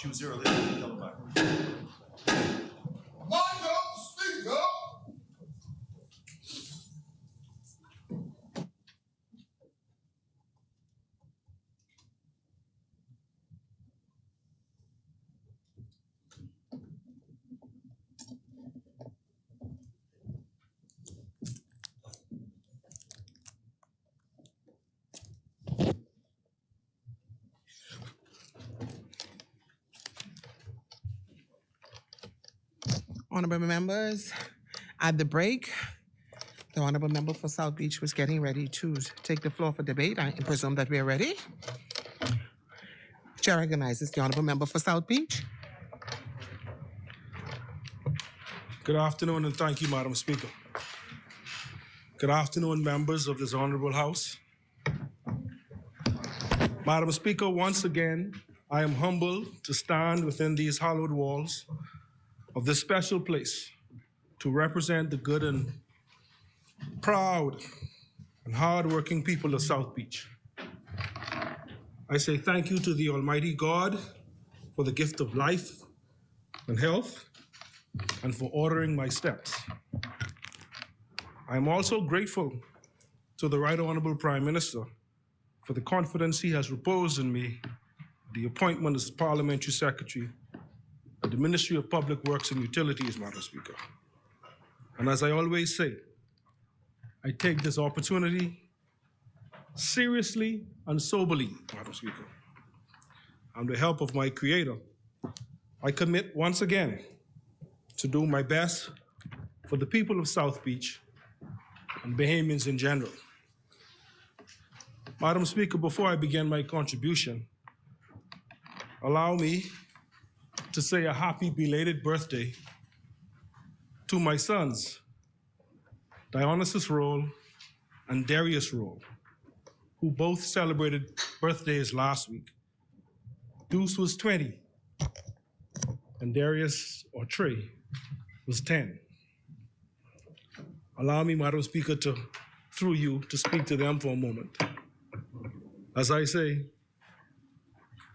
Choose your list. Come back. Madam Speaker. Honorable members, at the break, the honorable member for South Beach was getting ready to take the floor for debate. I presume that we are ready. Chair recognizes the honorable member for South Beach. Good afternoon and thank you, Madam Speaker. Good afternoon, members of this honorable House. Madam Speaker, once again, I am humbled to stand within these hallowed walls of this special place to represent the good and proud and hardworking people of South Beach. I say thank you to the Almighty God for the gift of life and health and for ordering my steps. I am also grateful to the Right Honorable Prime Minister for the confidence he has reposed in me, the appointment as Parliamentary Secretary at the Ministry of Public Works and Utilities, Madam Speaker. And as I always say, I take this opportunity seriously and soberly, Madam Speaker. And with the help of my Creator, I commit once again to do my best for the people of South Beach and Bahamians in general. Madam Speaker, before I begin my contribution, allow me to say a happy belated birthday to my sons, Dionysus Roll and Darius Roll, who both celebrated birthdays last week. Deuce was 20, and Darius, or Trey, was 10. Allow me, Madam Speaker, through you, to speak to them for a moment. As I say,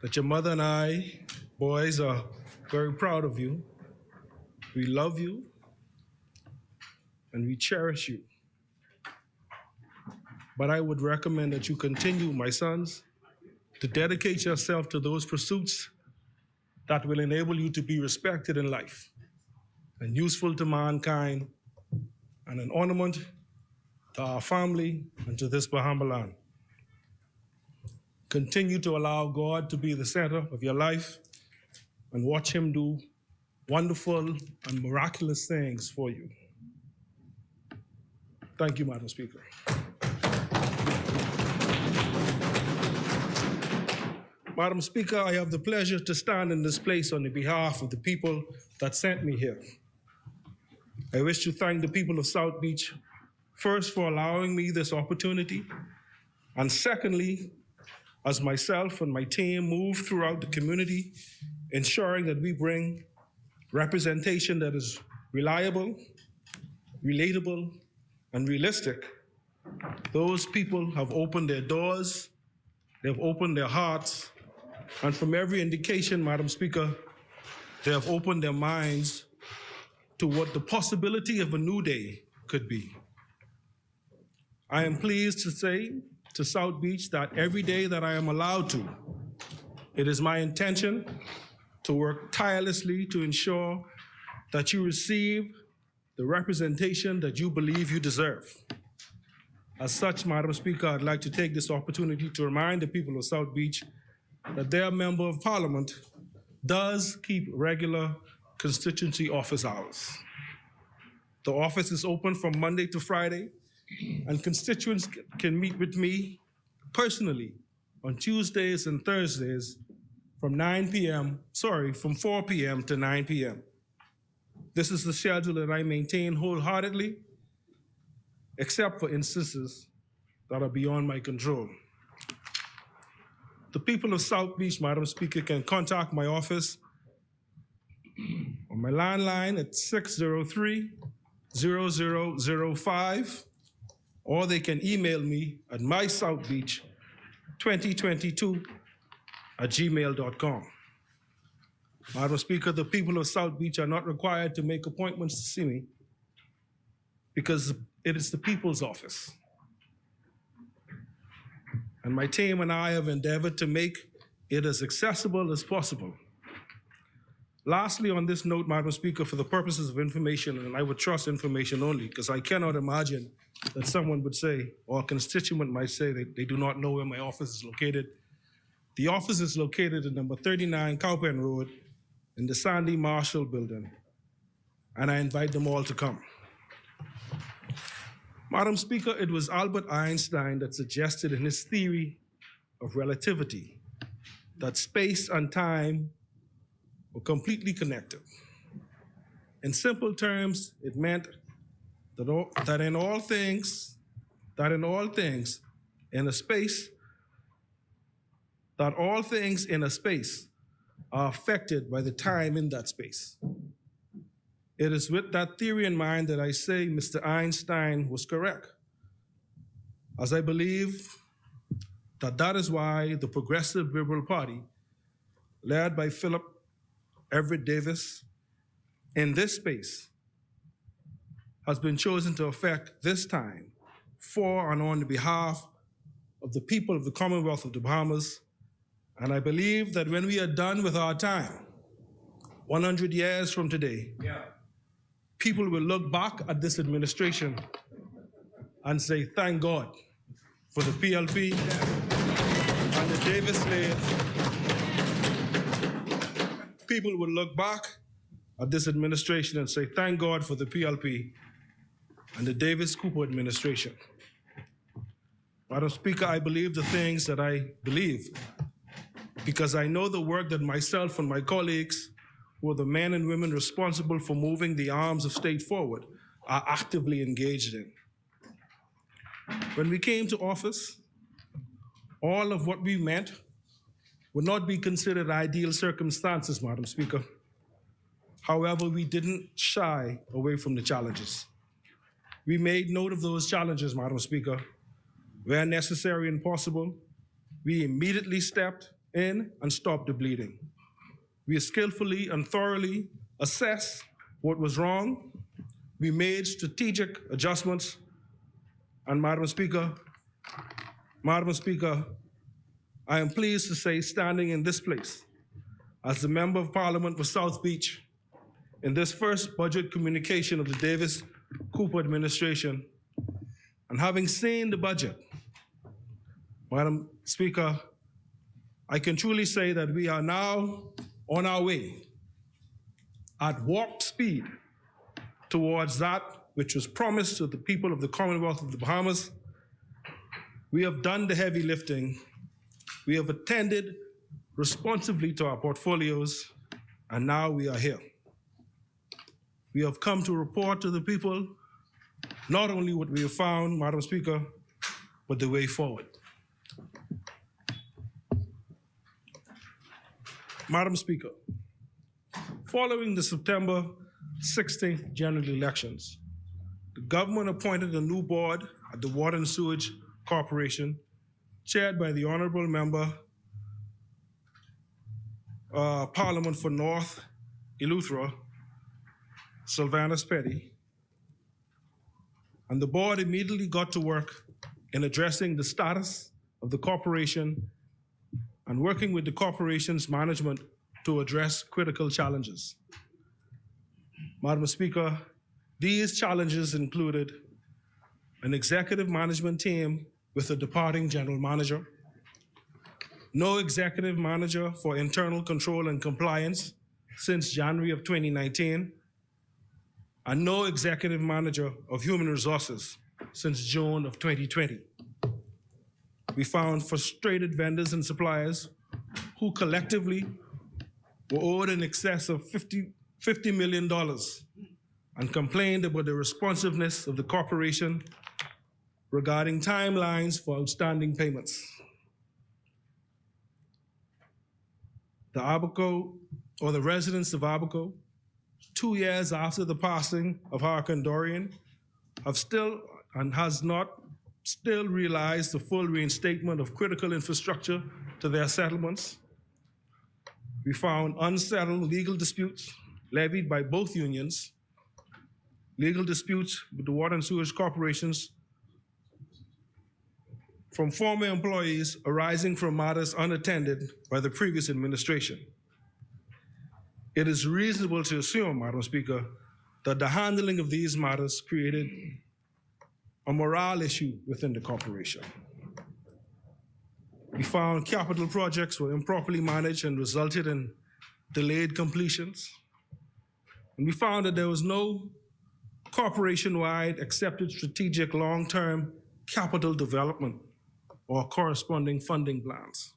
that your mother and I, boys, are very proud of you. We love you, and we cherish you. But I would recommend that you continue, my sons, to dedicate yourself to those pursuits that will enable you to be respected in life and useful to mankind and an ornament to our family and to this Bahama land. Continue to allow God to be the center of your life and watch him do wonderful and miraculous things for you. Thank you, Madam Speaker. Madam Speaker, I have the pleasure to stand in this place on the behalf of the people that sent me here. I wish to thank the people of South Beach, first for allowing me this opportunity, and secondly, as myself and my team move throughout the community, ensuring that we bring representation that is reliable, relatable, and realistic. Those people have opened their doors, they have opened their hearts, and from every indication, Madam Speaker, they have opened their minds to what the possibility of a new day could be. I am pleased to say to South Beach that every day that I am allowed to, it is my intention to work tirelessly to ensure that you receive the representation that you believe you deserve. As such, Madam Speaker, I'd like to take this opportunity to remind the people of South Beach that their Member of Parliament does keep regular constituency office hours. The office is open from Monday to Friday, and constituents can meet with me personally on Tuesdays and Thursdays from 4 p.m. to 9 p.m. This is the schedule that I maintain wholeheartedly, except for instances that are beyond my control. The people of South Beach, Madam Speaker, can contact my office on my landline at 603-0005 or they can email me at mysouthbeach2022@gmail.com. Madam Speaker, the people of South Beach are not required to make appointments to see me because it is the people's office. And my team and I have endeavored to make it as accessible as possible. Lastly, on this note, Madam Speaker, for the purposes of information, and I would trust information only, because I cannot imagine that someone would say, or a constituent might say, that they do not know where my office is located. The office is located at number 39 Cowpen Road in the Sandy Marshall Building, and I invite them all to come. Madam Speaker, it was Albert Einstein that suggested in his theory of relativity that space and time were completely connected. In simple terms, it meant that in all things in a space are affected by the time in that space. It is with that theory in mind that I say Mr. Einstein was correct, as I believe that is why the Progressive Liberal Party, led by Philip Everett Davis, in this space, has been chosen to affect this time for and on behalf of the people of the Commonwealth of the Bahamas. And I believe that when we are done with our time, 100 years from today, people will look back at this administration and say, thank God for the PLP and the Davis-led. People will look back at this administration and say, thank God for the PLP and the Davis-Cooper administration. Madam Speaker, I believe the things that I believe because I know the work that myself and my colleagues, who are the men and women responsible for moving the arms of state forward, are actively engaged in. When we came to office, all of what we meant would not be considered ideal circumstances, Madam Speaker. However, we didn't shy away from the challenges. We made note of those challenges, Madam Speaker. Where necessary and possible, we immediately stepped in and stopped the bleeding. We skillfully and thoroughly assessed what was wrong. We made strategic adjustments. And Madam Speaker, I am pleased to say, standing in this place as the Member of Parliament for South Beach, in this first budget communication of the Davis-Cooper administration, and having seen the budget, Madam Speaker, I can truly say that we are now on our way at warp speed towards that which was promised to the people of the Commonwealth of the Bahamas. We have done the heavy lifting. We have attended responsively to our portfolios, and now we are here. We have come to report to the people not only what we have found, Madam Speaker, but the way forward. Madam Speaker, following the September 16th general elections, the government appointed a new board at the Water and Sewage Corporation, chaired by the Honorable Member, Parliament for North Eleuthera, Sylvanus Petty. And the board immediately got to work in addressing the status of the corporation and working with the corporation's management to address critical challenges. Madam Speaker, these challenges included an executive management team with a departing general manager, no executive manager for internal control and compliance since January of 2019, and no executive manager of human resources since June of 2020. We found frustrated vendors and suppliers who collectively were owed in excess of $50 million and complained about the responsiveness of the corporation regarding timelines for outstanding payments. The Abaco, or the residents of Abaco, 2 years after the passing of Hurricane Dorian, have still and has not still realize the full reinstatement of critical infrastructure to their settlements. We found unsettled legal disputes levied by both unions, legal disputes with the water and sewage corporations from former employees arising from matters unattended by the previous administration. It is reasonable to assume, Madam Speaker, that the handling of these matters created a morale issue within the corporation. We found capital projects were improperly managed and resulted in delayed completions. And we found that there was no corporation-wide accepted strategic long-term capital development or corresponding funding plans.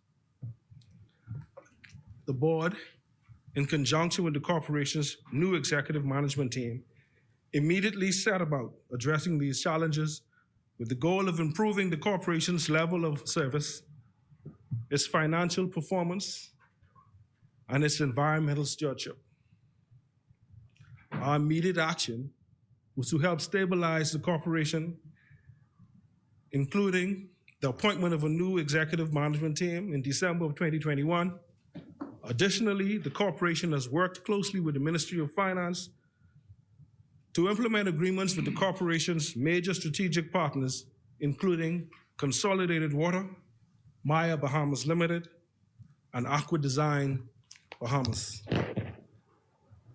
The board, in conjunction with the corporation's new executive management team, immediately set about addressing these challenges with the goal of improving the corporation's level of service, its financial performance, and its environmental stewardship. Our immediate action was to help stabilize the corporation, including the appointment of a new executive management team in December of 2021. Additionally, the corporation has worked closely with the Ministry of Finance to implement agreements with the corporation's major strategic partners, including Consolidated Water, Maya Bahamas Limited, and Aqua Design Bahamas.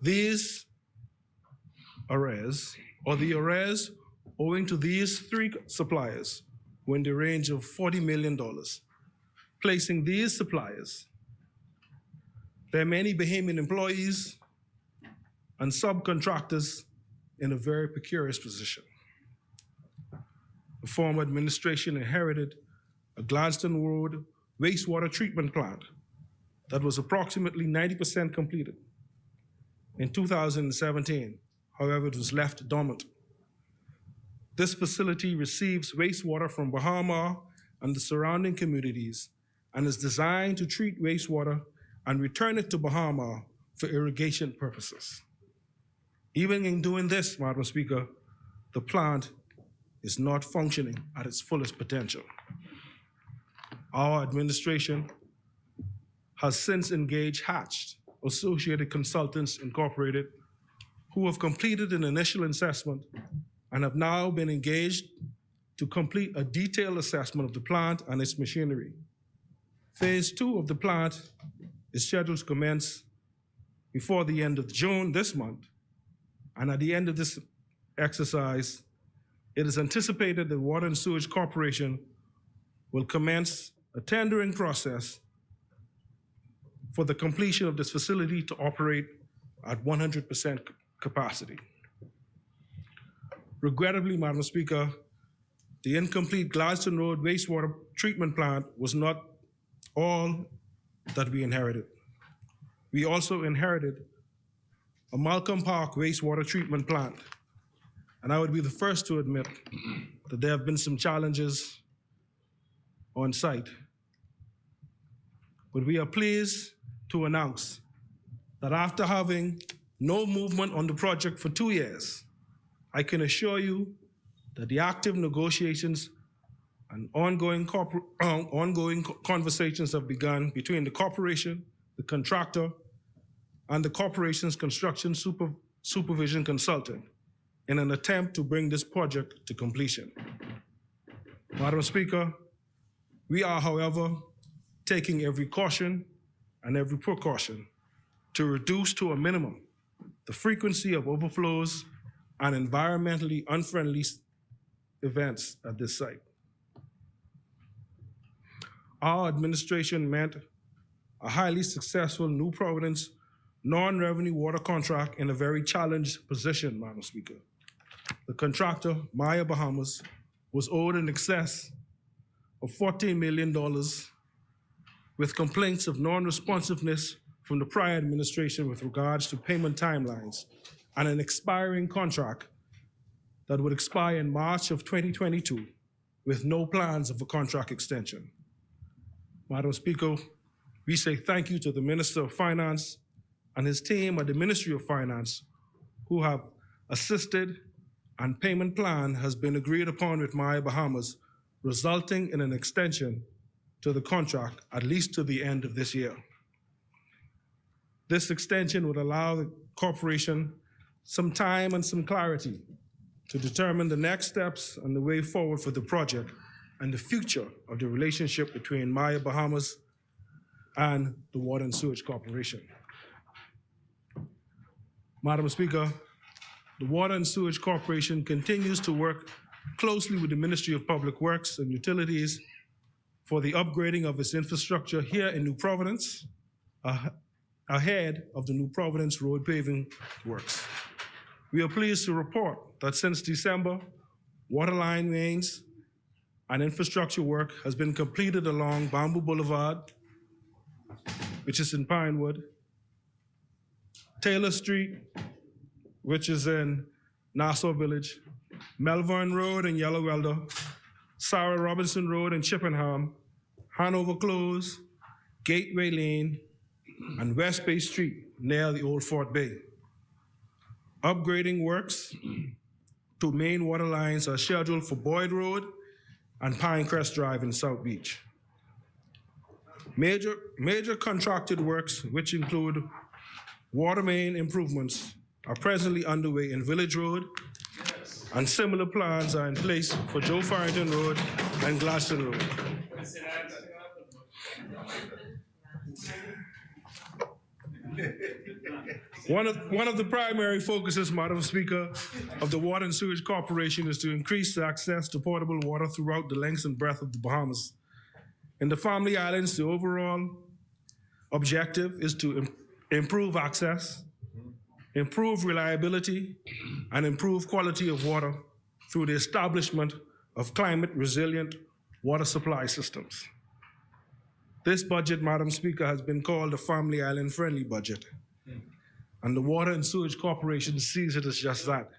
These arrears, or the arrears owing to these three suppliers, were in the range of $40 million, placing these suppliers, their many Bahamian employees and subcontractors in a very precarious position. The former administration inherited a Gladstone Road wastewater treatment plant that was approximately 90% completed. In 2017, however, it was left dormant. This facility receives wastewater from Bahama and the surrounding communities and is designed to treat wastewater and return it to Bahama for irrigation purposes. Even in doing this, Madam Speaker, the plant is not functioning at its fullest potential. Our administration has since engaged Hatch Associated Consultants Incorporated, who have completed an initial assessment and have now been engaged to complete a detailed assessment of the plant and its machinery. Phase 2 of the plant is scheduled to commence before the end of June this month, and at the end of this exercise, it is anticipated that Water and Sewage Corporation will commence a tendering process for the completion of this facility to operate at 100% capacity. Regrettably, Madam Speaker, the incomplete Gladstone Road wastewater treatment plant was not all that we inherited. We also inherited a Malcolm Park wastewater treatment plant. And I would be the first to admit that there have been some challenges on site. But we are pleased to announce that after having no movement on the project for 2 years, I can assure you that the active negotiations and ongoing conversations have begun between the corporation, the contractor, and the corporation's construction supervision consultant in an attempt to bring this project to completion. Madam Speaker, we are, however, taking every caution and every precaution to reduce to a minimum the frequency of overflows and environmentally unfriendly events at this site. Our administration met a highly successful New Providence non-revenue water contract in a very challenged position, Madam Speaker. The contractor, Maya Bahamas, was owed in excess of $14 million with complaints of non-responsiveness from the prior administration with regards to payment timelines and an expiring contract that would expire in March of 2022 with no plans of a contract extension. Madam Speaker, we say thank you to the Minister of Finance and his team at the Ministry of Finance who have assisted, and payment plan has been agreed upon with Maya Bahamas resulting in an extension to the contract at least to the end of this year. This extension would allow the corporation some time and some clarity to determine the next steps and the way forward for the project and the future of the relationship between Maya Bahamas and the Water and Sewage Corporation. Madam Speaker, the Water and Sewage Corporation continues to work closely with the Ministry of Public Works and Utilities for the upgrading of its infrastructure here in New Providence, ahead of the New Providence road paving works. We are pleased to report that since December, water line mains and infrastructure work has been completed along Bamboo Boulevard, which is in Pinewood, Taylor Street, which is in Nassau Village, Melbourne Road in Yellow Welder, Sarah Robinson Road in Chippenham, Hanover Close, Gateway Lane, and West Bay Street near the Old Fort Bay. Upgrading works to main water lines are scheduled for Boyd Road and Pinecrest Drive in South Beach. Major contracted works, which include water main improvements, are presently underway in Village Road, and similar plans are in place for Joe Farrington Road and Gladstone Road. One of the primary focuses, Madam Speaker, of the Water and Sewage Corporation is to increase access to potable water throughout the length and breadth of the Bahamas. In the Family Islands, the overall objective is to improve access, improve reliability, and improve quality of water through the establishment of climate-resilient water supply systems. This budget, Madam Speaker, has been called a Family Island-friendly budget, and the Water and Sewage Corporation sees it as just that.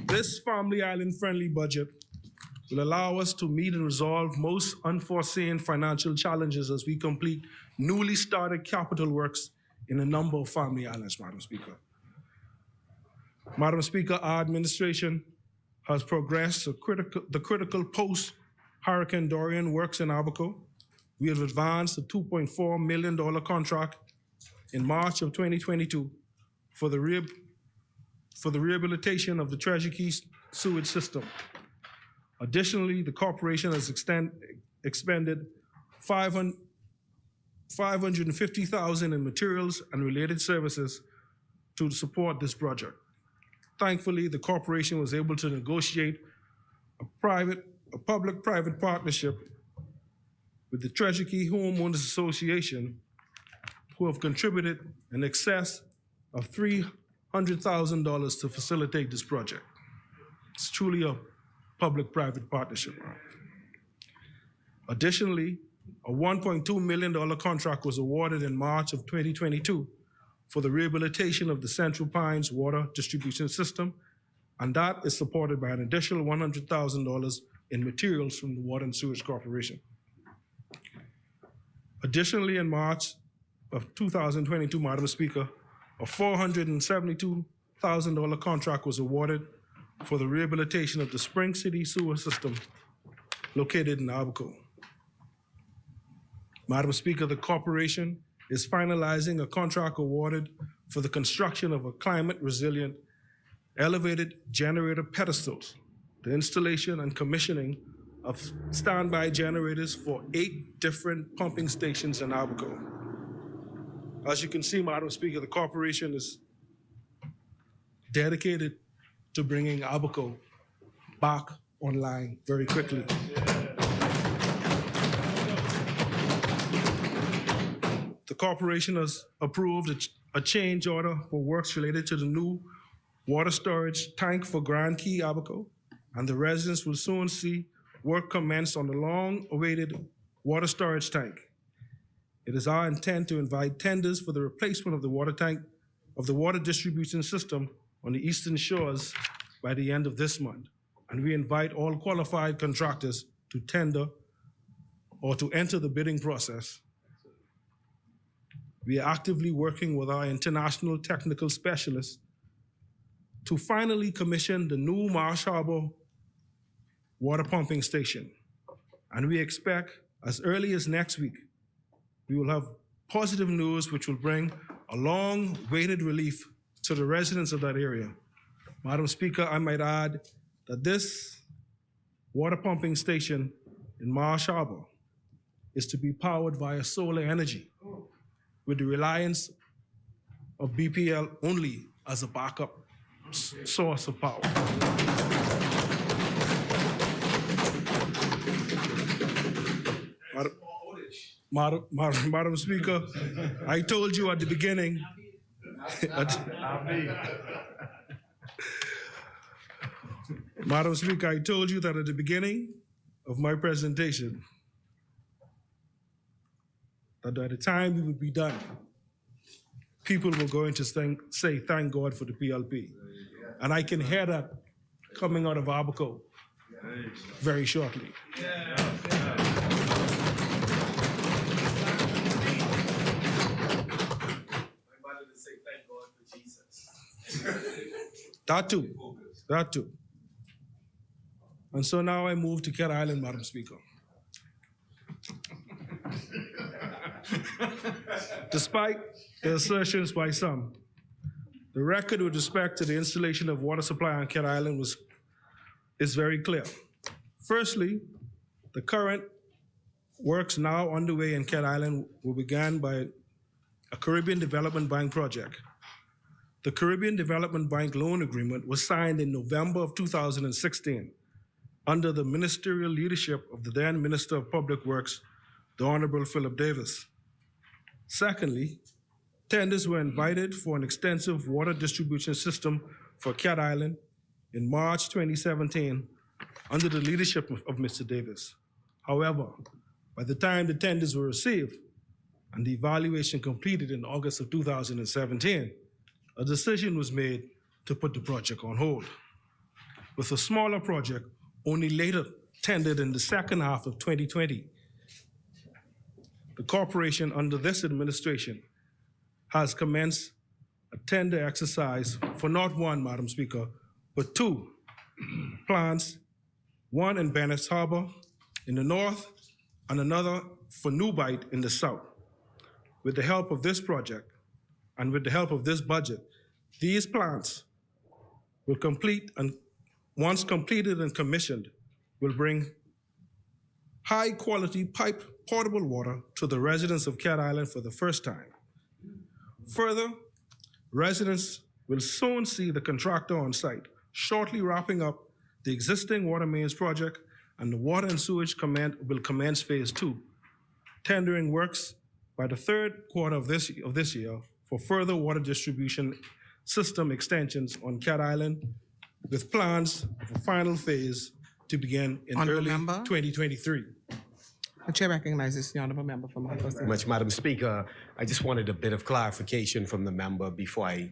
This Family Island-friendly budget will allow us to meet and resolve most unforeseen financial challenges as we complete newly started capital works in a number of Family Islands, Madam Speaker. Madam Speaker, our administration has progressed the critical post-Hurricane Dorian works in Abaco. We have advanced a $2.4 million contract in March of 2022 for the rehabilitation of the Treasure Key sewage system. Additionally, the corporation has expended $550,000 in materials and related services to support this project. Thankfully, the corporation was able to negotiate a public-private partnership with the Treasure Key Homeowners Association, who have contributed in excess of $300,000 to facilitate this project. It's truly a public-private partnership. Additionally, a $1.2 million contract was awarded in March of 2022 for the rehabilitation of the Central Pines water distribution system, and that is supported by an additional $100,000 in materials from the Water and Sewage Corporation. Additionally, in March of 2022, Madam Speaker, a $472,000 contract was awarded for the rehabilitation of the Spring City sewer system located in Abaco. Madam Speaker, the corporation is finalizing a contract awarded for the construction of a climate-resilient elevated generator pedestals, the installation and commissioning of standby generators for 8 different pumping stations in Abaco. As you can see, Madam Speaker, the corporation is dedicated to bringing Abaco back online very quickly. The corporation has approved a change order for works related to the new water storage tank for Grand Key, Abaco, and the residents will soon see work commence on the long-awaited water storage tank. It is our intent to invite tenders for the replacement of the water tank of the water distribution system on the eastern shores by the end of this month. And we invite all qualified contractors to tender or to enter the bidding process. We are actively working with our international technical specialists to finally commission the new Marsh Harbor water pumping station. And we expect as early as next week, we will have positive news which will bring a long-awaited relief to the residents of that area. Madam Speaker, I might add that this water pumping station in Marsh Harbor is to be powered via solar energy with the reliance of BPL only as a backup source of power. Madam Speaker, I told you at the beginning. Madam Speaker, I told you that at the beginning of my presentation, that by the time we would be done, people were going to say thank God for the PLP. And I can hear that coming out of Abaco very shortly. That too. And so now I move to Cat Island, Madam Speaker. Despite the assertions by some, the record with respect to the installation of water supply on Cat Island is very clear. Firstly, the current works now underway in Cat Island were began by a Caribbean Development Bank project. The Caribbean Development Bank loan agreement was signed in November of 2016 under the ministerial leadership of the then Minister of Public Works, the Honorable Philip Davis. Secondly, tenders were invited for an extensive water distribution system for Cat Island in March 2017 under the leadership of Mr. Davis. However, by the time the tenders were received and the evaluation completed in August of 2017, a decision was made to put the project on hold, with a smaller project only later tendered in the second half of 2020. The corporation under this administration has commenced a tender exercise for not one, Madam Speaker, but two plants, one in Bennetts Harbor in the north and another for Newbite in the south. With the help of this project and with the help of this budget, these plants will complete, and once completed and commissioned, will bring high quality piped potable water to the residents of Cat Island for the first time. Further, residents will soon see the contractor on site, shortly wrapping up the existing water mains project, and the water and sewage will commence phase 2, tendering works by the third quarter of this year for further water distribution system extensions on Cat Island, with plans of a final phase to begin in early 2023. The chair recognizes the honourable member from Marcos. Much, Madam Speaker. I just wanted a bit of clarification from the member before I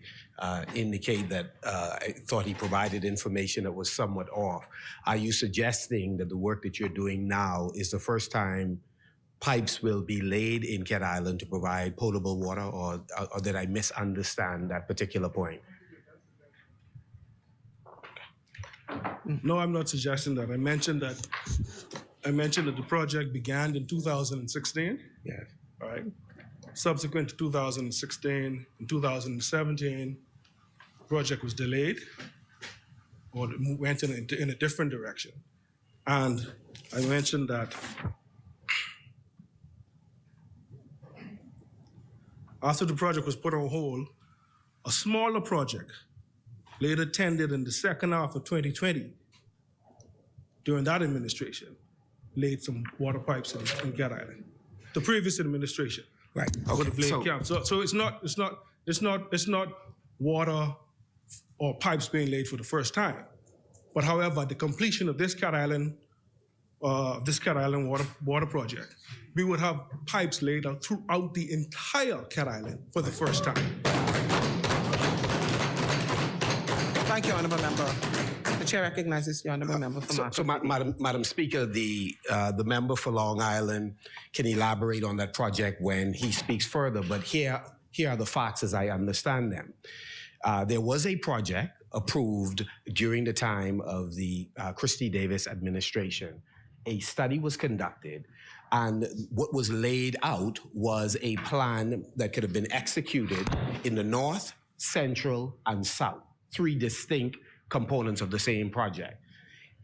indicate that I thought he provided information that was somewhat off. Are you suggesting that the work that you're doing now is the first time pipes will be laid in Cat Island to provide potable water, or did I misunderstand that particular point? No, I'm not suggesting that. I mentioned that the project began in 2016. Yes. All right. Subsequent to 2016, in 2017, the project was delayed or went in a different direction. And I mentioned that after the project was put on hold, a smaller project later tendered in the second half of 2020 during that administration laid some water pipes in Cat Island. The previous administration, right? Would have laid camp. So it's not water or pipes being laid for the first time. But however, the completion of this Cat Island water project, we would have pipes laid out throughout the entire Cat Island for the first time. Thank you, honourable member. The chair recognizes the honourable member from Marcos. So Madam Speaker, the member for Long Island can elaborate on that project when he speaks further, but here are the facts as I understand them. There was a project approved during the time of the Christie Davis administration. A study was conducted, and what was laid out was a plan that could have been executed in the north, central, and south, three distinct components of the same project.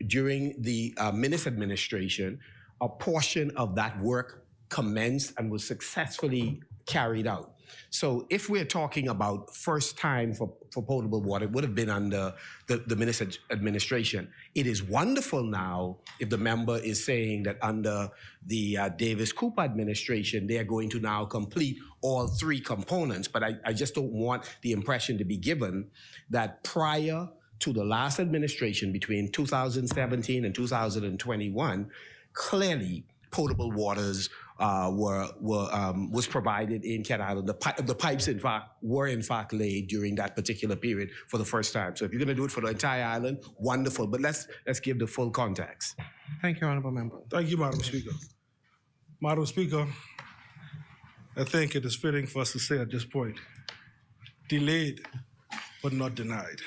During the Minnis administration, a portion of that work commenced and was successfully carried out. So if we're talking about first time for potable water, it would have been under the Minnis administration. It is wonderful now if the member is saying that under the Davis-Cooper administration, they are going to now complete all three components. But I just don't want the impression to be given that prior to the last administration between 2017 and 2021, clearly potable waters was provided in Cat Island. The pipes, in fact, were in fact laid during that particular period for the first time. So if you're going to do it for the entire island, wonderful. But let's give the full context. Thank you, Honorable Member. Thank you, Madam Speaker. Madam Speaker, I think it is fitting for us to say at this point, delayed but not denied.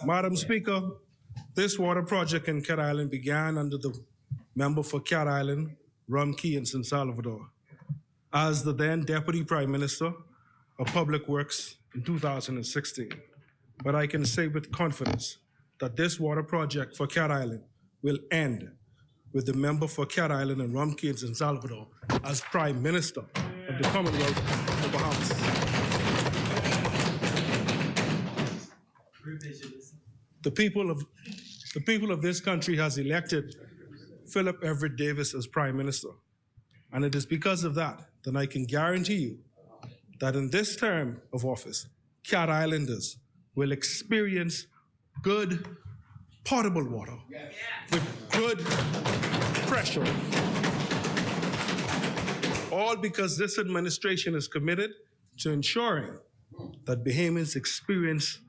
Madam Speaker, this water project in Cat Island began under the member for Cat Island, Rum Key in San Salvador, as the then Deputy Prime Minister of Public Works in 2016. But I can say with confidence that this water project for Cat Island will end with the member for Cat Island and Rum Key in San Salvador as Prime Minister of the Commonwealth of the Bahamas. The people of this country has elected Philip Everett Davis as Prime Minister. And it is because of that I can guarantee you that in this term of office, Cat Islanders will experience good potable water with good pressure. All because this administration is committed to ensuring that Bahamians experience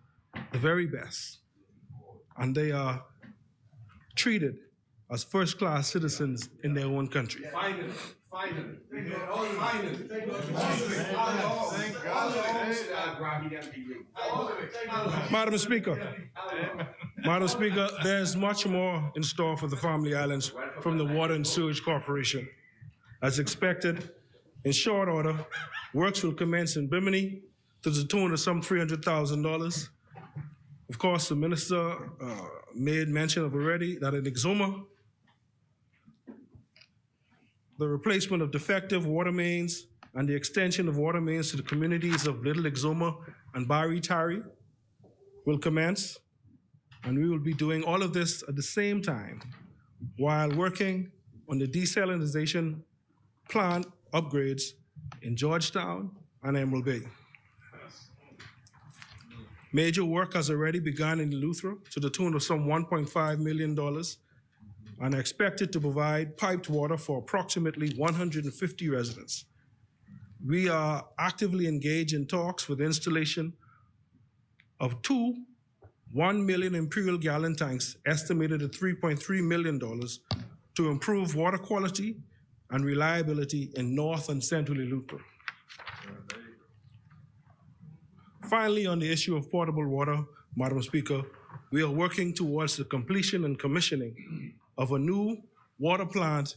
the very best, and they are treated as first-class citizens in their own country. Finally. Madam Speaker, there's much more in store for the Family Islands from the Water and Sewage Corporation. As expected, in short order, works will commence in Bimini to the tune of some $300,000. Of course, the minister made mention of already that in Exuma, the replacement of defective water mains and the extension of water mains to the communities of Little Exuma and Barry Tarry will commence. And we will be doing all of this at the same time while working on the desalinization plant upgrades in Georgetown and Emerald Bay. Major work has already begun in Eleuthera to the tune of some $1.5 million and are expected to provide piped water for approximately 150 residents. We are actively engaged in talks with the installation of two 1 million imperial gallon tanks estimated at $3.3 million to improve water quality and reliability in North and Central Eleuthera. Finally, on the issue of potable water, Madam Speaker, we are working towards the completion and commissioning of a new water plant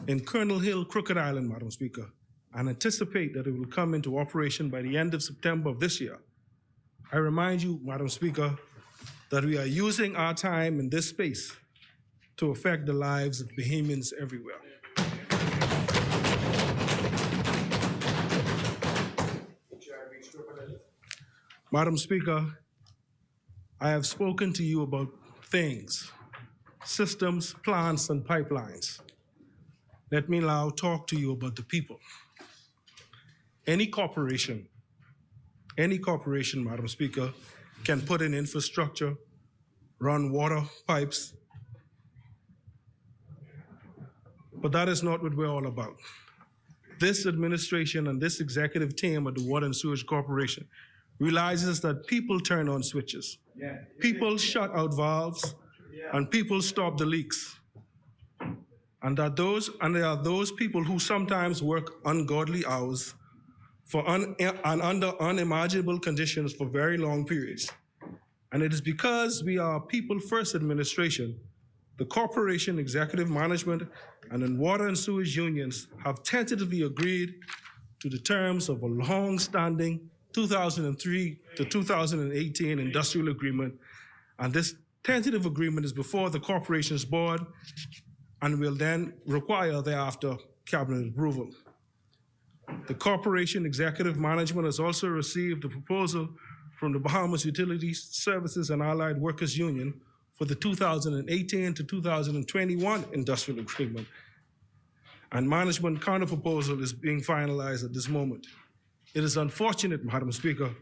in Colonel Hill, Crooked Island, Madam Speaker, and anticipate that it will come into operation by the end of September of this year. I remind you, Madam Speaker, that we are using our time in this space to affect the lives of Bahamians everywhere. Madam Speaker, I have spoken to you about things, systems, plants, and pipelines. Let me now talk to you about the people. Any corporation, Madam Speaker, can put in infrastructure, run water pipes, but that is not what we're all about. This administration and this executive team of the Water and Sewage Corporation realizes that people turn on switches, people shut out valves, and people stop the leaks. and there are those people who sometimes work ungodly hours and under unimaginable conditions for very long periods. And it is because we are a people-first administration, the corporation, executive management, and the water and sewage unions have tentatively agreed to the terms of a long-standing 2003 to 2018 industrial agreement. And this tentative agreement is before the corporation's board and will then require thereafter cabinet approval. The corporation executive management has also received a proposal from the Bahamas Utilities Services and Allied Workers Union for the 2018 to 2021 industrial agreement. And management counterproposal is being finalized at this moment. It is unfortunate, Madam Speaker,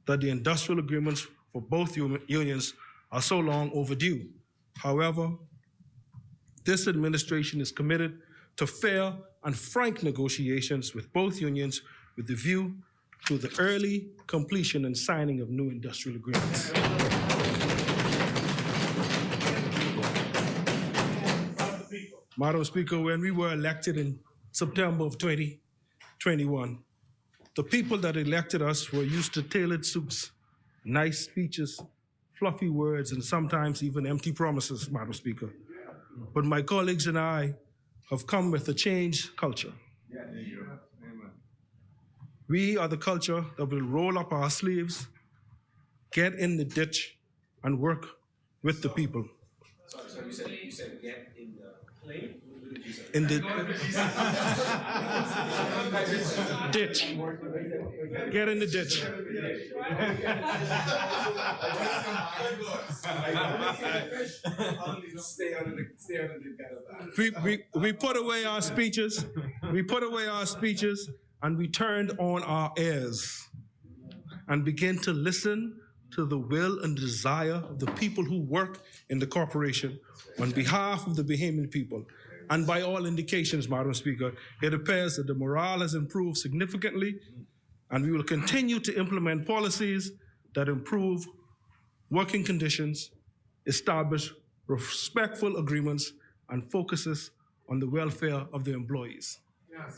that the industrial agreements for both unions are so long overdue. However, this administration is committed to fair and frank negotiations with both unions with the view to the early completion and signing of new industrial agreements. Madam Speaker, when we were elected in September of 2021, the people that elected us were used to tailored suits, nice speeches, fluffy words, and sometimes even empty promises, Madam Speaker. But my colleagues and I have come with a changed culture. We are the culture that will roll up our sleeves, get in the ditch, and work with the people. So you said get in the plane? In the ditch. Get in the ditch. We put away our speeches. We put away our speeches, and we turned on our ears and began to listen to the will and desire of the people who work in the corporation on behalf of the Bahamian people. And by all indications, Madam Speaker, it appears that the morale has improved significantly, and we will continue to implement policies that improve working conditions, establish respectful agreements, and focuses on the welfare of the employees. Yes.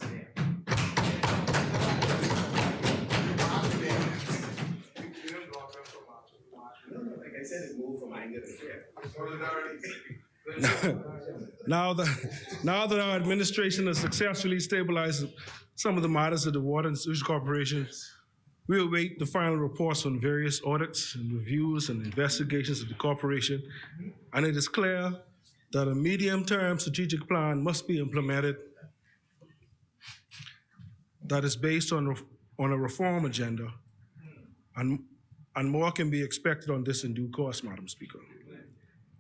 Like I said, it moved from anger to fear. Now that our administration has successfully stabilized some of the matters of the Water and Sewage Corporation, we await the final reports on various audits and reviews and investigations of the corporation, and it is clear that a medium-term strategic plan must be implemented that is based on a reform agenda, and more can be expected on this in due course, Madam Speaker.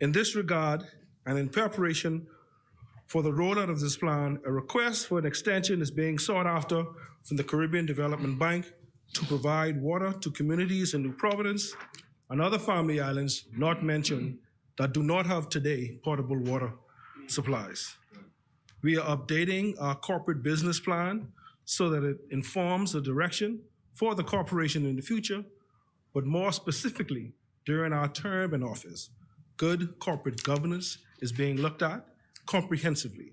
In this regard, and in preparation for the rollout of this plan, a request for an extension is being sought after from the Caribbean Development Bank to provide water to communities in New Providence and other family islands not mentioned that do not have today potable water supplies. We are updating our corporate business plan so that it informs the direction for the corporation in the future, but more specifically, during our term in office, good corporate governance is being looked at comprehensively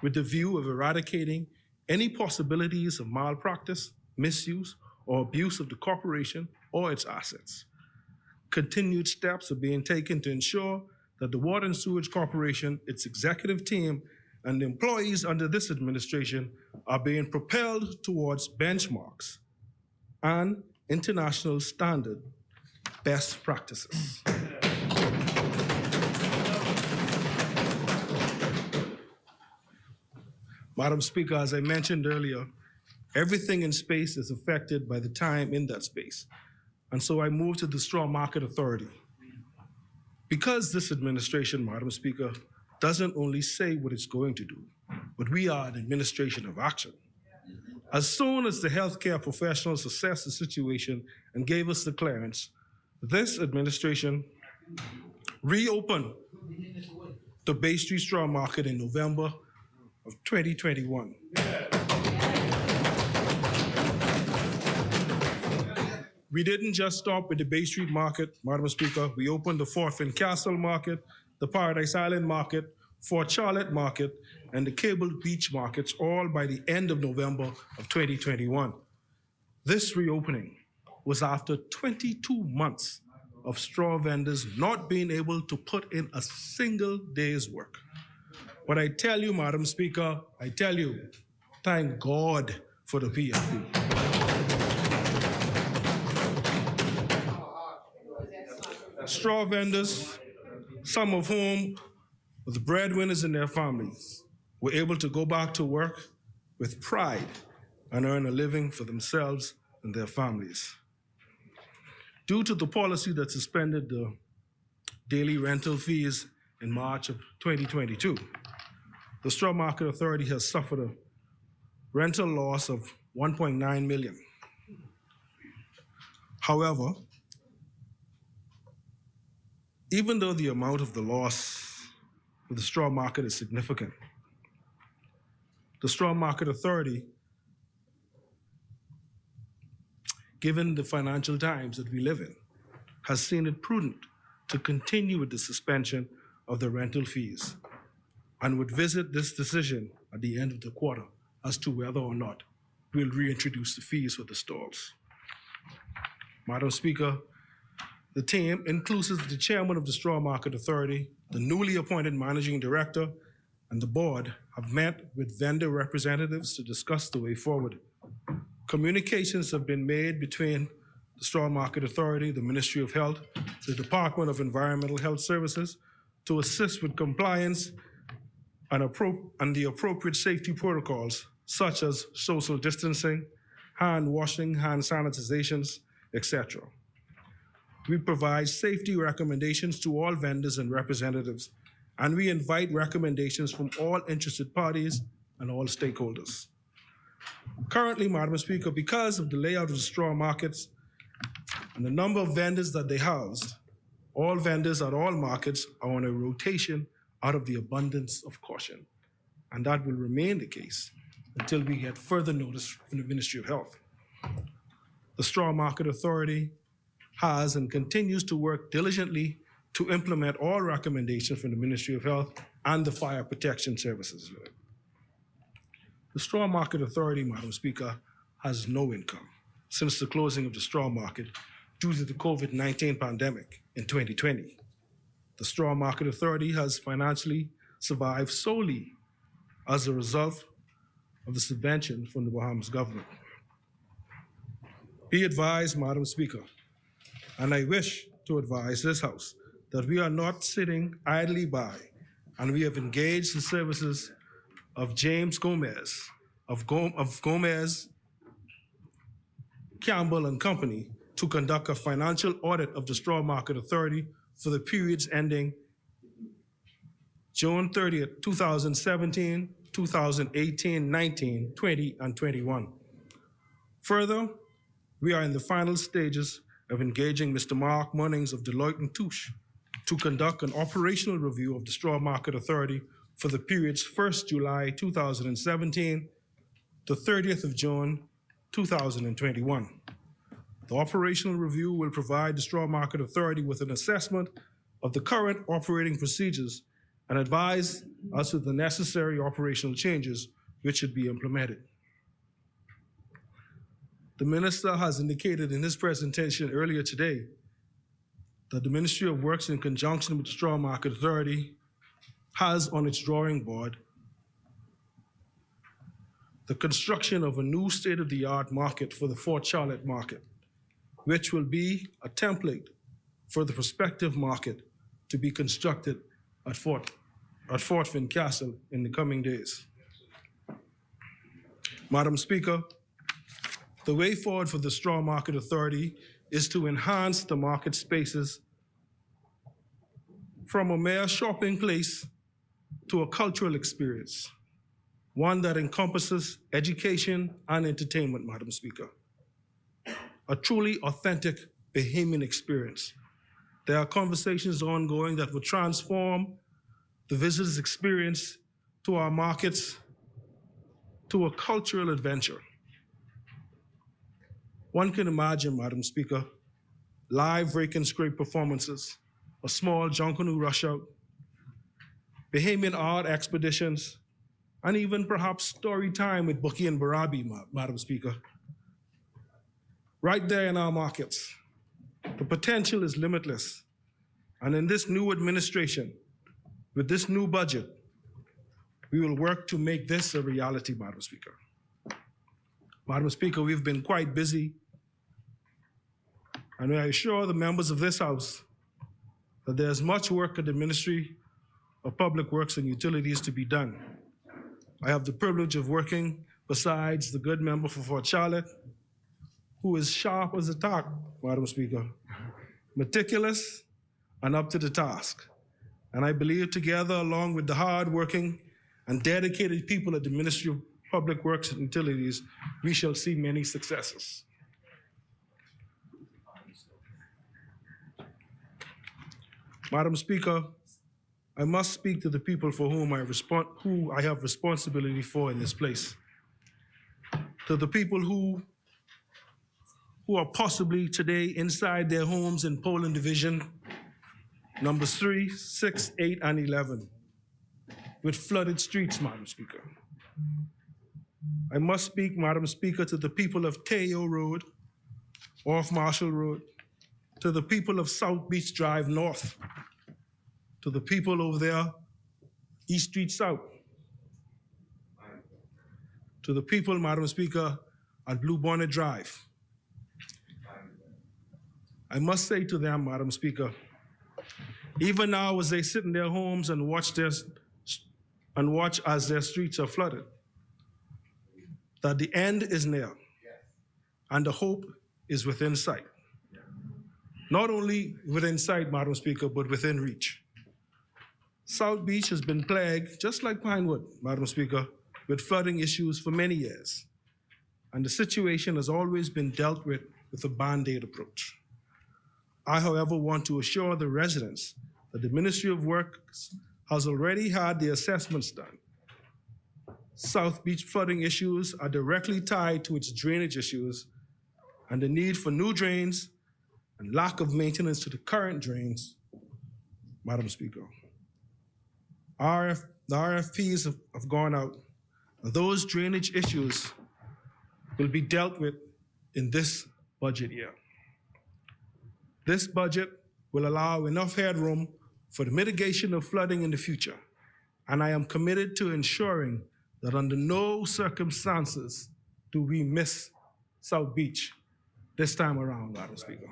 with the view of eradicating any possibilities of malpractice, misuse, or abuse of the corporation or its assets. Continued steps are being taken to ensure that the Water and Sewage Corporation, its executive team, and the employees under this administration are being propelled towards benchmarks and international standard best practices. Madam Speaker, as I mentioned earlier, everything in space is affected by the time in that space. And so I moved to the Straw Market Authority. Because this administration, Madam Speaker, doesn't only say what it's going to do, but we are an administration of action. As soon as the healthcare professionals assessed the situation and gave us the clearance, this administration reopened the Bay Street Straw Market in November of 2021. We didn't just stop with the Bay Street Market, Madam Speaker. We opened the Fort Fincastle Market, the Paradise Island Market, Fort Charlotte Market, and the Cable Beach markets, all by the end of November of 2021. This reopening was after 22 months of straw vendors not being able to put in a single day's work. But I tell you, Madam Speaker, I tell you, thank God for the PFP. Straw vendors, some of whom were the breadwinners in their families, were able to go back to work with pride and earn a living for themselves and their families. Due to the policy that suspended the daily rental fees in March of 2022, the Straw Market Authority has suffered a rental loss of $1.9 million. However, even though the amount of the loss of the straw market is significant, the Straw Market Authority, given the financial times that we live in, has seen it prudent to continue with the suspension of the rental fees and would visit this decision at the end of the quarter as to whether or not we'll reintroduce the fees for the stalls. Madam Speaker, the team, inclusive the chairman of the Straw Market Authority, the newly appointed managing director, and the board, have met with vendor representatives to discuss the way forward. Communications have been made between the Straw Market Authority, the Ministry of Health, the Department of Environmental Health Services to assist with compliance and the appropriate safety protocols, such as social distancing, hand washing, hand sanitizations, etc. We provide safety recommendations to all vendors and representatives, and we invite recommendations from all interested parties and all stakeholders. Currently, Madam Speaker, because of the layout of the straw markets and the number of vendors that they house, all vendors at all markets are on a rotation out of the abundance of caution. And that will remain the case until we get further notice from the Ministry of Health. The Straw Market Authority has and continues to work diligently to implement all recommendations from the Ministry of Health and the Fire Protection Services. The Straw Market Authority, Madam Speaker, has no income since the closing of the straw market due to the COVID-19 pandemic in 2020. The Straw Market Authority has financially survived solely as a result of the subvention from the Bahamas government. Be advised, Madam Speaker, and I wish to advise this House that we are not sitting idly by, and we have engaged the services of James Gomez, of Gomez, Campbell and Company to conduct a financial audit of the Straw Market Authority for the periods ending June 30th, 2017, 2018, 19, 20, and 21. Further, we are in the final stages of engaging Mr. Mark Munnings of Deloitte & Touche to conduct an operational review of the Straw Market Authority for the periods 1st July 2017 to 30th of June 2021. The operational review will provide the Straw Market Authority with an assessment of the current operating procedures and advise as to the necessary operational changes which should be implemented. The Minister has indicated in his presentation earlier today that the Ministry of Works, in conjunction with the Straw Market Authority, has on its drawing board the construction of a new state-of-the-art market for the Fort Charlotte market, which will be a template for the prospective market to be constructed at Fort Fincastle in the coming days. Madam Speaker, the way forward for the Straw Market Authority is to enhance the market spaces from a mere shopping place to a cultural experience, one that encompasses education and entertainment, Madam Speaker. A truly authentic Bahamian experience. There are conversations ongoing that will transform the visitor's experience to our markets to a cultural adventure. One can imagine, Madam Speaker, live rake and scrape performances, a small Junkanoo rush out, Bahamian art expeditions, and even perhaps story time with Bucky and Barabi, Madam Speaker. Right there in our markets, the potential is limitless. And in this new administration, with this new budget, we will work to make this a reality, Madam Speaker. Madam Speaker, we've been quite busy, and I assure the members of this House that there's much work at the Ministry of Public Works and Utilities to be done. I have the privilege of working besides the good member for Fort Charlotte, who is sharp as a tack, Madam Speaker, meticulous and up to the task. And I believe together, along with the hard-working and dedicated people at the Ministry of Public Works and Utilities, we shall see many successes. Madam Speaker, I must speak to the people for whom I have responsibility for in this place. To the people who are possibly today inside their homes in Poland Division, numbers 3, 6, 8, and 11, with flooded streets, Madam Speaker. I must speak, Madam Speaker, to the people of Teo Road, off Marshall Road, to the people of South Beach Drive North, to the people over there, East Street South, to the people, Madam Speaker, at Blue Bonnet Drive. I must say to them, Madam Speaker, even now as they sit in their homes and watch as their streets are flooded, that the end is near and the hope is within sight. Not only within sight, Madam Speaker, but within reach. South Beach has been plagued, just like Pinewood, Madam Speaker, with flooding issues for many years. And the situation has always been dealt with a Band-Aid approach. I, however, want to assure the residents that the Ministry of Works has already had the assessments done. South Beach flooding issues are directly tied to its drainage issues and the need for new drains and lack of maintenance to the current drains, Madam Speaker. The RFPs have gone out, and those drainage issues will be dealt with in this budget year. This budget will allow enough headroom for the mitigation of flooding in the future, and I am committed to ensuring that under no circumstances do we miss South Beach this time around, Madam Speaker.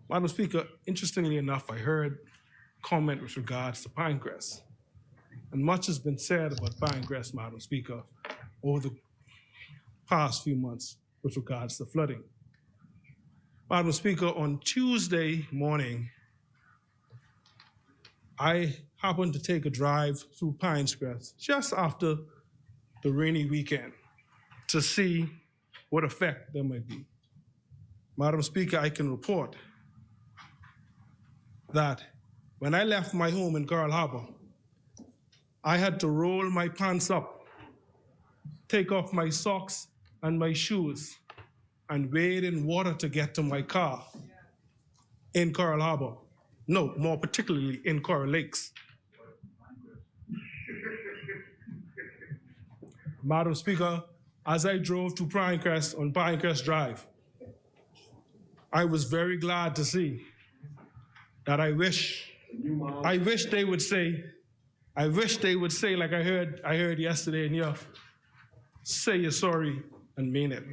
Madam Speaker, interestingly enough, I heard comment with regards to Pinecrest. And much has been said about Pinecrest, Madam Speaker, over the past few months with regards to flooding. Madam Speaker, on Tuesday morning, I happened to take a drive through Pinecrest just after the rainy weekend to see what effect there might be. Madam Speaker, I can report that when I left my home in Coral Harbor, I had to roll my pants up, take off my socks and my shoes, and wade in water to get to my car in Coral Harbor. No, more particularly in Coral Lakes. Madam Speaker, as I drove to Pinecrest on Pinecrest Drive, I was very glad to see that I wish they would say, like I heard yesterday in your, say you're sorry and mean it.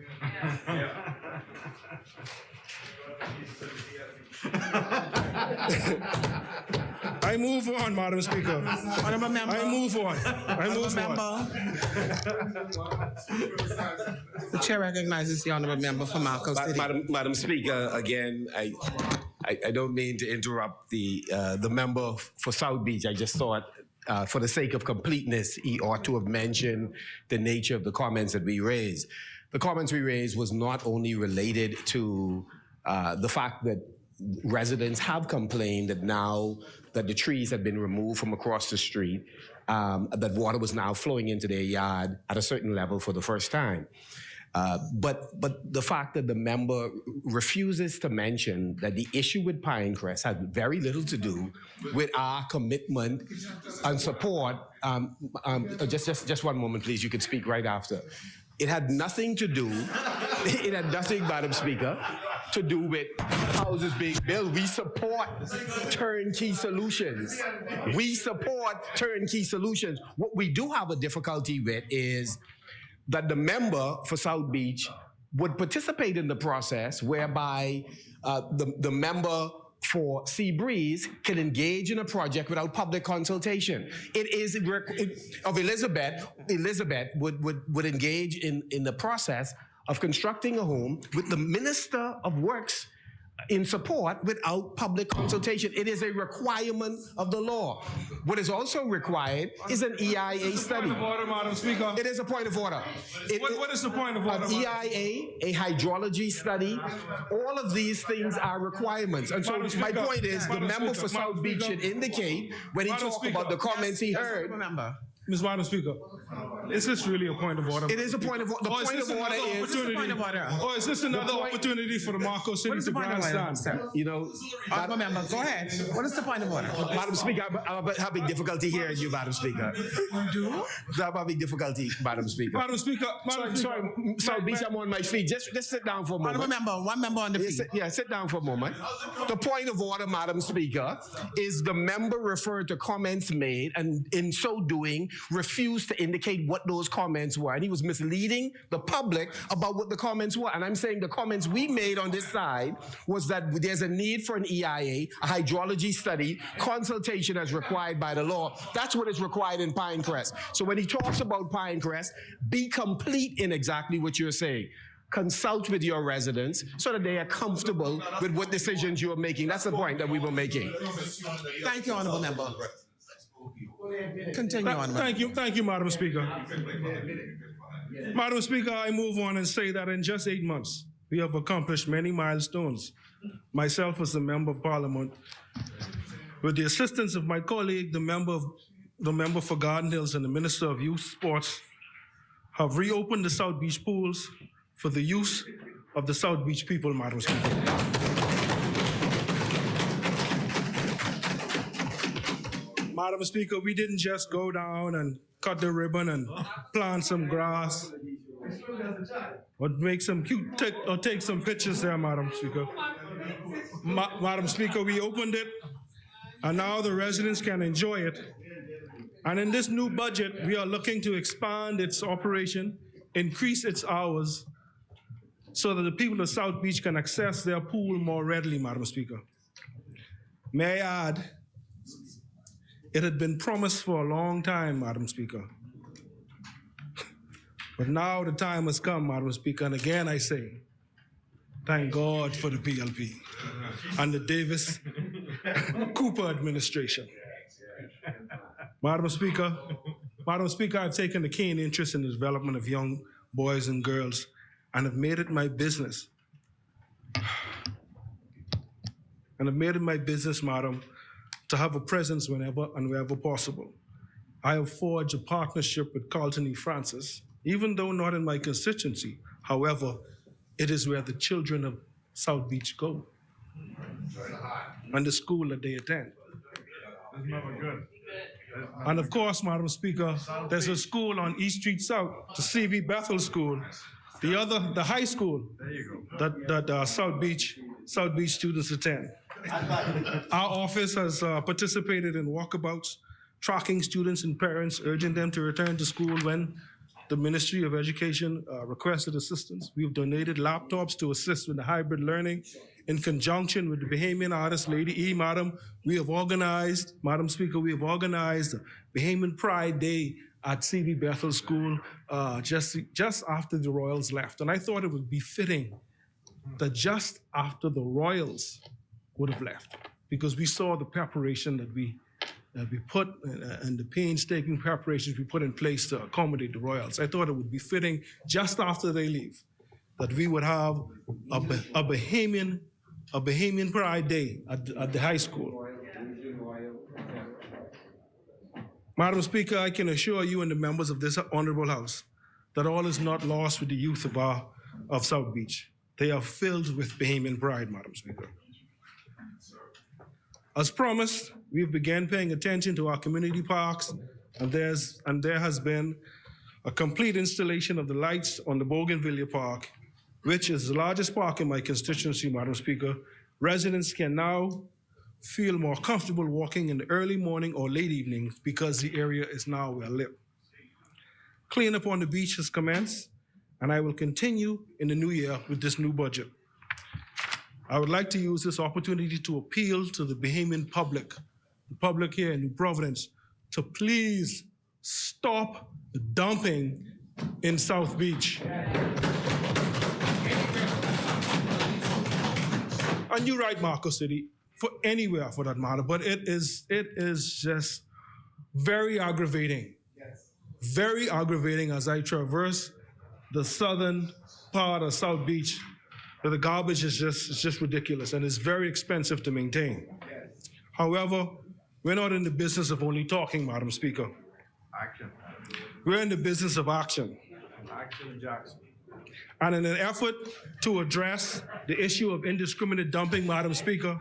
I move on, Madam Speaker. Honourable member. I move on. The chair recognizes the honourable member for Marco City. Madam Speaker, again, I don't mean to interrupt the member for South Beach. I just thought, for the sake of completeness, he ought to have mentioned the nature of the comments that we raised. The comments we raised was not only related to the fact that residents have complained that now that the trees have been removed from across the street, that water was now flowing into their yard at a certain level for the first time. But the fact that the member refuses to mention that the issue with Pinecrest had very little to do with our commitment and support. Just one moment, please. You can speak right after. It had nothing to do. It had nothing, Madam Speaker, to do with houses being built. We support turnkey solutions. We support turnkey solutions. What we do have a difficulty with is that the member for South Beach would participate in the process whereby the member for Sea Breeze can engage in a project without public consultation. It is of Elizabeth would engage in the process of constructing a home with the Minister of Works in support without public consultation. It is a requirement of the law. What is also required is an EIA study. Point of order, Madam Speaker. It is a point of order. What is the point of order? An EIA, a hydrology study, all of these things are requirements. And so my point is the member for South Beach should indicate when he talks about the comments he heard. Ms. Madam Speaker, is this really a point of order? It is a point of order. The point of order is... Or is this another opportunity for the Marco City to grandstand? You know... Honorable member, go ahead. What is the point of order? Madam Speaker, I'm having difficulty hearing you, Madam Speaker. You do? I'm having difficulty, Madam Speaker. Madam Speaker, Sorry, South Beach, I'm on my feet. Just sit down for a moment. Honorable member, one member on the feet. Sit down for a moment. The point of order, Madam Speaker, is the member referred to comments made and in so doing refused to indicate what those comments were. And he was misleading the public about what the comments were. And I'm saying the comments we made on this side was that there's a need for an EIA, a hydrology study, consultation as required by the law. That's what is required in Pinecrest. So when he talks about Pinecrest, be complete in exactly what you're saying. Consult with your residents so that they are comfortable with what decisions you are making. That's the point that we were making. Thank you, honorable member. Continue on. Thank you, Madam Speaker. Madam Speaker, I move on and say that in just 8 months, we have accomplished many milestones. Myself as a member of Parliament, with the assistance of my colleague, the member for Garden Hills and the Minister of Youth Sports, have reopened the South Beach pools for the use of the South Beach people, Madam Speaker. Madam Speaker, we didn't just go down and cut the ribbon and plant some grass or make some take some pictures there, Madam Speaker. Madam Speaker, we opened it and now the residents can enjoy it. And in this new budget, we are looking to expand its operation, increase its hours, so that the people of South Beach can access their pool more readily, Madam Speaker. May I add, it had been promised for a long time, Madam Speaker. But now the time has come, Madam Speaker, and again I say, thank God for the PLP and the Davis-Cooper administration. Madam Speaker, I've taken a keen interest in the development of young boys and girls and have made it my business. Madam, to have a presence whenever and wherever possible. I have forged a partnership with Carlton E. Francis, even though not in my constituency. However, it is where the children of South Beach go and the school that they attend. And of course, Madam Speaker, there's a school on East Street South, the C.V. Bethel School, the high school that South Beach students attend. Our office has participated in walkabouts, tracking students and parents, urging them to return to school when the Ministry of Education requested assistance. We've donated laptops to assist with the hybrid learning. In conjunction with the Bahamian artist, Lady E, Madam, Madam Speaker, we have organized the Bahamian Pride Day at C.V. Bethel School just after the Royals left. And I thought it would be fitting that just after the Royals would have left, because we saw the preparation that we put and the painstaking preparations we put in place to accommodate the Royals. I thought it would be fitting just after they leave that we would have a Bahamian Pride Day at the high school. Madam Speaker, I can assure you and the members of this honorable House that all is not lost with the youth of South Beach. They are filled with Bahamian pride, Madam Speaker. As promised, we've begun paying attention to our community parks, and there has been a complete installation of the lights on the Bougainvillea Park, which is the largest park in my constituency, Madam Speaker. Residents can now feel more comfortable walking in the early morning or late evening because the area is now well lit. Cleanup on the beach has commenced, and I will continue in the new year with this new budget. I would like to use this opportunity to appeal to the Bahamian public, the public here in New Providence, to please stop dumping in South Beach. And you're right, Marco City, for anywhere for that matter, but it is just very aggravating. Yes. Very aggravating as I traverse the southern part of South Beach, where the garbage is just ridiculous and it's very expensive to maintain. Yes. However, we're not in the business of only talking, Madam Speaker. Action. We're in the business of action. Action in Jackson. And in an effort to address the issue of indiscriminate dumping, Madam Speaker,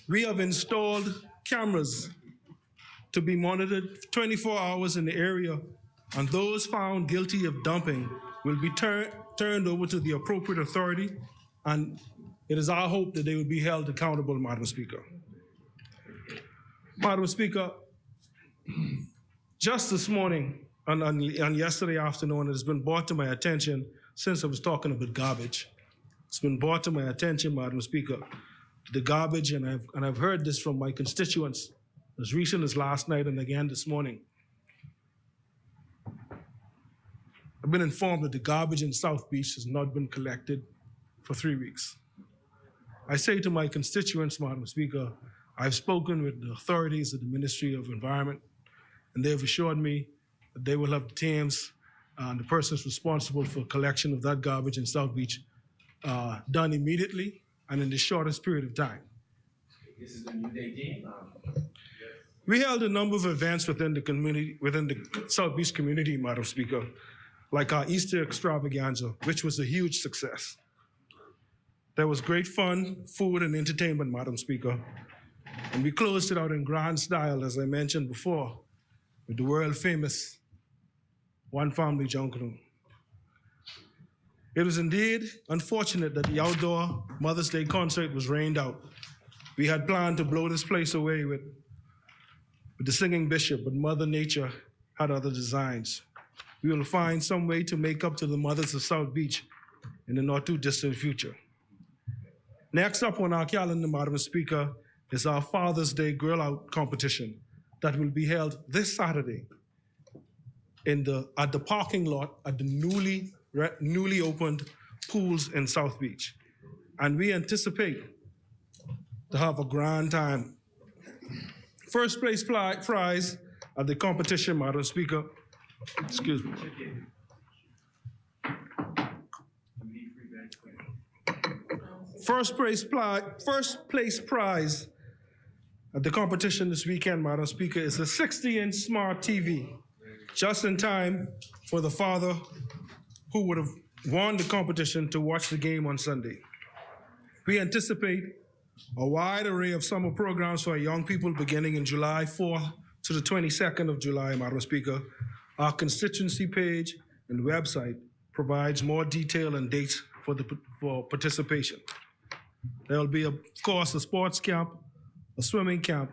we have installed cameras to be monitored 24 hours in the area, and those found guilty of dumping will be turned over to the appropriate authority, and it is our hope that they will be held accountable, Madam Speaker. Madam Speaker, just this morning and yesterday afternoon, it has been brought to my attention, since I was talking about garbage, it's been brought to my attention, Madam Speaker, the garbage, and I've heard this from my constituents as recent as last night and again this morning. I've been informed that the garbage in South Beach has not been collected for 3 weeks. I say to my constituents, Madam Speaker, I've spoken with the authorities of the Ministry of Environment, and they have assured me that they will have the teams and the persons responsible for collection of that garbage in South Beach done immediately and in the shortest period of time. This is the new day game. We held a number of events within the community, within the South Beach community, Madam Speaker, like our Easter extravaganza, which was a huge success. There was great fun, food, and entertainment, Madam Speaker. And we closed it out in grand style, as I mentioned before, with the world-famous One Family Junction. It was indeed unfortunate that the outdoor Mother's Day concert was rained out. We had planned to blow this place away with the singing bishop, but Mother Nature had other designs. We will find some way to make up to the mothers of South Beach in the not too distant future. Next up on our calendar, Madam Speaker, is our Father's Day Grill Out competition that will be held this Saturday at the parking lot at the newly opened pools in South Beach. And we anticipate to have a grand time. First place prize at the competition, Madam Speaker, excuse me. First place prize at the competition this weekend, Madam Speaker, is a 60-inch smart TV, just in time for the father who would have won the competition to watch the game on Sunday. We anticipate a wide array of summer programs for our young people beginning in July 4th to the 22nd of July, Madam Speaker. Our constituency page and website provides more detail and dates for participation. There will be, of course, a sports camp, a swimming camp,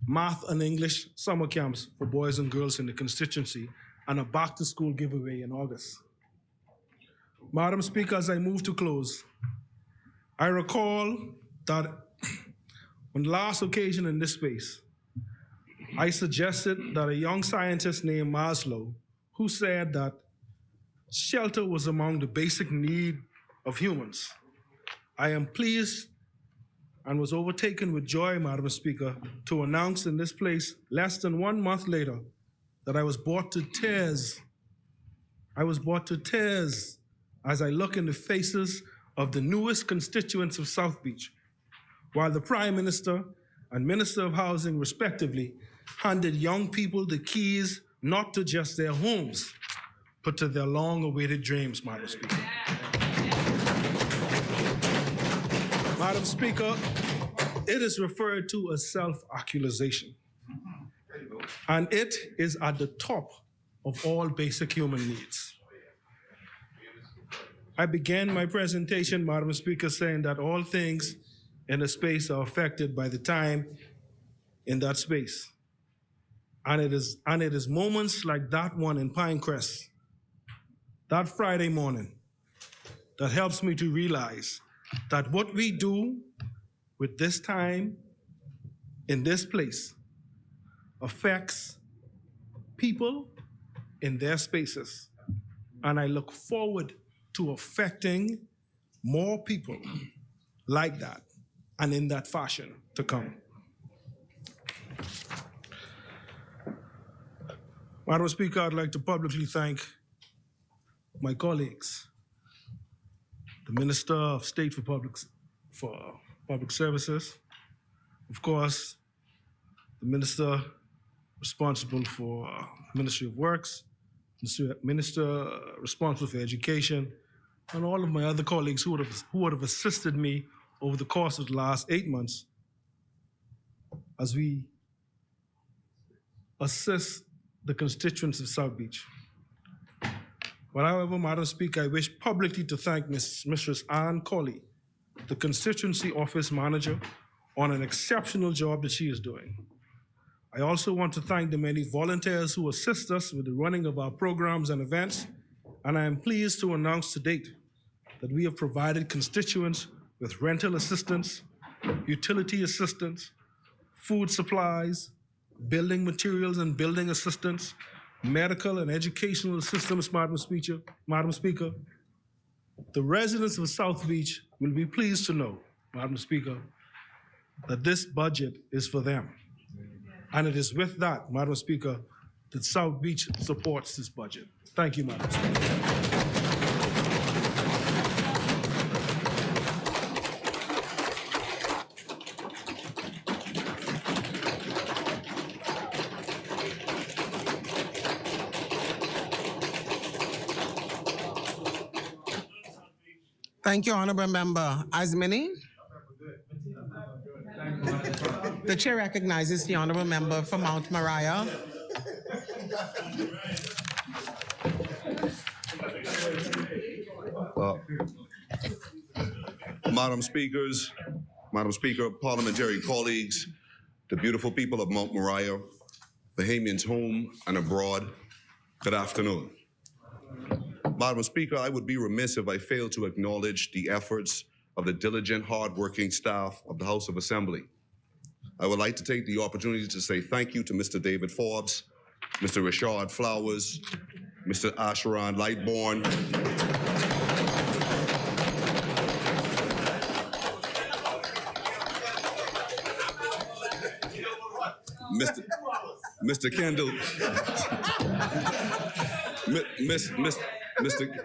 math and English summer camps for boys and girls in the constituency, and a back-to-school giveaway in August. Madam Speaker, as I move to close, I recall that on the last occasion in this space, I suggested that a young scientist named Maslow, who said that shelter was among the basic needs of humans. I am pleased and was overtaken with joy, Madam Speaker, to announce in this place less than 1 month later that I was brought to tears. I was brought to tears as I look in the faces of the newest constituents of South Beach, while the Prime Minister and Minister of Housing, respectively, handed young people the keys not to just their homes, put to their long-awaited dreams, Madam Speaker. Madam Speaker, it is referred to as self-actualization, and it is at the top of all basic human needs. I began my presentation, Madam Speaker, saying that all things in a space are affected by the time in that space. And it is moments like that one in Pinecrest, that Friday morning, that helps me to realize that what we do with this time in this place affects people in their spaces. And I look forward to affecting more people like that and in that fashion to come. Madam Speaker, I'd like to publicly thank my colleagues, the Minister of State for Public Services, of course, the Minister responsible for Ministry of Works, Minister responsible for Education, and all of my other colleagues who would have assisted me over the course of the last 8 months as we assist the constituents of South Beach. But however, Madam Speaker, I wish publicly to thank Mistress Ann Colley, the constituency office manager, on an exceptional job that she is doing. I also want to thank the many volunteers who assist us with the running of our programs and events, and I am pleased to announce to date that we have provided constituents with rental assistance, utility assistance, food supplies, building materials and building assistance, medical and educational assistance, Madam Speaker. The residents of South Beach will be pleased to know, Madam Speaker, that this budget is for them. And it is with that, Madam Speaker, that South Beach supports this budget. Thank you, Madam Speaker. Thank you, Honorable Member Asmini. The chair recognizes the Honorable Member for Mount Moriah. Madam Speaker, parliamentary colleagues, the beautiful people of Mount Moriah, Bahamians home and abroad, good afternoon. Madam Speaker, I would be remiss if I failed to acknowledge the efforts of the diligent, hardworking staff of the House of Assembly. I would like to take the opportunity to say thank you to Mr. David Forbes, Mr. Richard Flowers, Mr. Asheron Lightbourne, Mr. Kendall,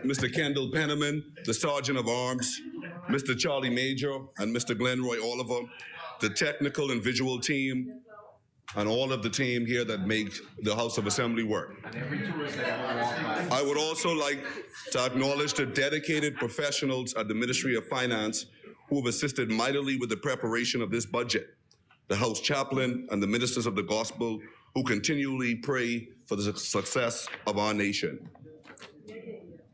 Mr. Kendall Penniman, the Sergeant of Arms, Mr. Charlie Major, and Mr. Glenroy Oliver, the technical and visual team, and all of the team here that make the House of Assembly work. I would also like to acknowledge the dedicated professionals at the Ministry of Finance who have assisted mightily with the preparation of this budget, the House Chaplain and the ministers of the gospel who continually pray for the success of our nation.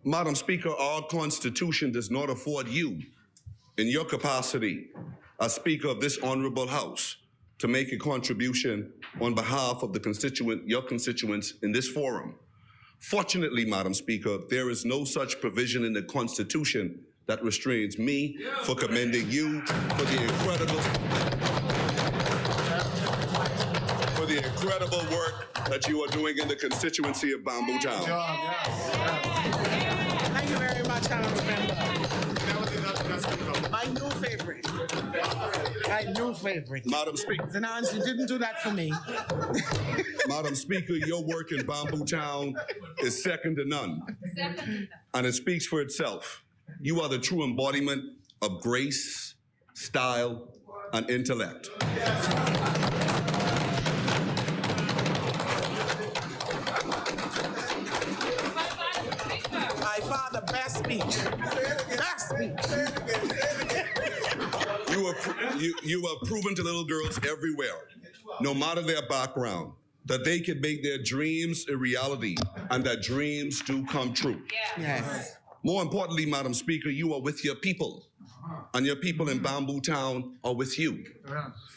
Madam Speaker, our Constitution does not afford you, in your capacity as Speaker of this honorable House, to make a contribution on behalf of your constituents in this forum. Fortunately, Madam Speaker, there is no such provision in the Constitution that restrains me for commending you for the incredible work that you are doing in the constituency of Bamboo Town. Thank you very much, Honorable Member. My new favorite. Madam Speaker. Zanans, you didn't do that for me. Madam Speaker, your work in Bamboo Town is second to none. And it speaks for itself. You are the true embodiment of grace, style, and intellect. speech. That speech. You have proven to little girls everywhere, no matter their background, that they can make their dreams a reality and that dreams do come true. Yes. More importantly, Madam Speaker, you are with your people, and your people in Bamboo Town are with you.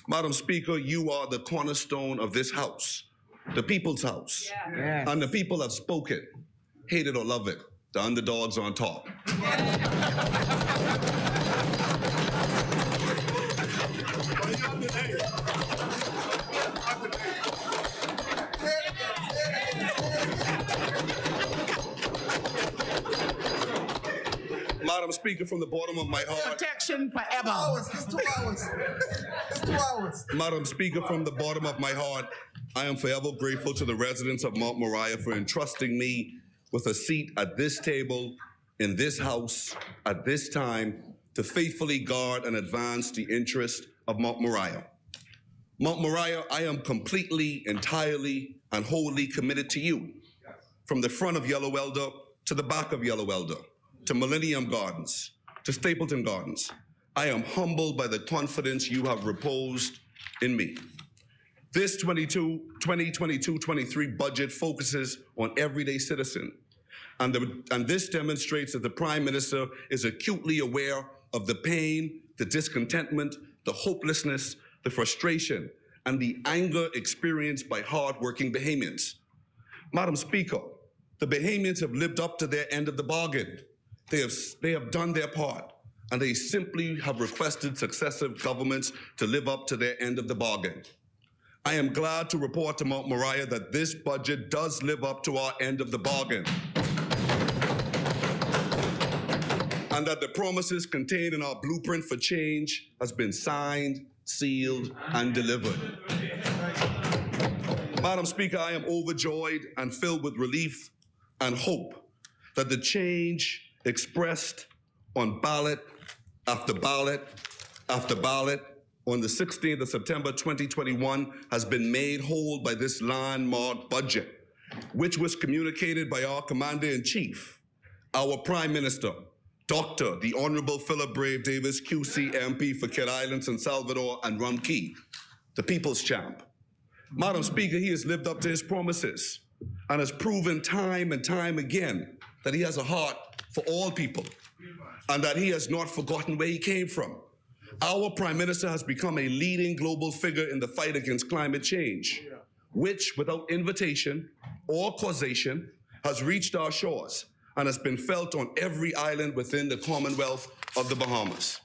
Madam Speaker, you are the cornerstone of this house, the people's house. Yes. And the people have spoken, hate it or love it, the underdogs on top. Madam Speaker, from the bottom of my heart. Protection forever. It's 2 hours. It's 2 hours. Madam Speaker, from the bottom of my heart, I am forever grateful to the residents of Mount Moriah for entrusting me with a seat at this table, in this house, at this time, to faithfully guard and advance the interest of Mount Moriah. Mount Moriah, I am completely, entirely, and wholly committed to you. From the front of Yellow Elder to the back of Yellow Elder, to Millennium Gardens, to Stapleton Gardens. I am humbled by the confidence you have reposed in me. This 2022-23 budget focuses on everyday citizen, and this demonstrates that the Prime Minister is acutely aware of the pain, the discontentment, the hopelessness, the frustration, and the anger experienced by hard-working Bahamians. Madam Speaker, the Bahamians have lived up to their end of the bargain. They have done their part, and they simply have requested successive governments to live up to their end of the bargain. I am glad to report to Mount Moriah that this budget does live up to our end of the bargain, and that the promises contained in our blueprint for change has been signed, sealed, and delivered. Madam Speaker, I am overjoyed and filled with relief and hope that the change expressed on ballot after ballot after ballot on the 16th of September 2021 has been made whole by this landmark budget, which was communicated by our Commander-in-Chief, our Prime Minister, Dr. the Honorable Philip Brave Davis, QC MP for Kidd Island, San Salvador, and Rum Key, the People's Champ. Madam Speaker, he has lived up to his promises and has proven time and time again that he has a heart for all people and that he has not forgotten where he came from. Our Prime Minister has become a leading global figure in the fight against climate change, which, without invitation or causation, has reached our shores and has been felt on every island within the Commonwealth of the Bahamas.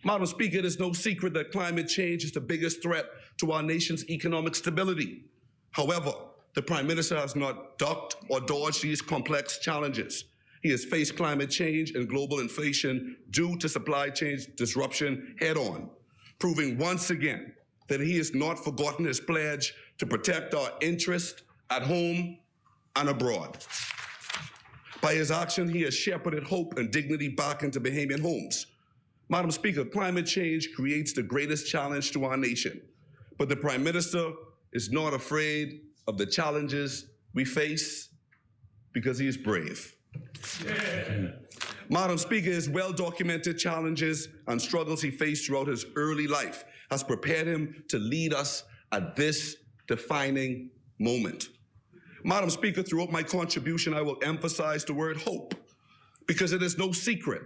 Madam Speaker, it is no secret that climate change is the biggest threat to our nation's economic stability. However, the Prime Minister has not ducked or dodged these complex challenges. He has faced climate change and global inflation due to supply chain disruption head-on, proving once again that he has not forgotten his pledge to protect our interests at home and abroad. By his action, he has shepherded hope and dignity back into Bahamian homes. Madam Speaker, climate change creates the greatest challenge to our nation, but the Prime Minister is not afraid of the challenges we face because he is brave. Madam Speaker, his well-documented challenges and struggles he faced throughout his early life has prepared him to lead us at this defining moment. Madam Speaker, throughout my contribution, I will emphasize the word hope, because it is no secret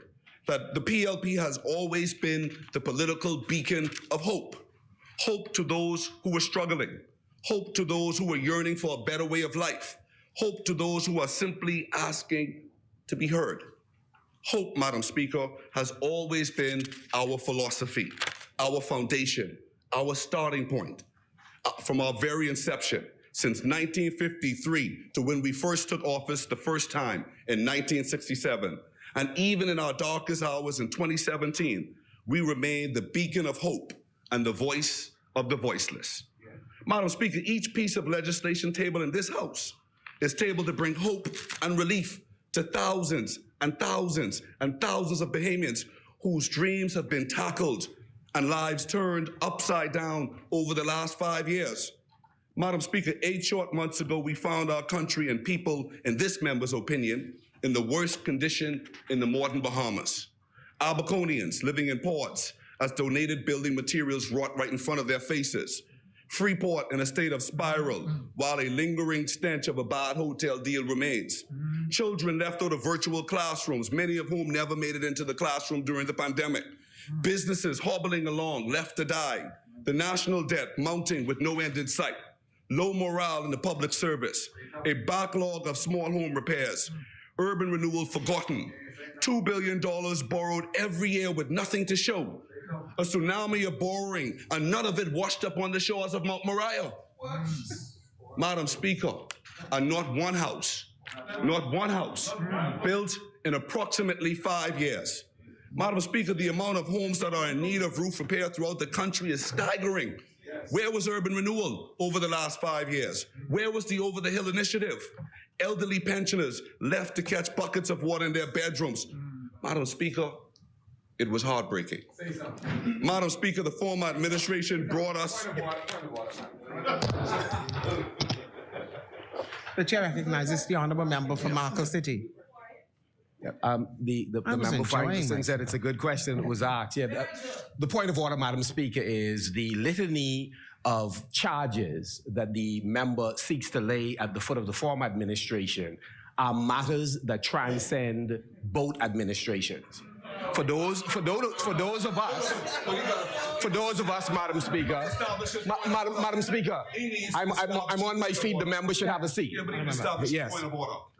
that the PLP has always been the political beacon of hope. Hope to those who are struggling, hope to those who are yearning for a better way of life, hope to those who are simply asking to be heard. Hope, Madam Speaker, has always been our philosophy, our foundation, our starting point from our very inception, since 1953 to when we first took office the first time in 1967. And even in our darkest hours in 2017, we remain the beacon of hope and the voice of the voiceless. Madam Speaker, each piece of legislation tabled in this House is tabled to bring hope and relief to thousands and thousands and thousands of Bahamians whose dreams have been tackled and lives turned upside down over the last 5 years. Madam Speaker, 8 short months ago, we found our country and people, in this member's opinion, in the worst condition in the modern Bahamas. Albaconians living in ports as donated building materials rot right in front of their faces. Freeport in a state of spiral while a lingering stench of a bad hotel deal remains. Children left out of virtual classrooms, many of whom never made it into the classroom during the pandemic. Businesses hobbling along, left to die. The national debt mounting with no end in sight. Low morale in the public service. A backlog of small home repairs. Urban renewal forgotten. $2 billion borrowed every year with nothing to show. A tsunami of borrowing, and none of it washed up on the shores of Mount Moriah. Madam Speaker, and not one house built in approximately 5 years. Madam Speaker, the amount of homes that are in need of roof repair throughout the country is staggering. Where was urban renewal over the last 5 years? Where was the Over the Hill initiative? Elderly pensioners left to catch buckets of water in their bedrooms. Madam Speaker, it was heartbreaking. Madam Speaker, the former administration brought us... The chair recognizes the honorable member for Markle City. The I was member for enjoying Anderson it. said it's a good question. It was asked. Yeah, the point of order, Madam Speaker, is the litany of charges that the member seeks to lay at the foot of the former administration are matters that transcend both administrations. For those of us, Madam Speaker, Madam Speaker, I'm on my feet. The member should have a seat. Yes.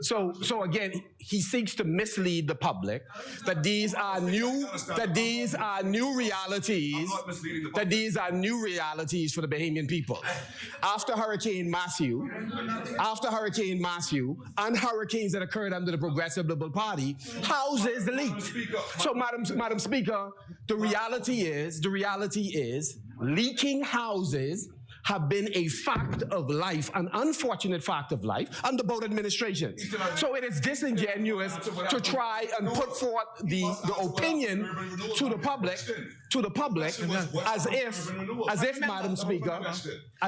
So again, he seeks to mislead the public that these are new realities for the Bahamian people. After Hurricane Matthew, and hurricanes that occurred under the Progressive Liberal Party, houses leaked. So, Madam Speaker, the reality is leaking houses have been a fact of life, an unfortunate fact of life under both administrations. So it is disingenuous to try and put forth the opinion to the public as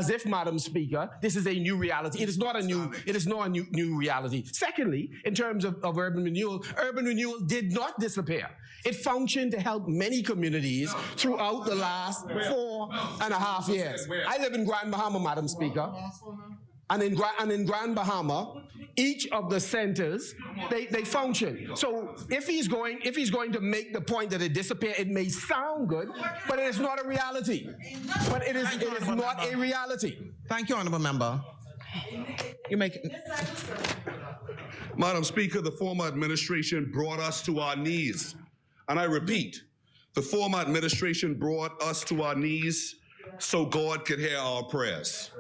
if, Madam Speaker, this is a new reality. It is not a new reality. Secondly, in terms of urban renewal did not disappear. It functioned to help many communities throughout the last 4.5 years. I live in Grand Bahama, Madam Speaker. And in Grand Bahama, each of the centers, they function. So if he's going to make the point that it disappeared, it may sound good, but it is not a reality. But it is not a reality. Thank you, honorable member. You make Madam Speaker, the former administration brought us to our knees. And I repeat, the former administration brought us to our knees so God could hear our prayers.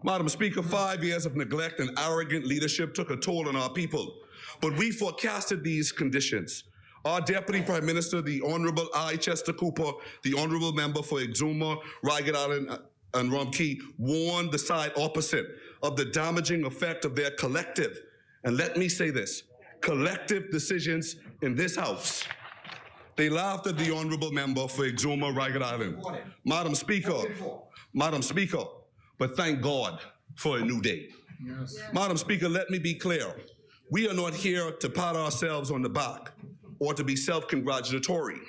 Madam Speaker, 5 years of neglect and arrogant leadership took a toll on our people, but we forecasted these conditions. Our Deputy Prime Minister, the Honorable I. Chester Cooper, the Honorable Member for Exuma, Ragged Island, and Rumkey, warned the side opposite of the damaging effect of their collective, and let me say this, collective decisions in this House. They laughed at the Honorable Member for Exuma, Ragged Island. Madam Speaker, but thank God for a new day. Yes. Madam Speaker, let me be clear. We are not here to pat ourselves on the back or to be self-congratulatory.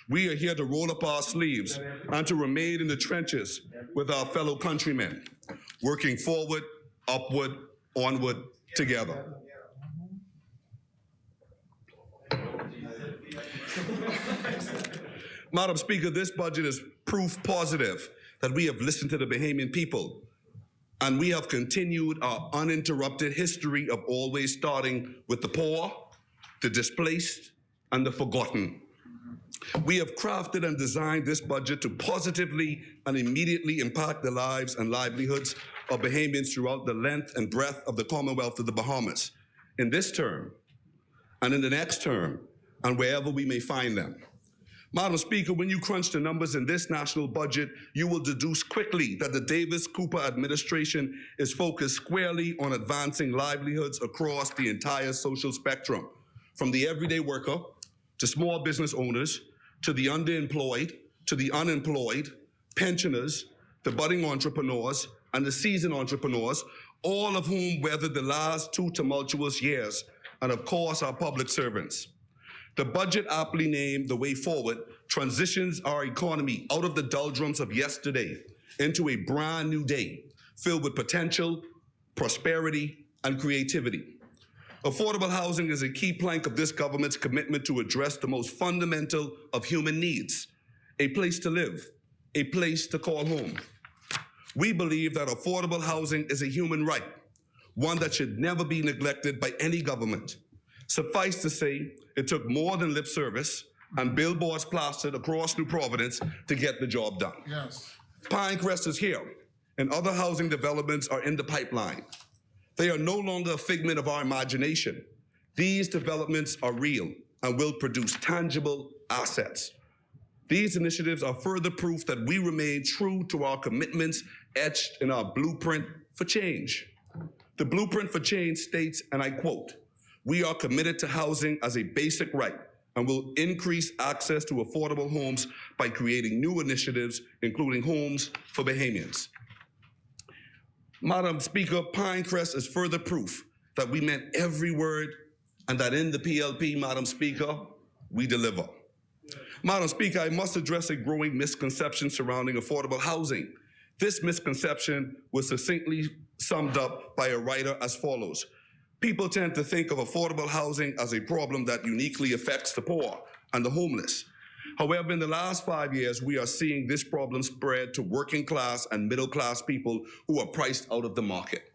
We are here to roll up our sleeves and to remain in the trenches with our fellow countrymen, working forward, upward, onward, together. Madam Speaker, this budget is proof positive that we have listened to the Bahamian people, and we have continued our uninterrupted history of always starting with the poor, the displaced, and the forgotten. We have crafted and designed this budget to positively and immediately impact the lives and livelihoods of Bahamians throughout the length and breadth of the Commonwealth of the Bahamas, in this term, and in the next term, and wherever we may find them. Madam Speaker, when you crunch the numbers in this national budget, you will deduce quickly that the Davis-Cooper administration is focused squarely on advancing livelihoods across the entire social spectrum, from the everyday worker to small business owners, to the underemployed, to the unemployed, pensioners, the budding entrepreneurs, and the seasoned entrepreneurs, all of whom weathered the last 2 tumultuous years and of course our public servants. The budget, aptly named The Way Forward, transitions our economy out of the doldrums of yesterday into a brand new day filled with potential, prosperity, and creativity. Affordable housing is a key plank of this government's commitment to address the most fundamental of human needs: a place to live, a place to call home. We believe that affordable housing is a human right, one that should never be neglected by any government. Suffice to say, it took more than lip service and billboards plastered across New Providence to get the job done. Yes. Pinecrest is here, and other housing developments are in the pipeline. They are no longer a figment of our imagination. These developments are real and will produce tangible assets. These initiatives are further proof that we remain true to our commitments etched in our blueprint for change. The blueprint for change states, and I quote, "We are committed to housing as a basic right and will increase access to affordable homes by creating new initiatives, including homes for Bahamians." Madam Speaker, Pinecrest is further proof that we meant every word and that in the PLP, Madam Speaker, we deliver. Madam Speaker, I must address a growing misconception surrounding affordable housing. This misconception was succinctly summed up by a writer as follows. People tend to think of affordable housing as a problem that uniquely affects the poor and the homeless. However, in the last 5 years, we are seeing this problem spread to working class and middle class people who are priced out of the market.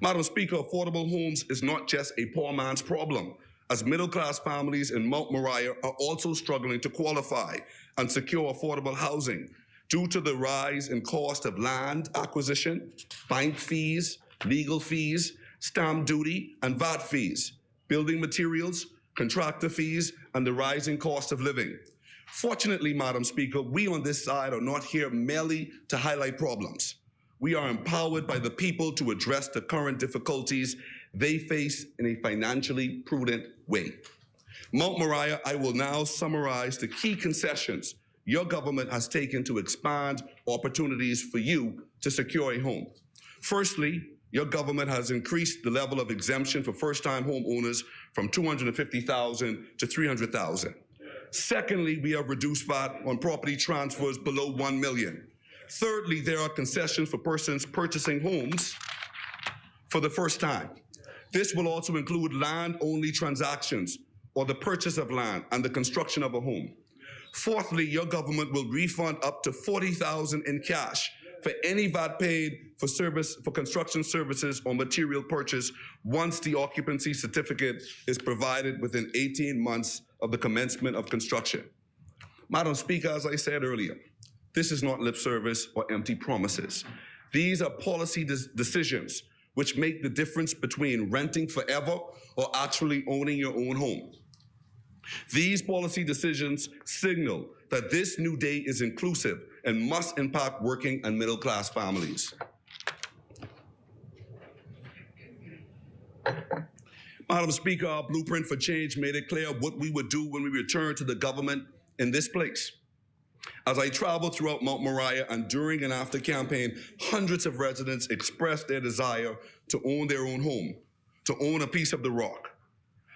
Madam Speaker, affordable homes is not just a poor man's problem, as middle class families in Mount Moriah are also struggling to qualify and secure affordable housing due to the rise in cost of land acquisition, bank fees, legal fees, stamp duty, and VAT fees, building materials, contractor fees, and the rising cost of living. Fortunately, Madam Speaker, we on this side are not here merely to highlight problems. We are empowered by the people to address the current difficulties they face in a financially prudent way. Mount Moriah, I will now summarize the key concessions your government has taken to expand opportunities for you to secure a home. Firstly, your government has increased the level of exemption for first-time homeowners from $250,000 to $300,000. Secondly, we have reduced VAT on property transfers below $1 million. Thirdly, there are concessions for persons purchasing homes for the first time. This will also include land-only transactions or the purchase of land and the construction of a home. Fourthly, your government will refund up to $40,000 in cash for any VAT paid for construction services or material purchase once the occupancy certificate is provided within 18 months of the commencement of construction. Madam Speaker, as I said earlier, this is not lip service or empty promises. These are policy decisions which make the difference between renting forever or actually owning your own home. These policy decisions signal that this new day is inclusive and must impact working and middle class families. Madam Speaker, our blueprint for change made it clear what we would do when we return to the government in this place. As I traveled throughout Mount Moriah and during and after campaign, hundreds of residents expressed their desire to own their own home, to own a piece of the rock.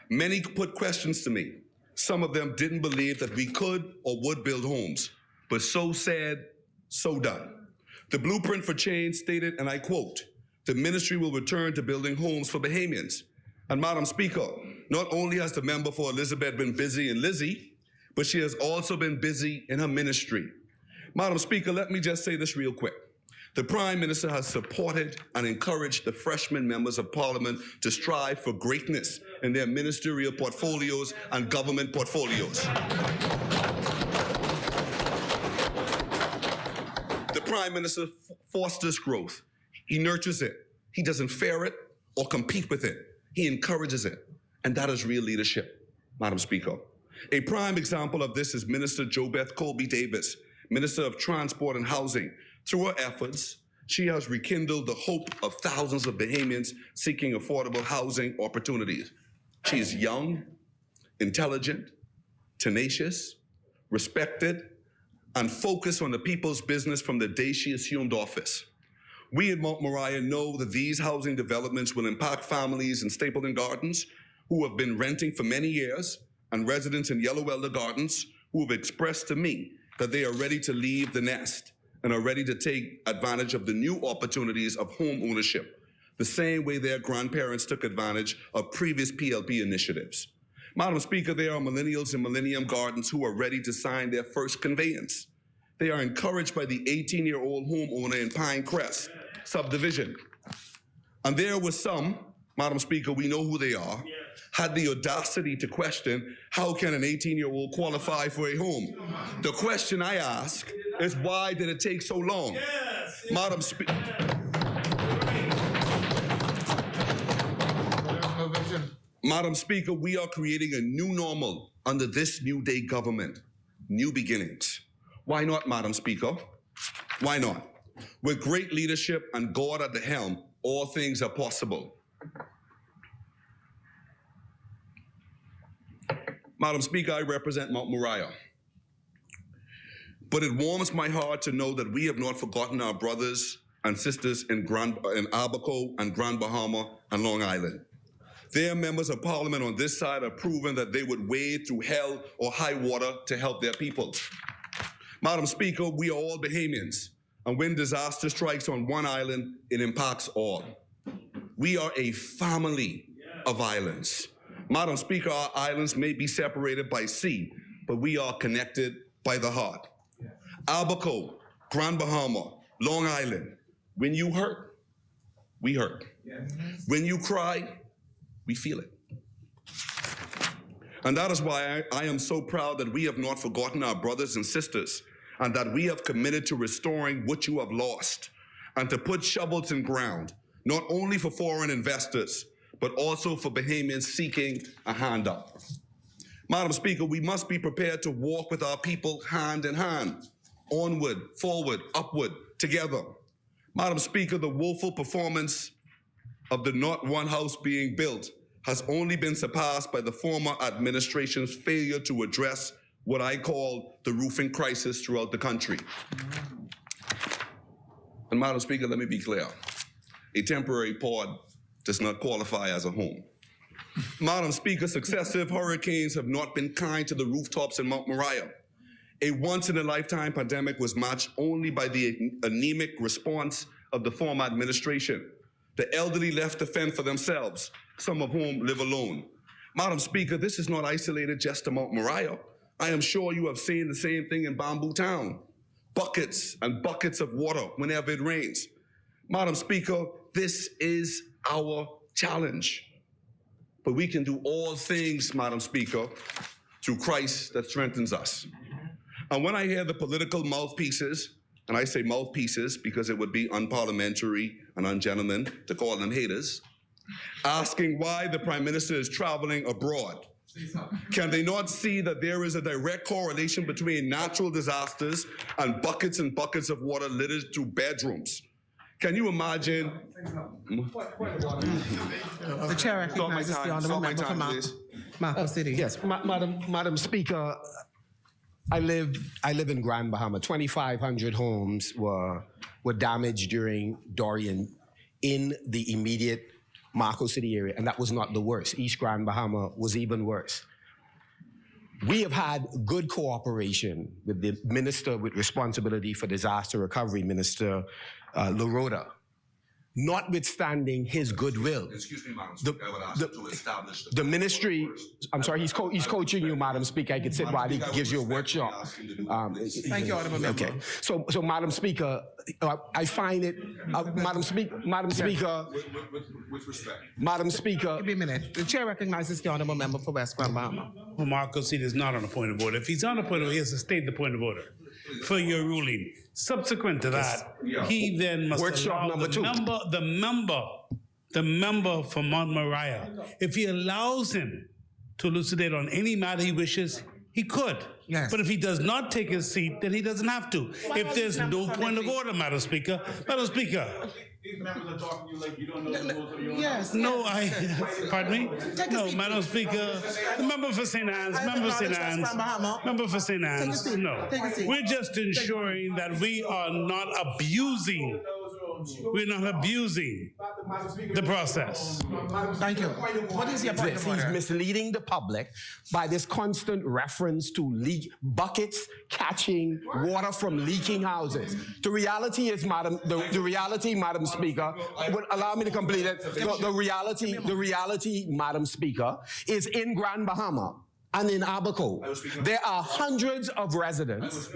Many put questions to me. Some of them didn't believe that we could or would build homes, but so said, so done. The blueprint for change stated, and I quote, "The ministry will return to building homes for Bahamians." And Madam Speaker, not only has the member for Elizabeth been busy in Lizzie, but she has also been busy in her ministry. Madam Speaker, let me just say this real quick. The Prime Minister has supported and encouraged the freshman members of Parliament to strive for greatness in their ministerial portfolios and government portfolios. The Prime Minister fosters growth. He nurtures it. He doesn't fear it or compete with it. He encourages it. And that is real leadership, Madam Speaker. A prime example of this is Minister JoBeth Colby Davis, Minister of Transport and Housing. Through her efforts, she has rekindled the hope of thousands of Bahamians seeking affordable housing opportunities. She is young, intelligent, tenacious, respected, and focused on the people's business from the day she assumed office. We at Mount Moriah know that these housing developments will impact families in Stapleton Gardens who have been renting for many years and residents in Yellow Elder Gardens who have expressed to me that they are ready to leave the nest and are ready to take advantage of the new opportunities of home ownership, the same way their grandparents took advantage of previous PLP initiatives. Madam Speaker, there are millennials in Millennium Gardens who are ready to sign their first conveyance. They are encouraged by the 18-year-old homeowner in Pinecrest subdivision. And there were some, Madam Speaker, we know who they are, had the audacity to question, how can an 18-year-old qualify for a home? The question I ask is, why did it take so long? Madam Speaker. Madam Speaker, we are creating a new normal under this New Day government. New beginnings. Why not, Madam Speaker? Why not? With great leadership and God at the helm, all things are possible. Madam Speaker, I represent Mount Moriah. But it warms my heart to know that we have not forgotten our brothers and sisters in Abaco and Grand Bahama and Long Island. Their members of parliament on this side have proven that they would wade through hell or high water to help their people. Madam Speaker, we are all Bahamians, and when disaster strikes on one island, it impacts all. We are a family of islands. Madam Speaker, our islands may be separated by sea, but we are connected by the heart. Abaco, Grand Bahama, Long Island, when you hurt, we hurt. When you cry, we feel it. And that is why I am so proud that we have not forgotten our brothers and sisters, and that we have committed to restoring what you have lost, and to put shovels in ground, not only for foreign investors, but also for Bahamians seeking a hand up. Madam Speaker, we must be prepared to walk with our people hand in hand, onward, forward, upward, together. Madam Speaker, the woeful performance of the not one house being built has only been surpassed by the former administration's failure to address what I call the roofing crisis throughout the country. And Madam Speaker, let me be clear. A temporary pod does not qualify as a home. Madam Speaker, successive hurricanes have not been kind to the rooftops in Mount Moriah. A once-in-a-lifetime pandemic was matched only by the anemic response of the former administration. The elderly left to fend for themselves, some of whom live alone. Madam Speaker, this is not isolated just to Mount Moriah. I am sure you have seen the same thing in Bamboo Town. Buckets and buckets of water whenever it rains. Madam Speaker, this is our challenge. But we can do all things, Madam Speaker, through Christ that strengthens us. And when I hear the political mouthpieces, and I say mouthpieces because it would be unparliamentary and ungentleman to call them haters, asking why the Prime Minister is traveling abroad, can they not see that there is a direct correlation between natural disasters and buckets of water littered through bedrooms? Can you imagine? The chair recognizes the honourable member for Marco City. Yes, Madam Speaker, I live in Grand Bahama. 2,500 homes were damaged during Dorian in the immediate Marco City area, and that was not the worst. East Grand Bahama was even worse. We have had good cooperation with the minister with responsibility for disaster recovery, Minister LaRota, notwithstanding his goodwill. Excuse me, Madam Speaker, I would ask to establish the ministry, I'm sorry, he's coaching you, Madam Speaker. I could sit while he gives you a workshop. Thank you, Honourable Member. Okay, so Madam Speaker, I find it, Madam Speaker, with respect. Madam Speaker. Give me a minute. The chair recognizes the honourable member for West Grand Bahama. Marco City is not on a point of order. If he's on a point of order, he has to state the point of order for your ruling. Subsequent to that, he then must Workshop allow number two. the member for Mount Moriah. If he allows him to elucidate on any matter he wishes, he could. Yes. But if he does not take his seat, then he doesn't have to. If there's no point of order, Madam Speaker. These members are talking to you like you don't know the rules of your own. Yes. No, pardon me? Take a No, seat. Madam Speaker, the member for St. Anne's, member for St. Anne's, member for St. Anne's, seat. no. Take a seat. We're just ensuring that we are not abusing we're not abusing the process. Thank you. What is your point of He's order? misleading the public by this constant reference to buckets catching water from leaking houses. The reality is, Madam Speaker, allow me to complete it. The reality, Madam Speaker, is in Grand Bahama and in Abaco. There are hundreds of residents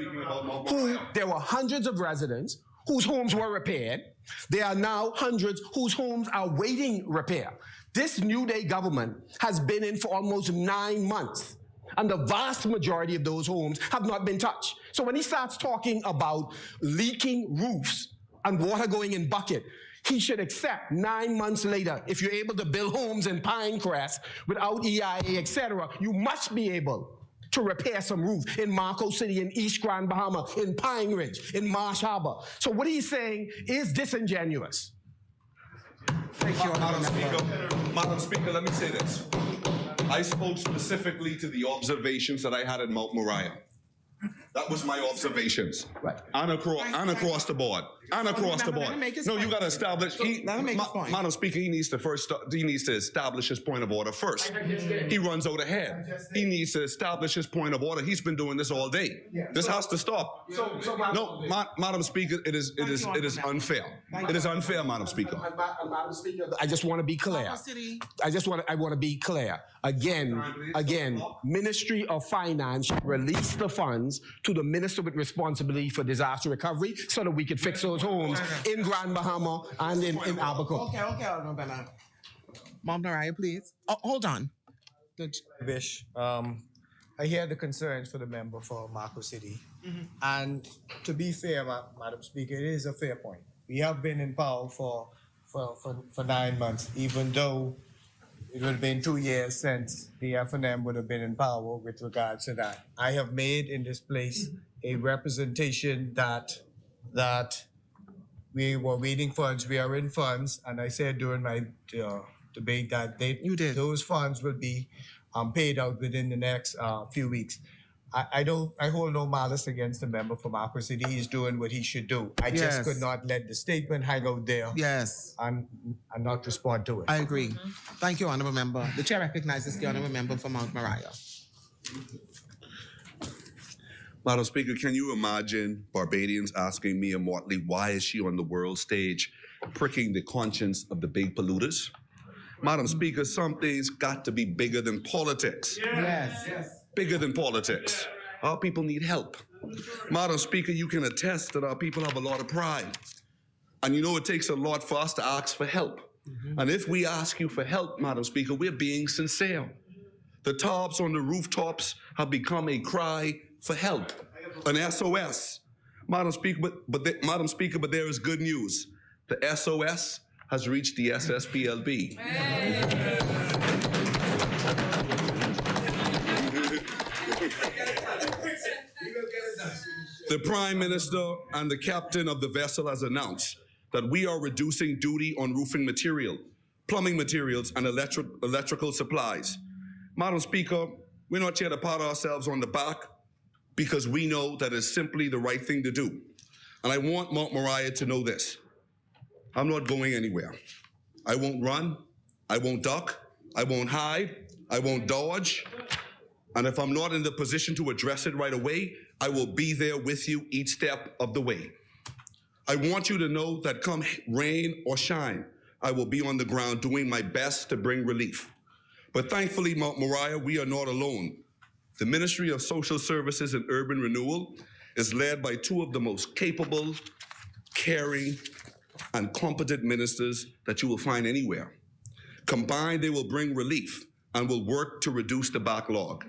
whose homes were repaired. There are now hundreds whose homes are waiting repair. This New Day government has been in for almost 9 months, and the vast majority of those homes have not been touched. So when he starts talking about leaking roofs and water going in bucket, he should accept 9 months later, if you're able to build homes in Pinecrest without EIA, etc., you must be able to repair some roof in Marco City, in East Grand Bahama, in Pine Ridge, in Marsh Harbor. So what he's saying is disingenuous. Thank you, Madam Speaker, let me say this. I spoke specifically to the observations that I had in Mount Moriah. That was my observations. Right. And across the board. And across the board. Let him make his No, you point. got to establish. Let him make his point. Madam Speaker, he needs to establish his point of order first. He runs out ahead. He needs to establish his point of order. He's been doing this all day. This has to stop. No, Madam Speaker, it is unfair. It is unfair, Madam Speaker. Madam Speaker, I just want to be clear. I want to be clear. Again, Ministry of Finance release the funds to the Minister with responsibility for disaster recovery so that we could fix those homes in Grand Bahama and in Abaco. Okay, Honorable member. Mom Mariah, please. Oh, hold on. Bish, I hear the concerns for the member for Marco City. And to be fair, Madam Speaker, it is a fair point. We have been in power for 9 months, even though it would have been 2 years since the FNM would have been in power with regards to that. I have made in this place a representation that we were waiting funds, we are in funds, and I said during my debate that those funds will be paid out within the next few weeks. I hold no malice against the member from Marco City. He's doing what he should do. I just could not let the statement hang out there. Yes. And not respond to it. I agree. Thank you, Honorable Member. The Chair recognizes the Honorable Member for Mount Moriah. Madam Speaker, can you imagine Barbadians asking Mia Motley, why is she on the world stage pricking the conscience of the big polluters? Madam Speaker, some things got to be bigger than politics. Yes. Bigger than politics. Our people need help. Madam Speaker, you can attest that our people have a lot of pride. And you know it takes a lot for us to ask for help. And if we ask you for help, Madam Speaker, we're being sincere. The tops on the rooftops have become a cry for help, an SOS. Madam Speaker, but there is good news. The SOS has reached the SSPLB. The Prime Minister and the captain of the vessel has announced that we are reducing duty on roofing material, plumbing materials, and electrical supplies. Madam Speaker, we're not here to pat ourselves on the back because we know that it's simply the right thing to do. And I want Mount Moriah to know this. I'm not going anywhere. I won't run, I won't duck, I won't hide, I won't dodge. And if I'm not in the position to address it right away, I will be there with you each step of the way. I want you to know that come rain or shine, I will be on the ground doing my best to bring relief. But thankfully, Mount Moriah, we are not alone. The Ministry of Social Services and Urban Renewal is led by two of the most capable, caring, and competent ministers that you will find anywhere. Combined, they will bring relief and will work to reduce the backlog.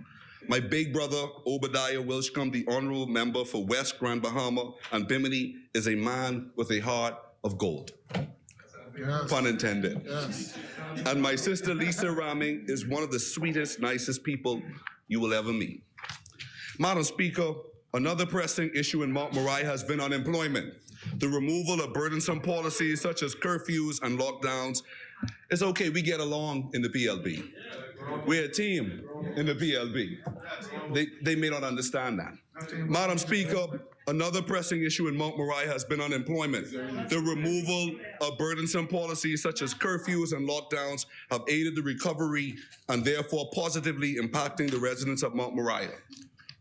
My big brother, Obadiah Wilshcombe, the honorable member for West Grand Bahama and Bimini, is a man with a heart of gold. Yes. Pun intended. Yes. And my sister, Lisa Raming, is one of the sweetest, nicest people you will ever meet. Madam Speaker, another pressing issue in Mount Moriah has been unemployment. The removal of burdensome policies such as curfews and lockdowns. It's okay, we get along in the PLB. We're a team in the PLB. They may not understand that. Madam Speaker, another pressing issue in Mount Moriah has been unemployment. The removal of burdensome policies such as curfews and lockdowns have aided the recovery and therefore positively impacting the residents of Mount Moriah.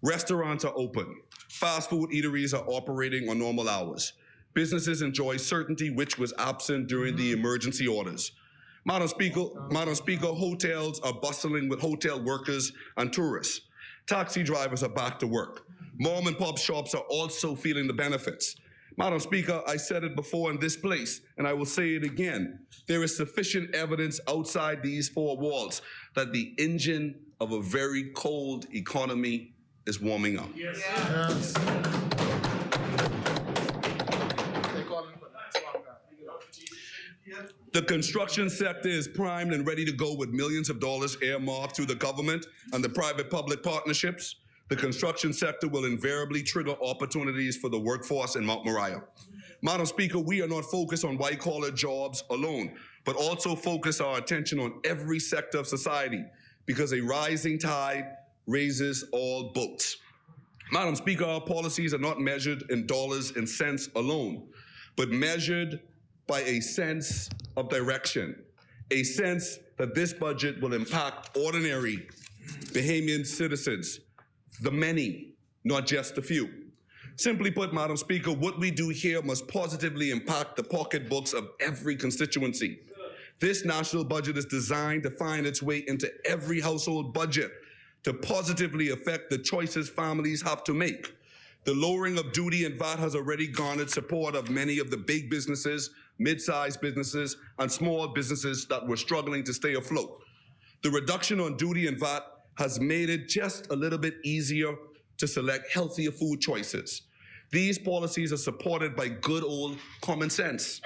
Restaurants are open. Fast food eateries are operating on normal hours. Businesses enjoy certainty which was absent during the emergency orders. Madam Speaker, hotels are bustling with hotel workers and tourists. Taxi drivers are back to work. Mom and pop shops are also feeling the benefits. Madam Speaker, I said it before in this place, and I will say it again. There is sufficient evidence outside these four walls that the engine of a very cold economy is warming up. Yes. The construction sector is primed and ready to go with millions of dollars earmarked through the government and the private-public partnerships. The construction sector will invariably trigger opportunities for the workforce in Mount Moriah. Madam Speaker, we are not focused on white-collar jobs alone, but also focus our attention on every sector of society because a rising tide raises all boats. Madam Speaker, our policies are not measured in dollars and cents alone, but measured by a sense of direction, a sense that this budget will impact ordinary Bahamian citizens, the many, not just the few. Simply put, Madam Speaker, what we do here must positively impact the pocketbooks of every constituency. This national budget is designed to find its way into every household budget to positively affect the choices families have to make. The lowering of duty and VAT has already garnered support of many of the big businesses, mid-sized businesses, and small businesses that were struggling to stay afloat. The reduction on duty and VAT has made it just a little bit easier to select healthier food choices. These policies are supported by good old common sense.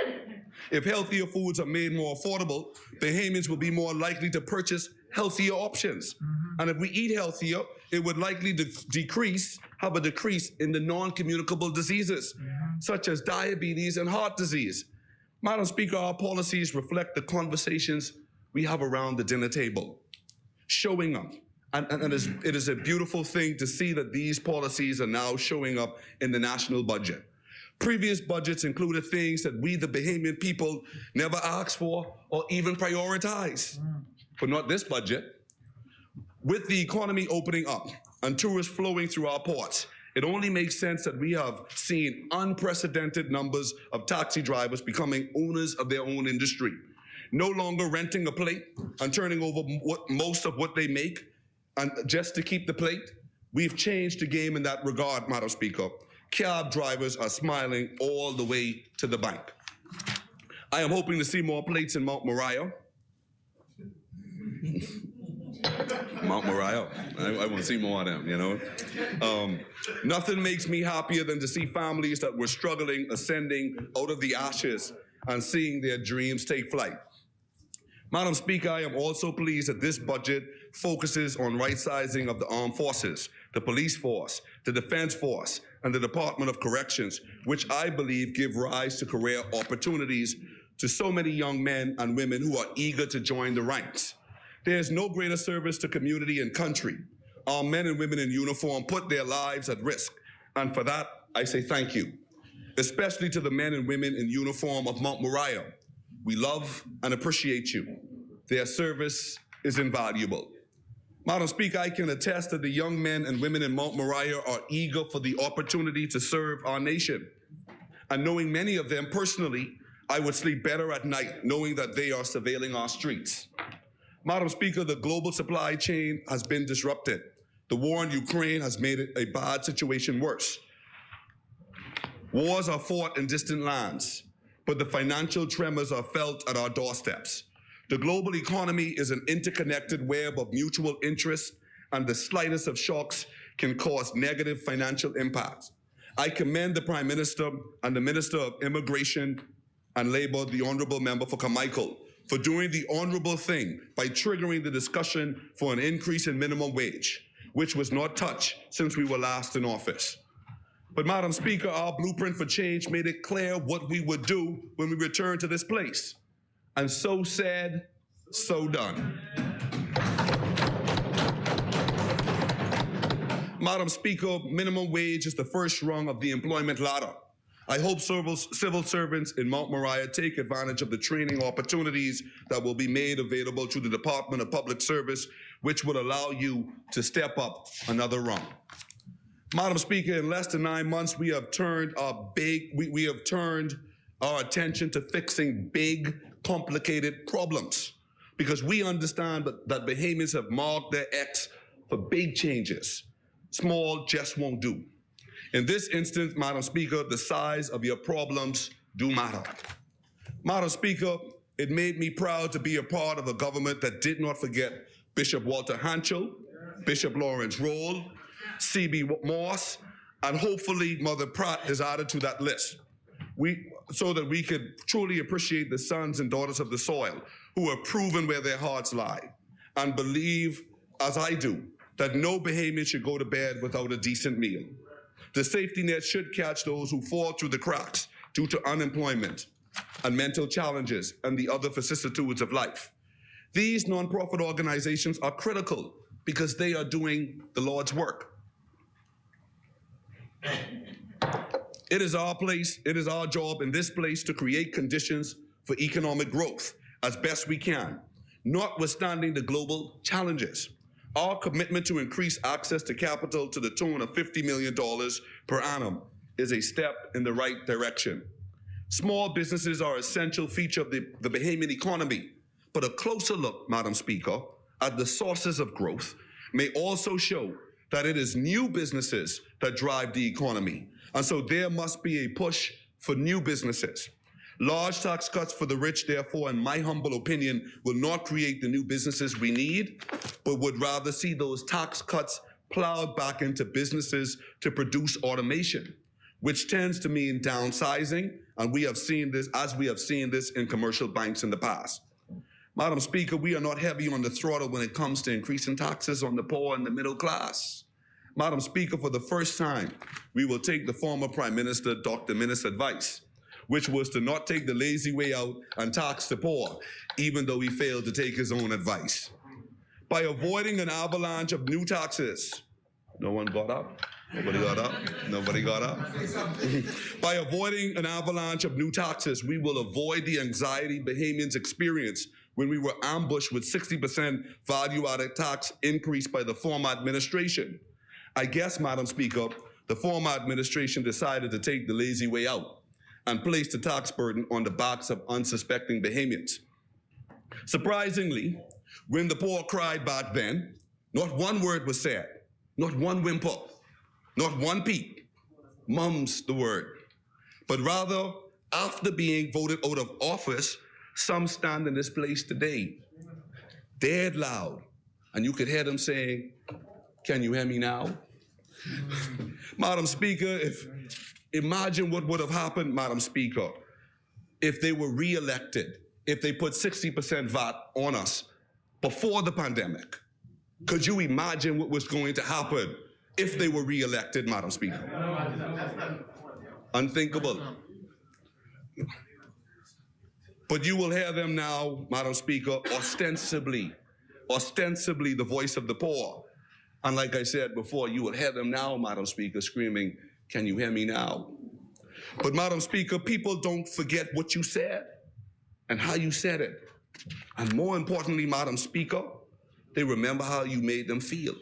If healthier foods are made more affordable, Bahamians will be more likely to purchase healthier options. And if we eat healthier, it would likely have a decrease in the non-communicable diseases, such as diabetes and heart disease. Madam Speaker, our policies reflect the conversations we have around the dinner table, showing up. And it is a beautiful thing to see that these policies are now showing up in the national budget. Previous budgets included things that we, the Bahamian people, never asked for or even prioritized. But not this budget. With the economy opening up and tourists flowing through our ports, it only makes sense that we have seen unprecedented numbers of taxi drivers becoming owners of their own industry, no longer renting a plate and turning over most of what they make and just to keep the plate. We've changed the game in that regard, Madam Speaker. Cab drivers are smiling all the way to the bank. I am hoping to see more plates in Mount Moriah. Mount Moriah, I want to see more of them, you know. Nothing makes me happier than to see families that were struggling ascending out of the ashes and seeing their dreams take flight. Madam Speaker, I am also pleased that this budget focuses on right-sizing of the armed forces, the police force, the defense force, and the Department of Corrections, which I believe give rise to career opportunities to so many young men and women who are eager to join the ranks. There is no greater service to community and country. Our men and women in uniform put their lives at risk, and for that, I say thank you, especially to the men and women in uniform of Mount Moriah. We love and appreciate you. Their service is invaluable. Madam Speaker, I can attest that the young men and women in Mount Moriah are eager for the opportunity to serve our nation. And knowing many of them personally, I would sleep better at night knowing that they are surveilling our streets. Madam Speaker, the global supply chain has been disrupted. The war in Ukraine has made it a bad situation worse. Wars are fought in distant lands, but the financial tremors are felt at our doorsteps. The global economy is an interconnected web of mutual interest, and the slightest of shocks can cause negative financial impacts. I commend the Prime Minister and the Minister of Immigration and Labor, the Honorable Member for Carmichael, for doing the honorable thing by triggering the discussion for an increase in minimum wage, which was not touched since we were last in office. But Madam Speaker, our blueprint for change made it clear what we would do when we return to this place. And so said, so done. Madam Speaker, minimum wage is the first rung of the employment ladder. I hope civil servants in Mount Moriah take advantage of the training opportunities that will be made available to the Department of Public Service, which will allow you to step up another rung. Madam Speaker, in less than 9 months, we have turned our attention to fixing big, complicated problems, because we understand that Bahamians have marked their X for big changes. Small just won't do. In this instance, Madam Speaker, the size of your problems do matter. Madam Speaker, it made me proud to be a part of a government that did not forget Bishop Walter Hanchel, Bishop Lawrence Roll, C.B. Moss, and hopefully Mother Pratt is added to that list. So that we could truly appreciate the sons and daughters of the soil who have proven where their hearts lie and believe, as I do, that no Bahamian should go to bed without a decent meal. The safety net should catch those who fall through the cracks due to unemployment and mental challenges and the other vicissitudes of life. These nonprofit organizations are critical because they are doing the Lord's work. It is our place, it is our job in this place to create conditions for economic growth as best we can, notwithstanding the global challenges. Our commitment to increase access to capital to the tune of $50 million per annum is a step in the right direction. Small businesses are an essential feature of the Bahamian economy, but a closer look, Madam Speaker, at the sources of growth may also show that it is new businesses that drive the economy. And so there must be a push for new businesses. Large tax cuts for the rich, therefore, in my humble opinion, will not create the new businesses we need, but would rather see those tax cuts plowed back into businesses to produce automation, which tends to mean downsizing, and we have seen this in commercial banks in the past. Madam Speaker, we are not heavy on the throttle when it comes to increasing taxes on the poor and the middle class. Madam Speaker, for the first time, we will take the former Prime Minister, Dr. Minnis' advice, which was to not take the lazy way out and tax the poor, even though he failed to take his own advice. By avoiding an avalanche of new taxes, no one got up? Nobody got up? Nobody got up? By avoiding an avalanche of new taxes, we will avoid the anxiety Bahamians experienced when we were ambushed with 60% value-added tax increase by the former administration. I guess, Madam Speaker, the former administration decided to take the lazy way out and place the tax burden on the backs of unsuspecting Bahamians. Surprisingly, when the poor cried back then, not one word was said, not one whimper, not one peep, mum's the word. But rather, after being voted out of office, some stand in this place today, dead loud, and you could hear them saying, "Can you hear me now?" Madam Speaker, imagine what would have happened, Madam Speaker, if they were re-elected, if they put 60% VAT on us before the pandemic. Could you imagine what was going to happen if they were re-elected, Madam Speaker? Unthinkable. But you will hear them now, Madam Speaker, ostensibly the voice of the poor. And like I said before, you will hear them now, Madam Speaker, screaming, "Can you hear me now?" But Madam Speaker, people don't forget what you said and how you said it. And more importantly, Madam Speaker, they remember how you made them feel.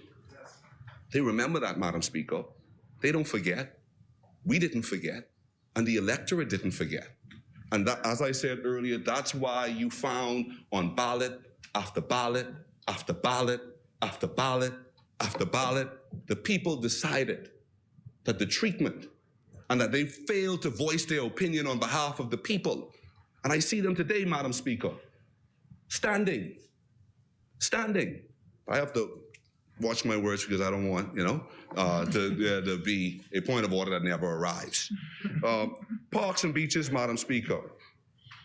They remember that, Madam Speaker. They don't forget. We didn't forget. And the electorate didn't forget. And that, as I said earlier, that's why you found on ballot after ballot after ballot after ballot after ballot, the people decided that the treatment and that they failed to voice their opinion on behalf of the people. And I see them today, Madam Speaker, standing. I have to watch my words because I don't want, to be a point of order that never arrives. Parks and beaches, Madam Speaker.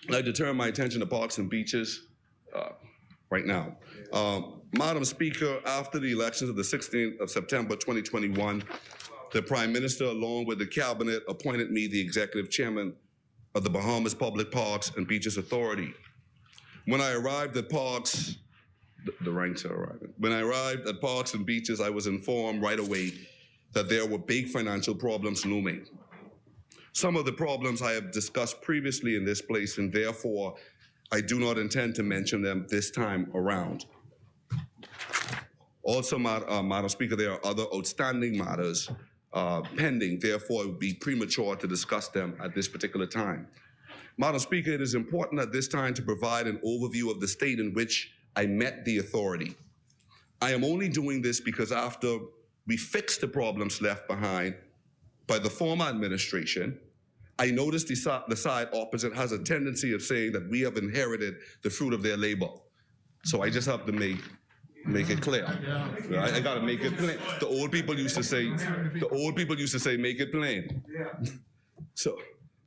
I'd like to turn my attention to parks and beaches right now. Madam Speaker, after the elections of the 16th of September 2021, the Prime Minister, along with the Cabinet, appointed me the Executive Chairman of the Bahamas Public Parks and Beaches Authority. When I arrived at parks, the ranks are arriving. When I arrived at parks and beaches, I was informed right away that there were big financial problems looming. Some of the problems I have discussed previously in this place, and therefore I do not intend to mention them this time around. Also, Madam Speaker, there are other outstanding matters pending. Therefore, it would be premature to discuss them at this particular time. Madam Speaker, it is important at this time to provide an overview of the state in which I met the authority. I am only doing this because after we fixed the problems left behind by the former administration, I noticed the side opposite has a tendency of saying that we have inherited the fruit of their labor. So I just have to make it clear. Right? I gotta make it plain. The old people used to say, make it plain. So,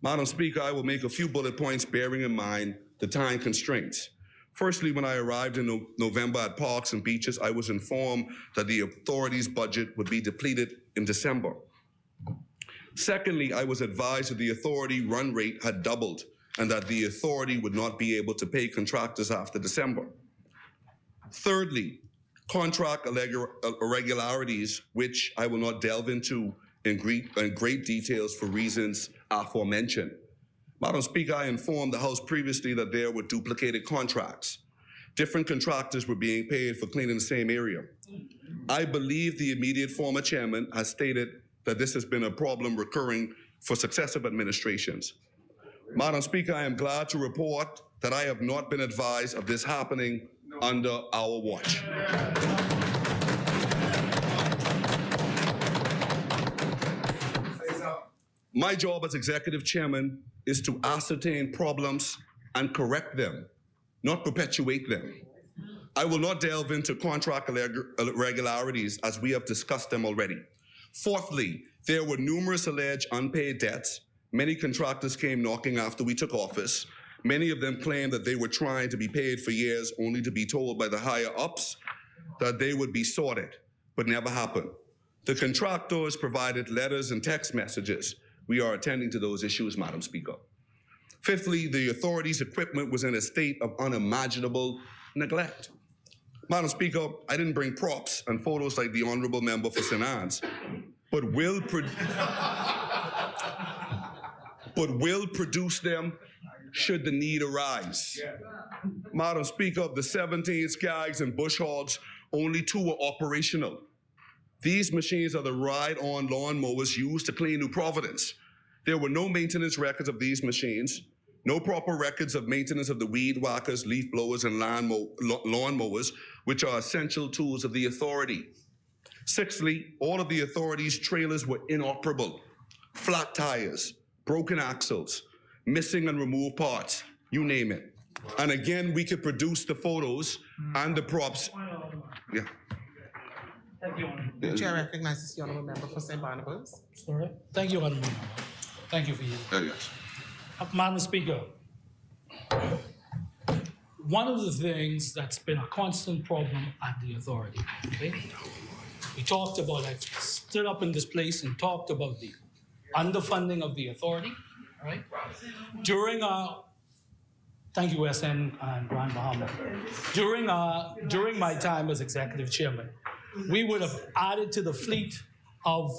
Madam Speaker, I will make a few bullet points bearing in mind the time constraints. Firstly, when I arrived in November at Parks and Beaches, I was informed that the authority's budget would be depleted in December. Secondly, I was advised that the authority run rate had doubled and that the authority would not be able to pay contractors after December. Thirdly, contract irregularities, which I will not delve into in great details for reasons aforementioned. Madam Speaker, I informed the House previously that there were duplicated contracts. Different contractors were being paid for cleaning the same area. I believe the immediate former chairman has stated that this has been a problem recurring for successive administrations. Madam Speaker, I am glad to report that I have not been advised of this happening under our watch. My job as executive chairman is to ascertain problems and correct them, not perpetuate them. I will not delve into contract irregularities as we have discussed them already. Fourthly, there were numerous alleged unpaid debts. Many contractors came knocking after we took office. Many of them claimed that they were trying to be paid for years only to be told by the higher ups that they would be sorted, but never happened. The contractors provided letters and text messages. We are attending to those issues, Madam Speaker. Fifthly, the authority's equipment was in a state of unimaginable neglect. Madam Speaker, I didn't bring props and photos like the honorable member for St. Anne's, but will produce them should the need arise. Madam Speaker, of the 17 Skaggs and Bush Hogs, only 2 were operational. These machines are the ride-on lawnmowers used to clean New Providence. There were no maintenance records of these machines, no proper records of maintenance of the weed whackers, leaf blowers, and lawnmowers, which are essential tools of the authority. Sixthly, all of the authority's trailers were inoperable. Flat tires, broken axles, missing and removed parts, you name it. And again, we could produce the photos and the props. Yeah. Thank you, Honorable. The chair recognizes the honourable member for St. Barnabas. Sorry. Thank you, Honorable. Thank you for your. Yes. Madam Speaker, one of the things that's been a constant problem at the authority, okay? We talked about, I stood up in this place and talked about the underfunding of the authority, all right? Thank you, SN and Brian Bahama. During my time as executive chairman, we would have added to the fleet of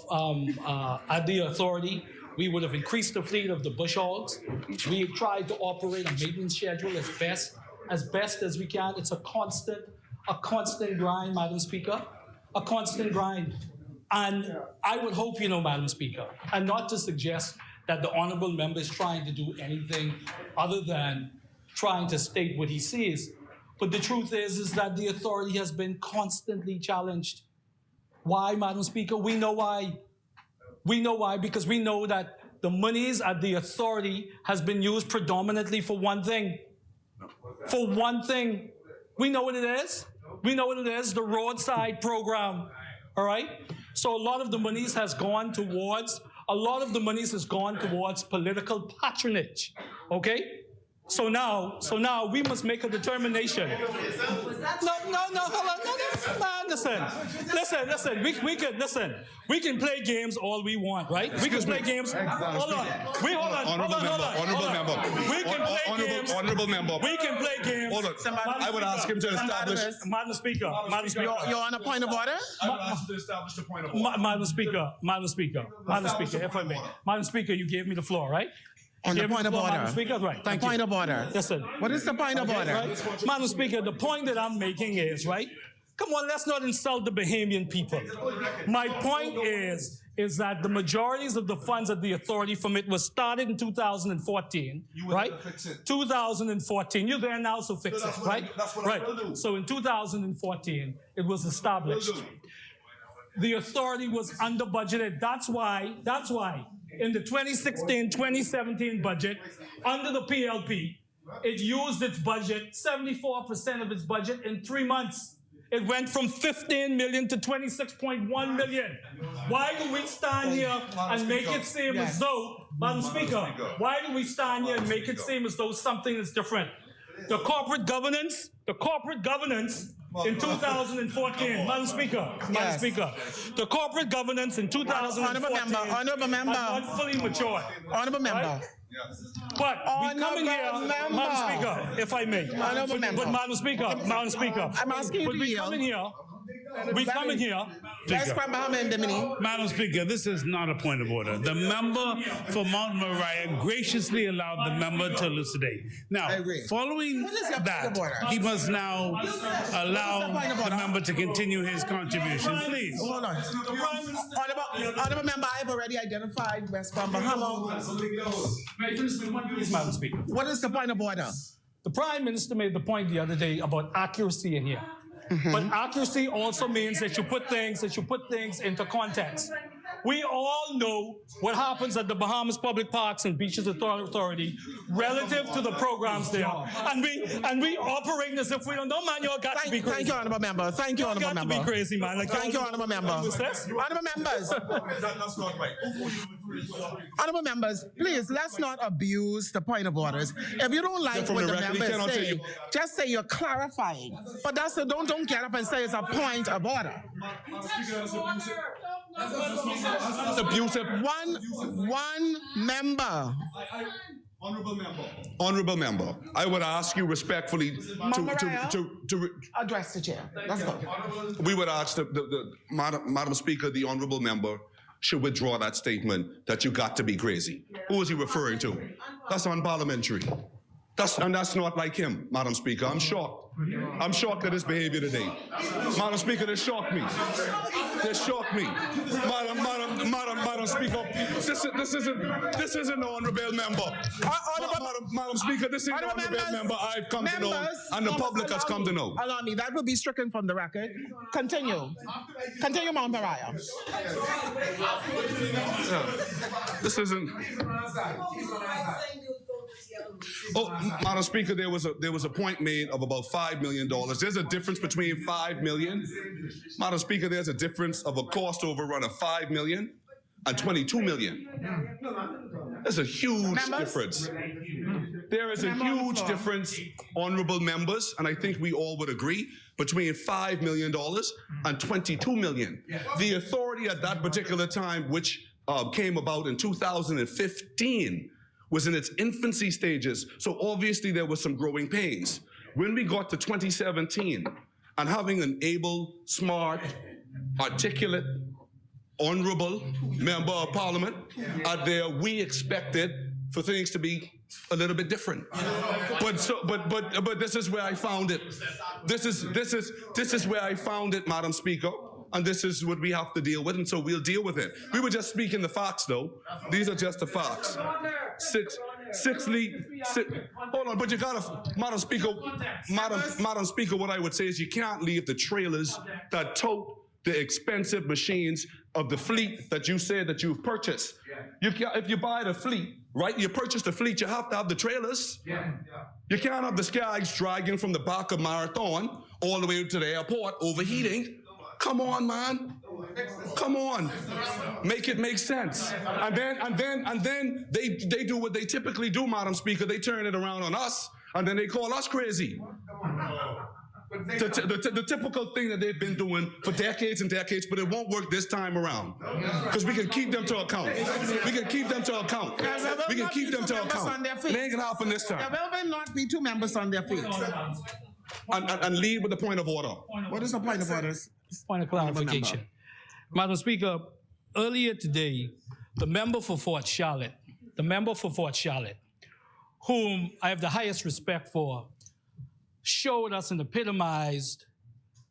at the authority. We would have increased the fleet of the bush hogs. We tried to operate a maintenance schedule as best as we can. It's a constant grind, Madam Speaker, a constant grind. And I would hope, Madam Speaker, and not to suggest that the honourable member is trying to do anything other than trying to state what he sees. But the truth is that the authority has been constantly challenged. Why, Madam Speaker? We know why. We know why, because we know that the monies at the authority has been used predominantly for one thing. For one thing. We know what it is. We know what it is, the roadside program, all right? So a lot of the monies has gone towards political patronage, okay? So now we must make a determination. No, hold on, no, listen. We can play games all we want, right? We can play games. Hold on. Honorable member. We can play games. Honorable member. We can play games. Hold on. I would ask him to establish. Madam Speaker. You're on a point of order? I would ask him to establish the point of order. Madam Speaker, if I may. Madam Speaker, you gave me the floor, right? On the point of order. Madam Speaker, right? Thank you. Point of order. Yes, sir. What is the point of order? Right? Madam Speaker, the point that I'm making is, right? Come on, let's not insult the Bahamian people. My point is that the majorities of the funds of the authority from it was started in 2014, right? 2014. You're there now, so fix it, right? Right. So in 2014, it was established. The authority was under budgeted. That's why in the 2016-2017 budget, under the PLP, it used its budget, 74% of its budget in 3 months. It went from 15 million to 26.1 million. Why do we stand here and make it seem as though, Madam Speaker, why do we stand here and make it seem as though something is different? The corporate governance in 2014, Madam Speaker, the corporate governance in 2014 Honorable member. had not fully matured. Honorable member. Right? But we come in here, Madam Speaker, if I may. Honorable member. But Madam Speaker, I'm asking you to yield. We come in here. Let's grab Bahama Indemnity. Madam Speaker, this is not a point of order. The member for Mount Moriah graciously allowed the member to elucidate. Now, following that, he must now allow the member to continue his contribution. Please. Hold on. Honorable member, I've already identified West Palm Bahama. Madam Speaker. What is the point of order? The Prime Minister made the point the other day about accuracy in here. But accuracy also means that you put things into context. We all know what happens at the Bahamas Public Parks and Beaches Authority relative to the programs there. And we operate as if we don't know, man, y'all got to be crazy. Thank you, honorable member. Thank you, honorable member. Got to be crazy, man. Like, Thank you, honorable member. Honorable members. That's not right. Honorable members, please, let's not abuse the point of orders. If you don't like what the members say, just say you're clarifying. But that's the, don't get up and say it's a point of order. That's abusive. One member. Honorable member, I would ask you respectfully to address the chair. Let's go. We would ask the Madam Speaker, the honorable member should withdraw that statement that you got to be crazy. Who is he referring to? That's unparliamentary. And that's not like him, Madam Speaker. I'm shocked. I'm shocked at his behavior today. Madam Speaker, this shocked me. This shocked me. Madam Speaker, this isn't an honorable member. Madam Speaker, this isn't an honorable member I've come to know and the public has come to know. Allow me, that will be stricken from the record. Continue. Continue, Mount Moriah. This isn't. Oh, Madam Speaker, there was a point made of about $5 million. There's a difference between $5 million. Madam Speaker, there's a difference of a cost overrun of $5 million and $22 million. There's a huge difference. There is a huge difference, honorable members, and I think we all would agree, between $5 million and $22 million. The authority at that particular time, which came about in 2015, was in its infancy stages, so obviously there was some growing pains. When we got to 2017, and having an able, smart, articulate, honorable member of parliament out there, we expected for things to be a little bit different. But this is where I found it. This is where I found it, Madam Speaker. And this is what we have to deal with, and so we'll deal with it. We were just speaking the facts, though. These are just the facts. Hold on, but you gotta, Madam Speaker, Madam Speaker, what I would say is you can't leave the trailers that tote the expensive machines of the fleet that you said that you've purchased. If you buy the fleet, right, you purchase the fleet, you have to have the trailers. You can't have the Skags dragging from the back of Marathon all the way to the airport overheating. Come on, man. Come on. Make it make sense. And then they do what they typically do, Madam Speaker. They turn it around on us, and then they call us crazy. the typical thing that they've been doing for decades and decades, but it won't work this time around. Because we can keep them to account. We can keep them to account. We can keep them to account. It ain't gonna happen this time. There will not be 2 members on their feet. And lead with the point of order. What is the point of order? Point of clarification. Madam Speaker, earlier today, the member for Fort Charlotte, whom I have the highest respect for, showed us and epitomized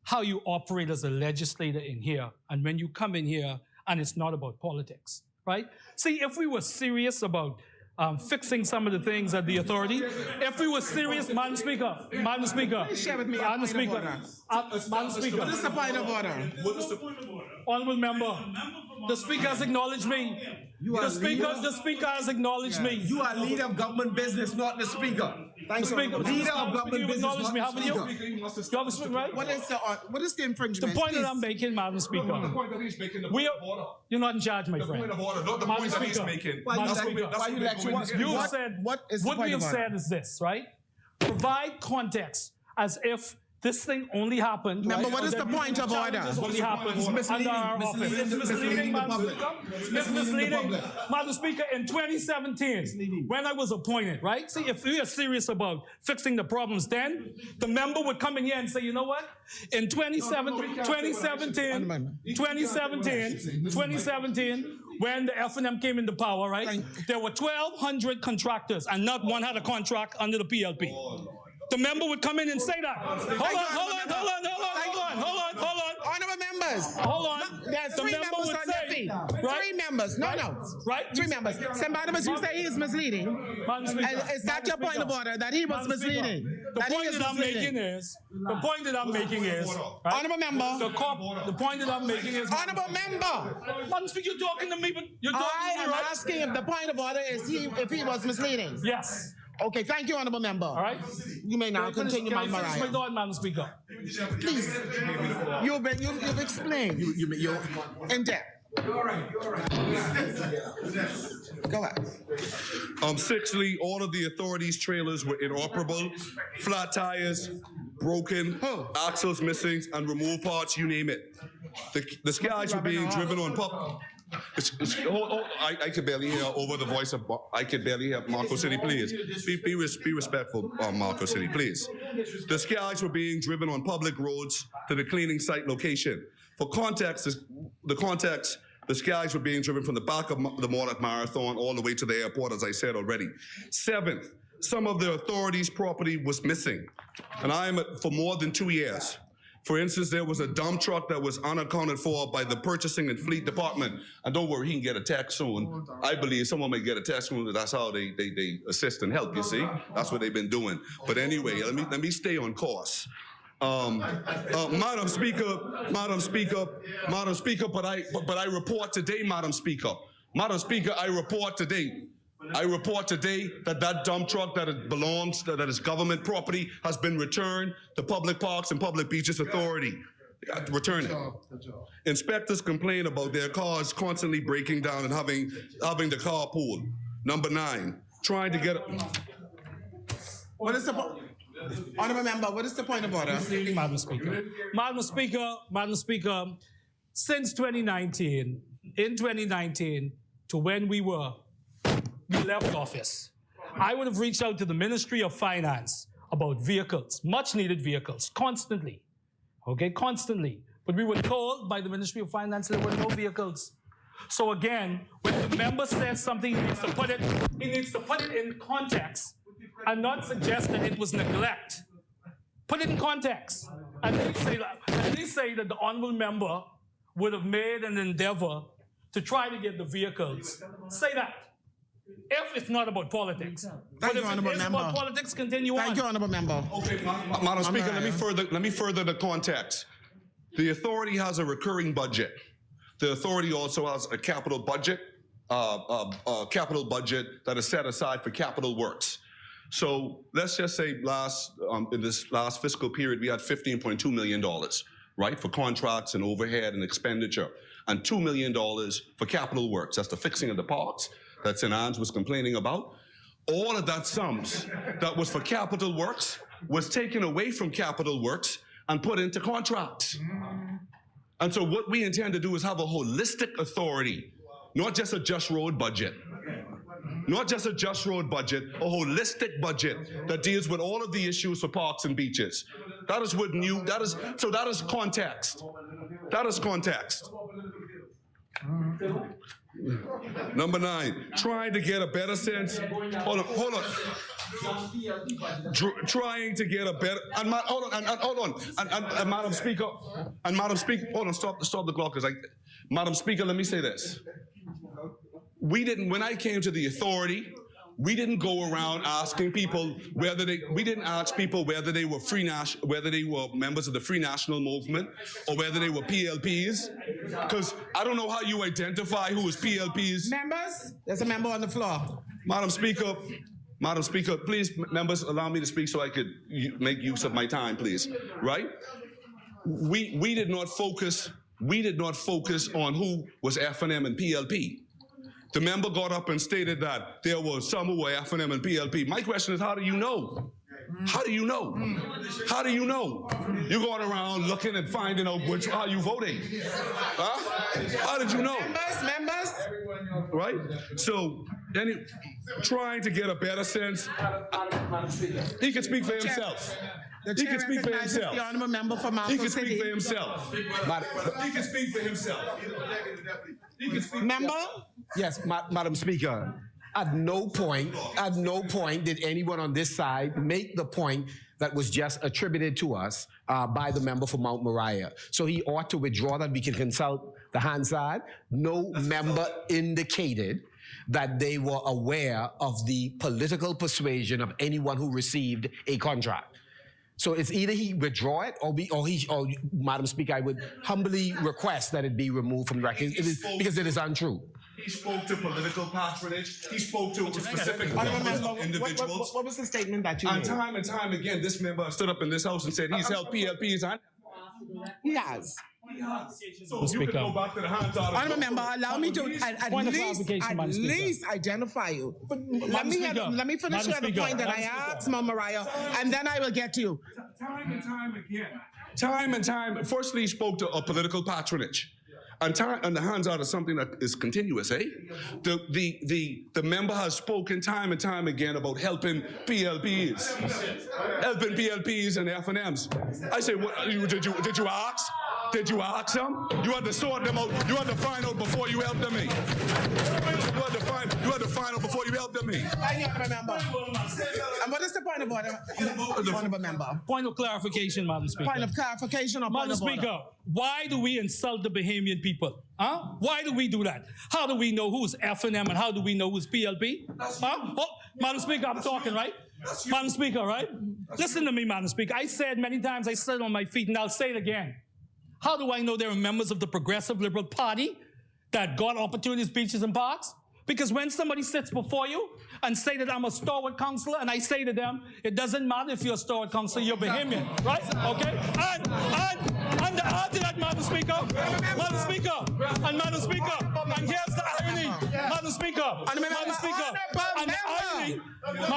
how you operate as a legislator in here, and when you come in here and it's not about politics, right? See, if we were serious about fixing some of the things at the authority, if we were serious, Madam Speaker, Share with me Madam Speaker, What is the point of order? Honourable member, the Speaker has acknowledged me. The Speaker has acknowledged me. You are leader of government business, not the Speaker. Thanks, Speaker. Leader of government business, Acknowledge me, not haven't the you? Speaker. You have a speaker, right? What is the infringement? The point that I'm making, Madam Speaker. The point that he's making, the point of order. You're not in charge, my The friend. point of order, not the point that he's making. That's what we're going You to said, what is the what point we of have order? said is this, right? Provide context as if this thing only happened. Member, right? what is Or the that point of order? challenges only happened under our office. It's misleading, Madam Speaker. It's misleading, Madam Speaker. In 2017, when I was appointed, right? See, if we are serious about fixing the problems, then the member would come in here and say, you know what? In 2017, when the F&M came into power, right? There were 1,200 contractors, and not one had a contract under the PLP. The member would come in and say that. Hold on. Honourable members. Hold on. There's The 3 member members would on their say, feet. right? 3 members. No. Right? 3 members. St. Barnabas, you say he is misleading. Madam Speaker, Is that your point of order? That he was Madam Speaker, misleading? The point that I'm making is, right? Honourable member. The point that I'm making is, Honourable member. Madam Speaker, you're talking to me, but you're talking I to me, am right? asking if the point of order is if he was misleading. Yes. Okay, thank you, Honourable Member. All right. You may now continue, Can I finish my Mariah. thought, Madam Speaker? Please. You've explained. You're in depth. You're all right. Go ahead. Sixthly, all of the authorities' trailers were inoperable, flat tires, broken, axles missing, and removed parts, you name it. The skies were being driven on pub. I could barely hear over the voice of. I could barely hear Marco City. Please be respectful, Marco City. Please. The skies were being driven on public roads to the cleaning site location. For context, the skies were being driven from the back of the Monarch Marathon all the way to the airport, as I said already. 7th, some of the authorities' property was missing, and I am for more than 2 years. For instance, there was a dump truck that was unaccounted for by the purchasing and fleet department. And don't worry, he can get a text soon. I believe someone may get a text soon. That's how they assist and help, you see? That's what they've been doing. But anyway, let me stay on course. Madam Speaker, but I report today, Madam Speaker. Madam Speaker, I report today that dump truck that is government property has been returned to Public Parks and Public Beaches Authority. Return it. Inspectors complain about their cars constantly breaking down and having the car pulled. Number 9, trying to get. What is the point? Honourable Member, what is the point of order? Madam Speaker, since 2019, to when we left office, I would have reached out to the Ministry of Finance about vehicles, much needed vehicles, constantly. But we were told by the Ministry of Finance there were no vehicles. So again, when the member says something, he needs to put it in context and not suggest that it was neglect. Put it in context. At least say that the honourable member would have made an endeavor to try to get the vehicles. Say that. If it's not about politics. Thank you, if Honourable it is Member. about politics, continue on. Thank you, Honourable Member. Okay, Madam Speaker, let me further the context. The authority has a recurring budget. The authority also has a capital budget, that is set aside for capital works. So let's just say in this last fiscal period, we had $15.2 million, right, for contracts and overhead and expenditure, and $2 million for capital works. That's the fixing of the parks that St. Anne's was complaining about. All of that sums that was for capital works was taken away from capital works and put into contracts. And so what we intend to do is have a holistic authority, not just a just road budget. Not just a just road budget, a holistic budget that deals with all of the issues for parks and beaches. That is what new, that is context. That is context. Number 9, trying to get a better sense. Hold on. Trying to get a better, and Madam Speaker, hold on, stop the clock, because Madam Speaker, let me say this. We didn't, when I came to the authority, we didn't go around asking people we didn't ask people whether they were whether they were members of the Free National Movement or whether they were PLPs, because I don't know how you identify who is PLPs. Members, there's a member on the floor. Madam Speaker, please, members, allow me to speak so I could make use of my time, please. Right? We did not focus on who was F&M and PLP. The member got up and stated that there were some who were F&M and PLP. My question is, how do you know? How do you know? How do you know? You're going around looking and finding out how you voting. Huh? How did you know? Members. Right? So, trying to get a better sense. He can speak for himself. He can speak for himself. The honorable member for Marco He can City. speak for himself. He can speak for himself. Member? Yes, Madam Speaker. At no point did anyone on this side make the point that was just attributed to us by the member for Mount Moriah. So he ought to withdraw that. We can consult the Hansard. No member indicated that they were aware of the political persuasion of anyone who received a contract. So it's either he withdraw it or Madam Speaker, I would humbly request that it be removed from the record because it is untrue. He spoke to political patronage. He spoke to specific individuals. What was the statement that you made? And time again, this member stood up in this house and said he's held PLPs on. He has. So you can go back to the Hansard. Honorable member, allow me to at least identify you. But let me finish here the point that I asked Mount Moriah, and then I will get to you. Time and time again. Firstly, he spoke to a political patronage. And the Hansard is something that is continuous, eh? The member has spoken time and time again about helping PLPs and F&Ms. I say, what, did you ask? Did you ask them? You had to sort them out. You had to find out before you helped them. You had to find out before you helped them. And what is the point of order, honorable member? Point of clarification, Madam Speaker. Point of clarification or point Madam of order? Speaker, why do we insult the Bahamian people? Huh? Why do we do that? How do we know who's F&M and how do we know who's PLP? Huh? Oh, Madam Speaker, I'm talking, right? Madam Speaker, right? Listen to me, Madam Speaker. I said many times I stood on my feet and I'll say it again. How do I know there are members of the Progressive Liberal Party that got opportunities, beaches, and parks? Because when somebody sits before you and say that I'm a stalwart councillor, and I say to them, it doesn't matter if you're a stalwart councillor, you're Bahamian, right? Okay? And to add to that, Madam Speaker, and here's the irony, Madam Speaker,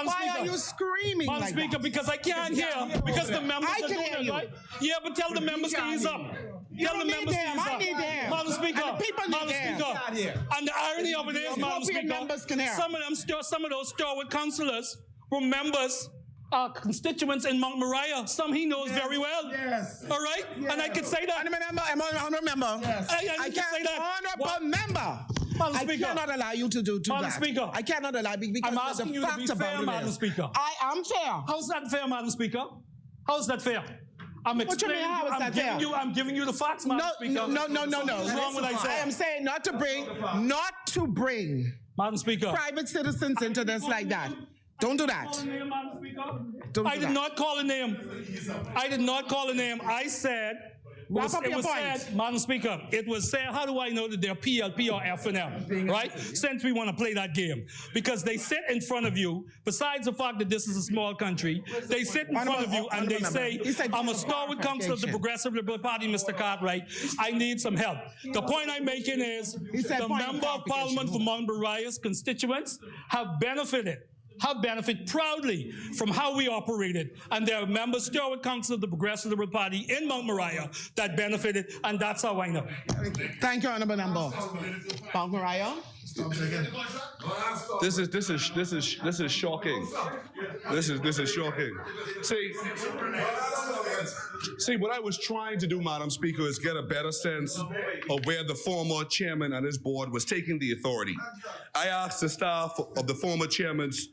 why are you screaming Madam like Speaker, that? because I can't hear, because the members are doing it, right? Yeah, but tell the members to ease up. Tell the members to ease up. I need them. Madam Speaker, And the people need them. and the irony of it is, Madam Speaker, some of those stalwart councillors were members, constituents in Mount Moriah. Some he knows very well. Yes. All right? Yes. And I could say that. Honorable member. Yes. I can't say that. Honorable member. Madam Speaker. I cannot allow you to do Madam that. Speaker. I cannot allow you because I'm asking you to be fair, Madam Speaker. I am fair. How's that fair, Madam Speaker? How's that fair? I'm explaining. How is that fair? I'm giving you the facts, Madam Speaker. No. What's wrong with I say? I am saying not to bring Madam Speaker, private citizens into this like that. Don't do that. I did not call a name. I did not call a name. I said, Madam Speaker, it was said, how do I know that they're PLP or F&M, right? Since we want to play that game. Because they sit in front of you, besides the fact that this is a small country, they sit in front of you and they say, I'm a stalwart councillor of the Progressive Liberal Party, Mr. Cartwright. I need some help. The point I'm making is the Member of Parliament for Mount Moriah's constituents have benefited have benefited proudly from how we operated. And there are members, Steward Council of the Progressive Liberal Party in Mount Moriah that benefited, and that's how I know. Thank you, Honorable Member. Mount Moriah? This is shocking. This is shocking. See, what I was trying to do, Madam Speaker, is get a better sense of where the former chairman and his board was taking the authority. I asked the staff of the former chairman's,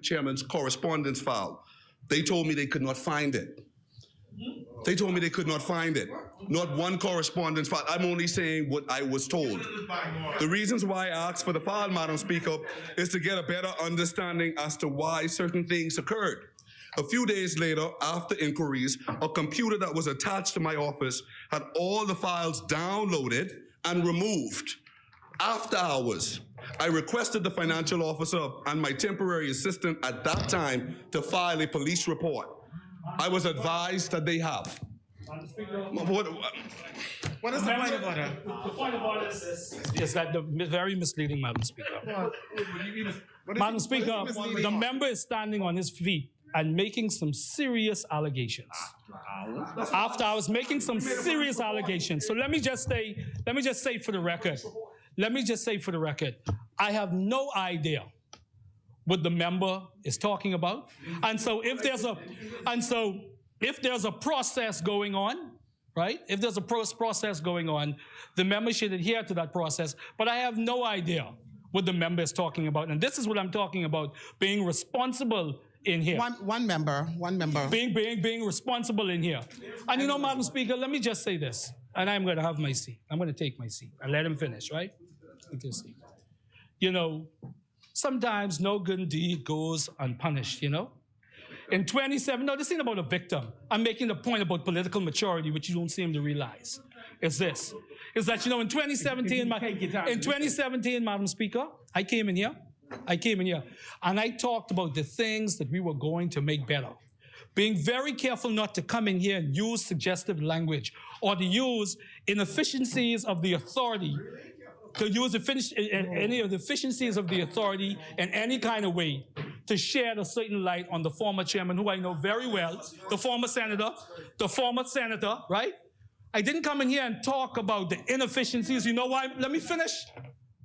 chairman's correspondence file. They told me they could not find it. They told me they could not find it. Not one correspondence file. I'm only saying what I was told. The reasons why I asked for the file, Madam Speaker, is to get a better understanding as to why certain things occurred. A few days later, after inquiries, a computer that was attached to my office had all the files downloaded and removed. After hours, I requested the financial officer and my temporary assistant at that time to file a police report. I was advised that they have. What is the point of order? The point of order is that the very misleading, Madam Speaker. Madam Speaker, the member is standing on his feet and making some serious allegations. After I was making some serious allegations. So let me just say for the record, I have no idea what the member is talking about. And so if there's a process going on, right? If there's a process going on, the member should adhere to that process. But I have no idea what the member is talking about. And this is what I'm talking about, being responsible in here. One member. Being responsible in here. And you know, Madam Speaker, let me just say this, and I'm going to have my seat. I'm going to take my seat and let him finish, right? You can see. You know, sometimes no good deed goes unpunished, you know? In 27, no, this ain't about a victim. I'm making the point about political maturity, which you don't seem to realize. Is this. Is that, you know, in 2017, Madam Speaker, I came in here, and I talked about the things that we were going to make better. Being very careful not to come in here and use suggestive language or to use inefficiencies of the authority, to use any of the efficiencies of the authority in any kind of way to shed a certain light on the former chairman, who I know very well, the former senator, right? I didn't come in here and talk about the inefficiencies. You know why? Let me finish,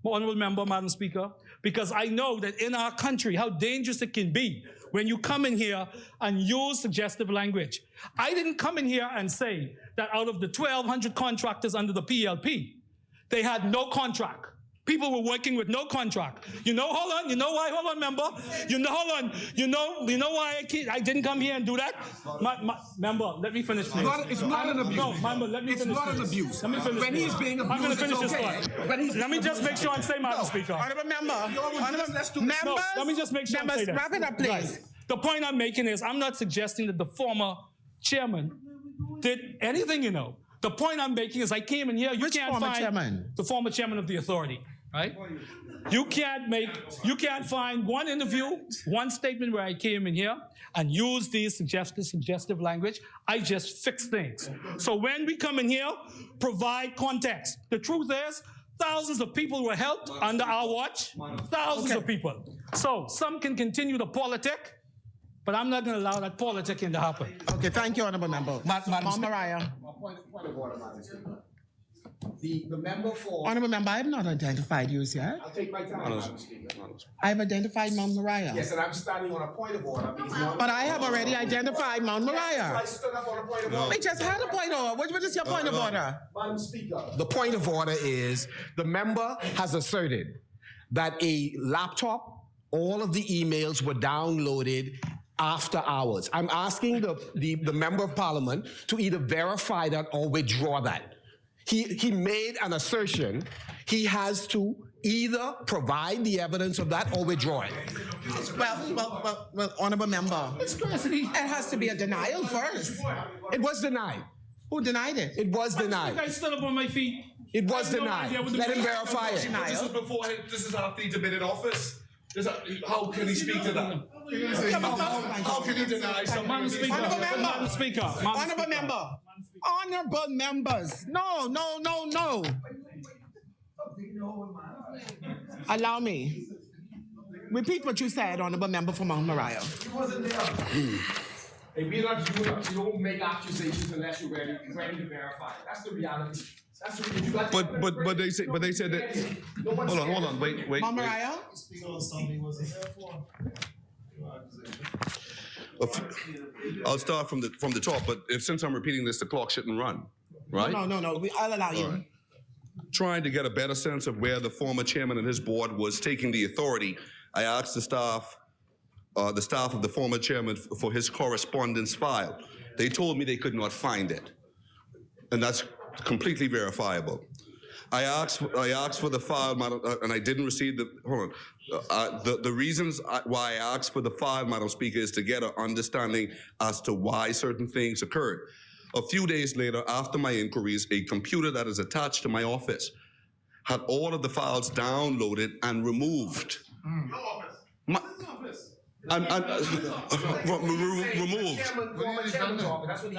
Honorable Member, Madam Speaker, because I know that in our country, how dangerous it can be when you come in here and use suggestive language. I didn't come in here and say that out of the 1,200 contractors under the PLP, they had no contract. People were working with no contract. You know, hold on, you know why, hold on, member. You know, hold on, you know why I didn't come here and do that? Member, let me finish, please. It's not an abuse. No, member, let me finish. It's not an abuse. Let me finish. When he's being abused, I'm going to finish this okay. thought. Let me just make sure I'm saying, Madam Speaker. Honorable Member. No, let me just make sure I'm saying that. Wrap it up, please. Right. The point I'm making is I'm not suggesting that the former chairman did anything, you know. The point I'm making is I came in here, you can't find the former chairman of the authority, right? You can't find one interview, one statement where I came in here and used these suggestive language. I just fix things. So when we come in here, provide context. The truth is, thousands of people were helped under our watch, thousands of people. So some can continue to politic, but I'm not going to allow that politicking to happen. Okay, thank you, Honorable Member. Madam Mariah. Point of order, Madam Speaker. The member for... Honorable Member, I have not identified you yet. I'll take my time, Madam Speaker. I have identified Mount Moriah. Yes, and I'm standing on a point of order. But I have already identified Mount Moriah. I stood up on a point of order. We just had a point of order. What is your point of order? Madam Speaker. The point of order is the member has asserted that a laptop, all of the emails were downloaded after hours. I'm asking the member of parliament to either verify that or withdraw that. He made an assertion. He has to either provide the evidence of that or withdraw it. Well, Honorable Member, it has to be a denial first. It was denied. Who denied it? It was denied. I stood up on my feet. It was denied. Let him verify it. This is after he's been in office. How can he speak to that? How can you deny something? Madam Speaker. Honorable Member. Honorable members. No. Allow me. Repeat what you said, Honorable Member for Mount Moriah. He wasn't there. Hey, we don't you don't make accusations unless you're ready to verify. That's the reality. That's the reality. But they said that. Hold on, wait. Mount Moriah? I'll start from the top. But since I'm repeating this, the clock shouldn't run, right? No. I'll allow you. Right. Trying to get a better sense of where the former chairman and his board was taking the authority, I asked the staff of the former chairman for his correspondence file. They told me they could not find it, and that's completely verifiable. I asked for the file, Madam, and I didn't receive the. Hold on. The reasons why I asked for the file, Madam Speaker, is to get an understanding as to why certain things occurred. A few days later, after my inquiries, a computer that is attached to my office had all of the files downloaded and removed. Your office. My, This is office. removed.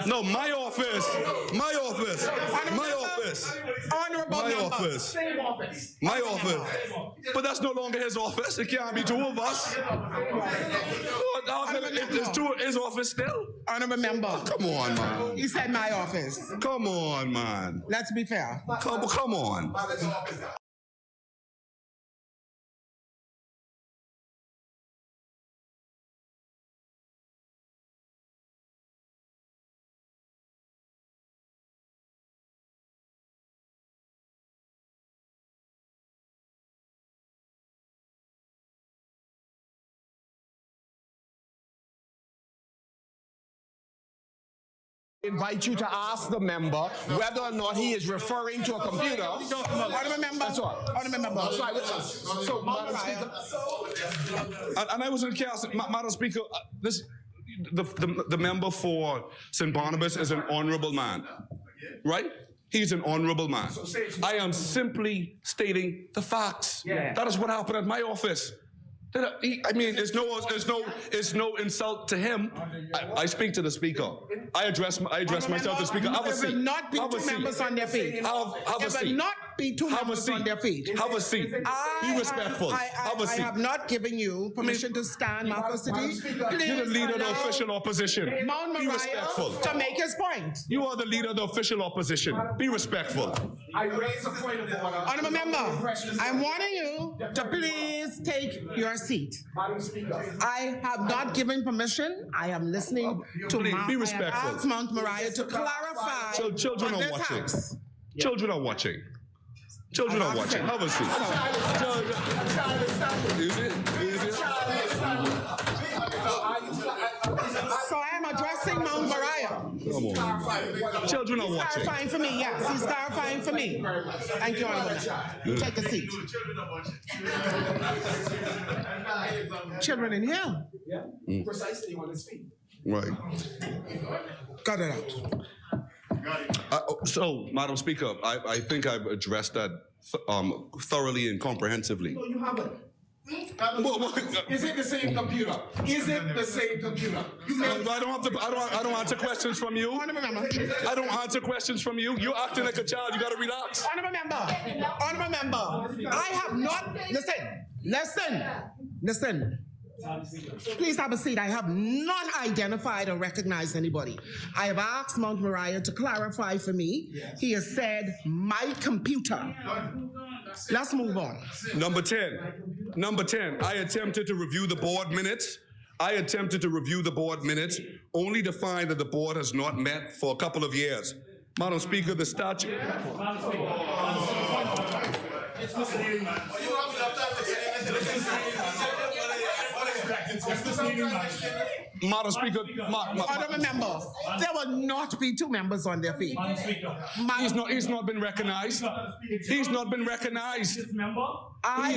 No, my office. Honorable member. Same office. My office. But that's no longer his office. It can't be two of us. It's two his office still. Honorable member. Come on, man. He said my office. Come on, man. Let's be fair. Come on. Invite you to ask the member whether or not he is referring to a computer. Honorable member. That's all. Honorable member. So, Madam Speaker. And I was in chaos. Madam Speaker, the member for St. Barnabas is an honorable man, right? He's an honorable man. I am simply stating the facts. Yeah. That is what happened at my office. I mean, it's no insult to him. I speak to the speaker. I address myself to the speaker. Have a seat. There will not be two members on their feet. Have a seat. There will not be two Have a members seat. on their feet. Have a seat. Be respectful. Have a I seat. have not given you permission to stand, Marco City. You're the leader of the official opposition. Mount Be Moriah respectful. to make his point. You are the leader of the official opposition. Be respectful. I raise a point of order. Honorable member, I'm warning you to please take your seat. Madam Speaker. I have not given permission. I am listening to Please, be respectful. I have asked Mount Moriah to clarify. So children on are this watching. house. Children are watching. Children are watching. Have a seat. Easy. So I am addressing Mount Moriah. Come on. Children are He's watching. clarifying for me, yes. He's clarifying for me. Thank you, Honorable. You take a seat. Children in here. Yeah. Precisely on his feet. Right. Cut it out. So, Madam Speaker, I think I've addressed that thoroughly and comprehensively. No, you haven't. Is it the same computer? Is it the same computer? I don't answer questions from you. Honorable member. I don't answer questions from you. You're acting like a child. You got to relax. Honorable member. I have not. Listen. Please have a seat. I have not identified or recognized anybody. I have asked Mount Moriah to clarify for me. He has said my computer. Let's move on. Number 10, I attempted to review the board minutes. Only to find that the board has not met for a couple of years. Madam Speaker, the statute. Madam Speaker, Honorable member, there will not be two members on their feet. He's not been recognized. He's not been recognized. I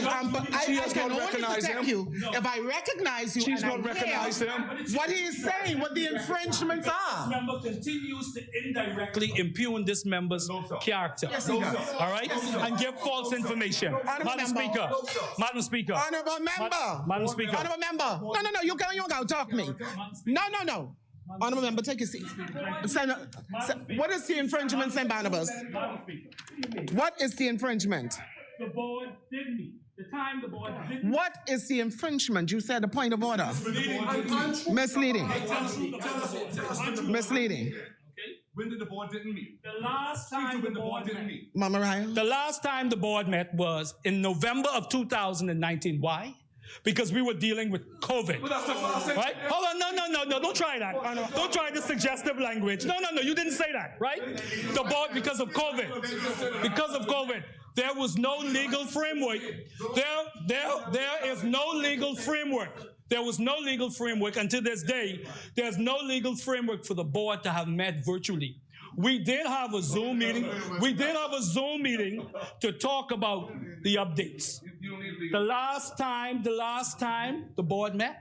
She has can not only recognized protect him. you if I recognize you. She's and not I recognized hear him. what he is saying, what the infringements are. This member continues to indirectly impugn this member's character. Yes, he does. All right? And give false information. Madam Speaker. Madam Speaker. Honorable member. Madam Speaker. Honorable member. No. You can't talk to me. No. Honorable member, take a seat. What is the infringement, St. Barnabas? What is the infringement? The board did meet the time the board didn't. What is the infringement? You said a point of order. Misleading. Misleading. When did the board didn't meet? The last time the board didn't met. meet. Mama Raya? The last time the board met was in November of 2019. Why? Because we were dealing with COVID. Right? Hold on, no, don't try that. Don't try the suggestive language. No, you didn't say that, right? The board, because of COVID. There was no legal framework. There is no legal framework. There was no legal framework until this day. There's no legal framework for the board to have met virtually. We did have a Zoom meeting. To talk about the updates. The last time the board met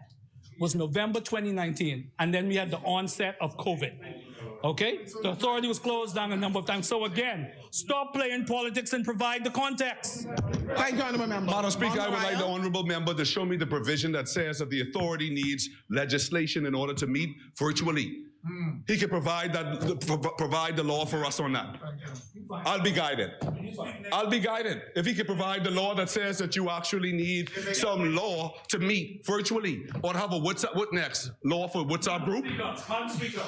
was November 2019, and then we had the onset of COVID. Okay? The authority was closed down a number of times. So again, stop playing politics and provide the context. Thank you, Honourable Member. Madam Speaker, I would like the Honourable Member to show me the provision that says that the authority needs legislation in order to meet virtually. He can provide the law for us on that. I'll be guided. If he can provide the law that says that you actually need some law to meet virtually, or have a what next? Law for WhatsApp group? Madam Speaker.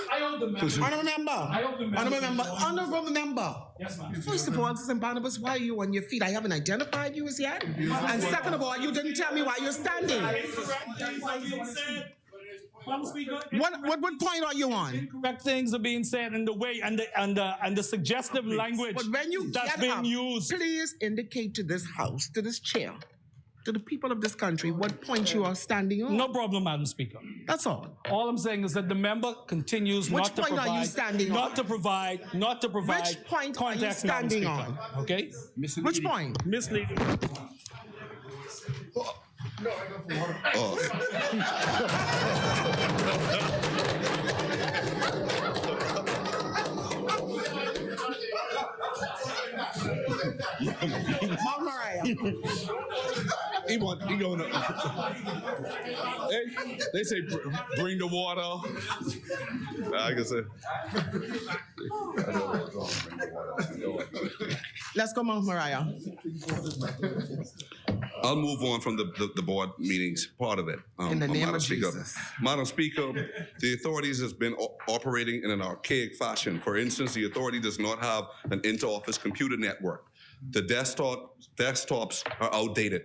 I hope the member. Honourable Member. Yes, ma'am. First of all, St. Barnabas, why are you on your feet? I haven't identified you as yet. And second of all, you didn't tell me why you're standing. What point are you on? Incorrect things are being said in the way and the suggestive language But when you that's get being up, used. please indicate to this House, to this chair, to the people of this country, what point you are standing on. No problem, Madam Speaker. That's all. All I'm saying is that the member continues Which not to point provide. are you standing on? Not to provide. Which point are you context, Madam standing Speaker. on? Okay? Which point? Misleading. Mama Raya. He going to. They say bring the water. I can say. Let's go, Mama Raya. I'll move on from the board meetings, part of it. In the name Madam of Speaker. Jesus. Madam Speaker, the authorities has been operating in an archaic fashion. For instance, the authority does not have an inter-office computer network. The desktops are outdated.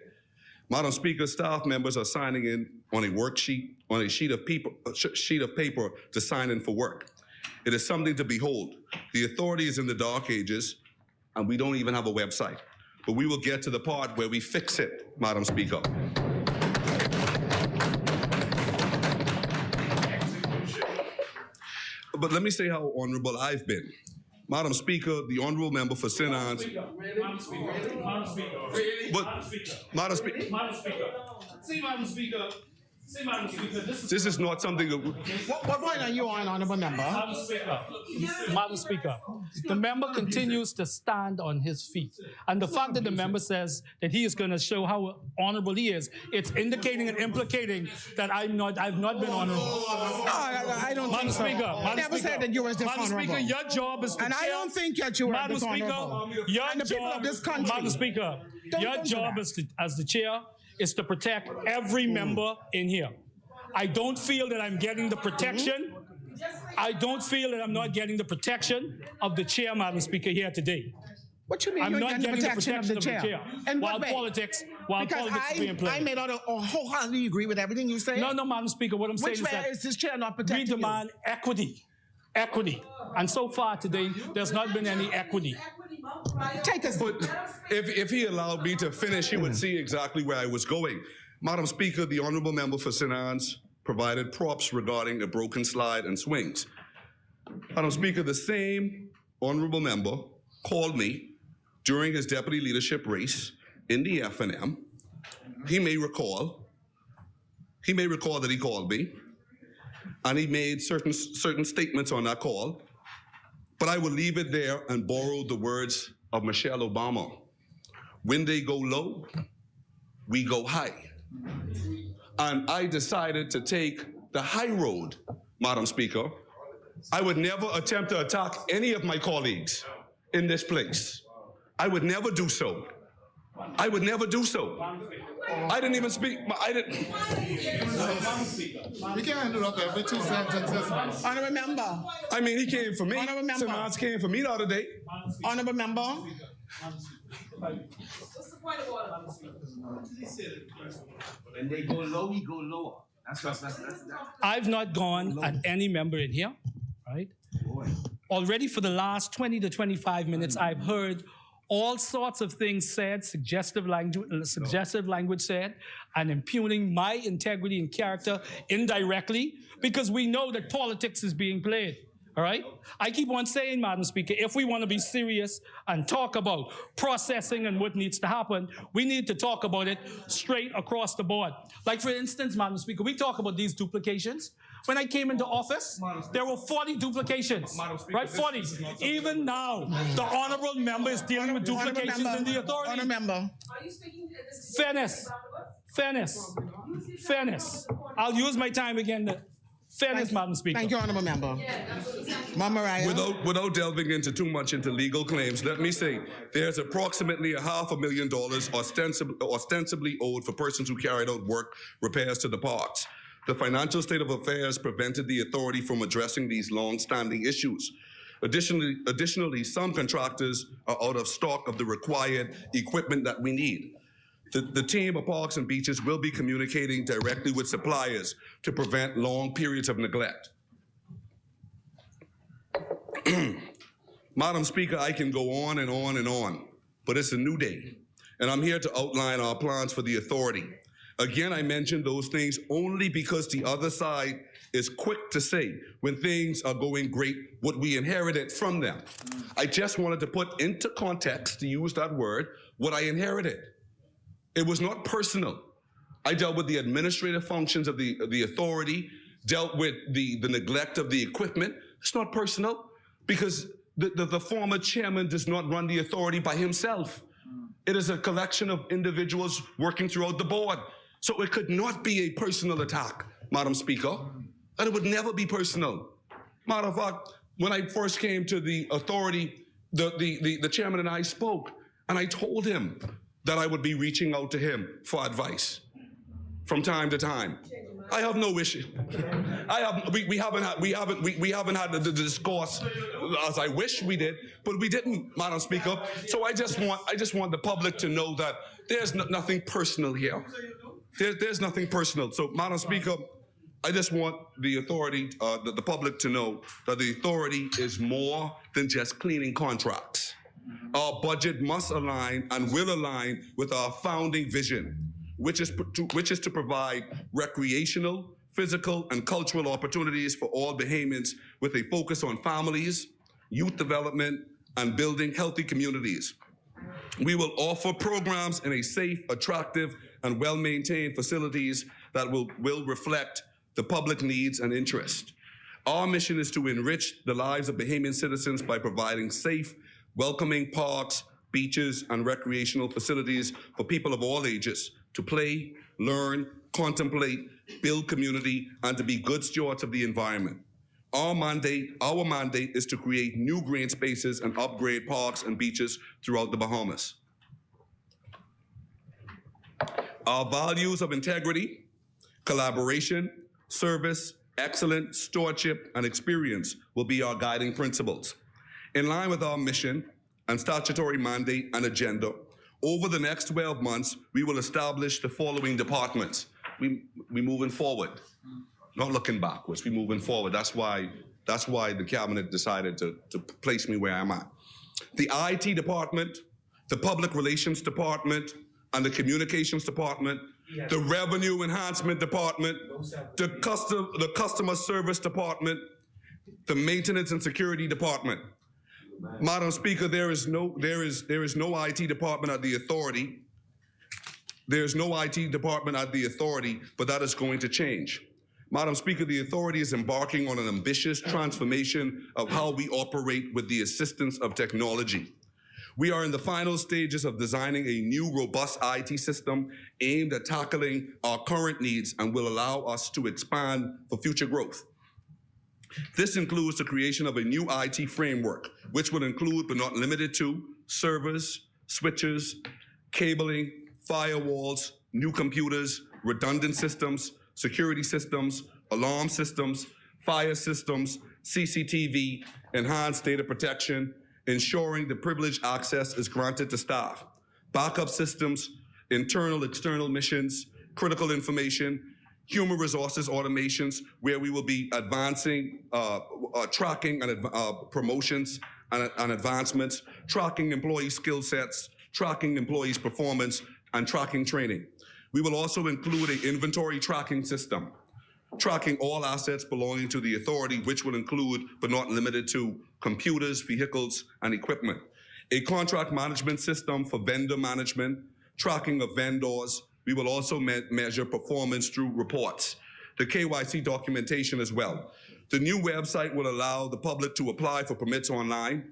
Madam Speaker, staff members are signing in on a sheet of paper to sign in for work. It is something to behold. The authority is in the dark ages, and we don't even have a website. But we will get to the part where we fix it, Madam Speaker. But let me say how honorable I've been. Madam Speaker, the honorable member for St. Anne's. Madam Speaker. This is not something that. What point are you on, Honourable Member? Madam Speaker, the member continues to stand on his feet. And the fact that the member says that he is going to show how honorable he is, it's indicating and implicating that I've not been honorable. I don't think so. I never said that you were dishonorable. Madam Speaker, your job is to And I don't think that you were Madam dishonorable. Speaker, your And the people job, of this country. Madam Speaker, Don't your do job that. as the chair is to protect every member in here. I don't feel that I'm getting the protection. I don't feel that I'm not getting the protection of the chair, Madam Speaker, here today. What you mean I'm you're not getting the getting protection of the chair? And While what way? politics Because is being played. I may not wholeheartedly agree with everything you say. No, Madam Speaker, what I'm saying Which is way that is this chair not we protecting you? demand equity. And so far today, there's not been any equity. Take us. But if he allowed me to finish, he would see exactly where I was going. Madam Speaker, the honorable member for St. Anne's provided props regarding a broken slide and swings. Madam Speaker, the same honorable member called me during his deputy leadership race in the F&M. He may recall that he called me, and he made certain statements on that call, but I will leave it there and borrow the words of Michelle Obama. When they go low, we go high. And I decided to take the high road, Madam Speaker. I would never attempt to attack any of my colleagues in this place. I would never do so. I would never do so. I didn't even speak. I didn't. We can't interrupt every 2 sentences. Honorable member. I mean, he came for me. Honorable member. Samans came for me the other day. Honorable member. What's the point of order? When they go low, we go lower. That's. I've not gone at any member in here, right? Already for the last 20 to 25 minutes, I've heard all sorts of things said, suggestive language said, and impugning my integrity and character indirectly, because we know that politics is being played. All right? I keep on saying, Madam Speaker, if we want to be serious and talk about processing and what needs to happen, we need to talk about it straight across the board. Like, for instance, Madam Speaker, we talk about these duplications. When I came into office, there were 40 duplications, right? 40. Even now, the honorable member is dealing with duplications in the authority. Honorable member. Are you speaking to this? Fairness. I'll use my time again. Fairness, Madam Speaker. Thank you, honorable member. Mama Raya. Without delving into too much into legal claims, let me say there's approximately $500,000 ostensibly owed for persons who carried out work repairs to the parks. The financial state of affairs prevented the authority from addressing these long-standing issues. Additionally, some contractors are out of stock of the required equipment that we need. The team of Parks and Beaches will be communicating directly with suppliers to prevent long periods of neglect. Madam Speaker, I can go on and on and on, but it's a new day, and I'm here to outline our plans for the authority. Again, I mention those things only because the other side is quick to say when things are going great, what we inherited from them. I just wanted to put into context, to use that word, what I inherited. It was not personal. I dealt with the administrative functions of the authority, dealt with the neglect of the equipment. It's not personal because the former chairman does not run the authority by himself. It is a collection of individuals working throughout the board. So it could not be a personal attack, Madam Speaker, and it would never be personal. Matter of fact, when I first came to the authority, the chairman and I spoke, and I told him that I would be reaching out to him for advice from time to time. I have no issue. We haven't had the discourse as I wish we did, but we didn't, Madam Speaker. So I just want the public to know that there's nothing personal here. There's nothing personal. So, Madam Speaker, I just want the authority, the public to know that the authority is more than just cleaning contracts. Our budget must align and will align with our founding vision, which is to provide recreational, physical, and cultural opportunities for all Bahamians with a focus on families, youth development, and building healthy communities. We will offer programs in a safe, attractive, and well-maintained facilities that will reflect the public needs and interest. Our mission is to enrich the lives of Bahamian citizens by providing safe, welcoming parks, beaches, and recreational facilities for people of all ages to play, learn, contemplate, build community, and to be good stewards of the environment. Our mandate is to create new green spaces and upgrade parks and beaches throughout the Bahamas. Our values of integrity, collaboration, service, excellence, stewardship, and experience will be our guiding principles. In line with our mission and statutory mandate and agenda, over the next 12 months, we will establish the following departments. We moving forward, not looking backwards, we moving forward. That's why the cabinet decided to place me where I'm at. The IT department, the public relations department, and the communications department, the revenue enhancement department, the customer service department, the maintenance and security department. Madam Speaker, there is no IT department at the authority. There's no IT department at the authority, but that is going to change. Madam Speaker, the authority is embarking on an ambitious transformation of how we operate with the assistance of technology. We are in the final stages of designing a new robust IT system aimed at tackling our current needs and will allow us to expand for future growth. This includes the creation of a new IT framework, which will include but not limited to servers, switches, cabling, firewalls, new computers, redundant systems, security systems, alarm systems, fire systems, CCTV, enhanced data protection, ensuring the privileged access is granted to staff, backup systems, internal, external missions, critical information, human resources automations, where we will be advancing, tracking and promotions and advancements, tracking employee skill sets, tracking employees' performance, and tracking training. We will also include an inventory tracking system, tracking all assets belonging to the authority, which will include, but not limited to, computers, vehicles, and equipment. A contract management system for vendor management, tracking of vendors. We will also measure performance through reports. The KYC documentation as well. The new website will allow the public to apply for permits online,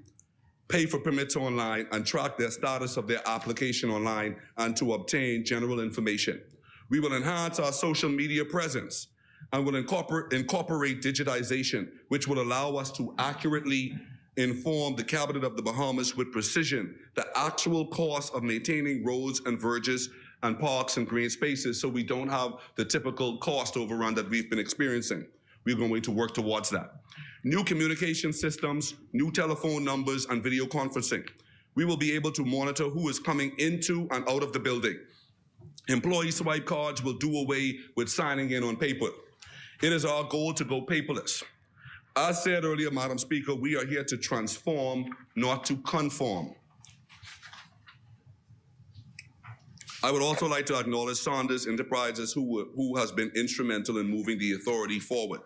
pay for permits online, and track their status of their application online, and to obtain general information. We will enhance our social media presence and will incorporate digitization, which will allow us to accurately inform the Cabinet of the Bahamas with precision the actual cost of maintaining roads and verges and parks and green spaces, so we don't have the typical cost overrun that we've been experiencing. We're going to work towards that. New communication systems, new telephone numbers, and video conferencing. We will be able to monitor who is coming into and out of the building. Employee swipe cards will do away with signing in on paper. It is our goal to go paperless. As said earlier, Madam Speaker, we are here to transform, not to conform. I would also like to acknowledge Saunders Enterprises, who has been instrumental in moving the authority forward.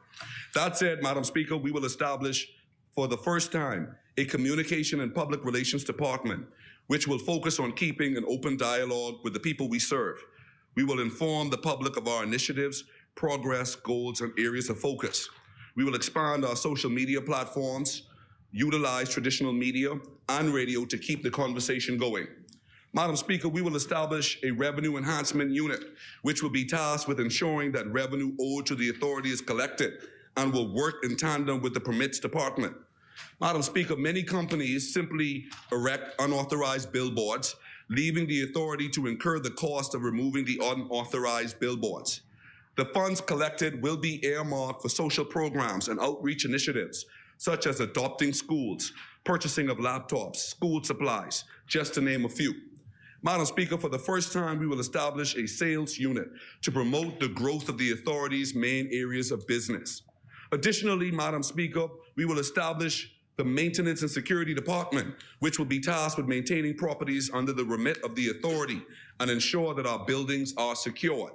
That said, Madam Speaker, we will establish for the first time a communication and public relations department, which will focus on keeping an open dialogue with the people we serve. We will inform the public of our initiatives, progress, goals, and areas of focus. We will expand our social media platforms, utilize traditional media and radio to keep the conversation going. Madam Speaker, we will establish a revenue enhancement unit, which will be tasked with ensuring that revenue owed to the authority is collected and will work in tandem with the permits department. Madam Speaker, many companies simply erect unauthorized billboards, leaving the authority to incur the cost of removing the unauthorized billboards. The funds collected will be earmarked for social programs and outreach initiatives, such as adopting schools, purchasing of laptops, school supplies, just to name a few. Madam Speaker, for the first time, we will establish a sales unit to promote the growth of the authority's main areas of business. Additionally, Madam Speaker, we will establish the Maintenance and Security Department, which will be tasked with maintaining properties under the remit of the authority and ensure that our buildings are secured.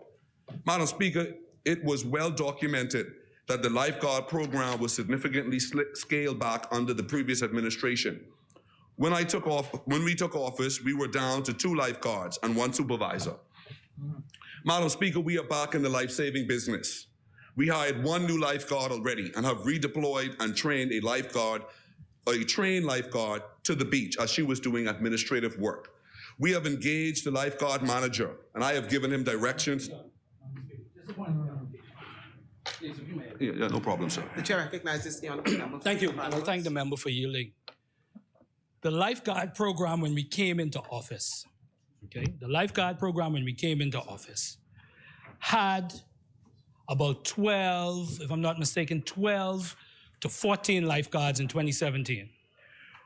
Madam Speaker, it was well documented that the lifeguard program was significantly scaled back under the previous administration. When we took office, we were down to 2 lifeguards and 1 supervisor. Madam Speaker, we are back in the life-saving business. We hired 1 new lifeguard already and have redeployed and trained a trained lifeguard to the beach as she was doing administrative work. We have engaged the lifeguard manager, and I have given him directions. Yeah, no problem, sir. The chair recognizes the honorable member. Thank you, and I thank the member for yielding. The lifeguard program when we came into office, the lifeguard program when we came into office had about 12, if I'm not mistaken, 12 to 14 lifeguards in 2017.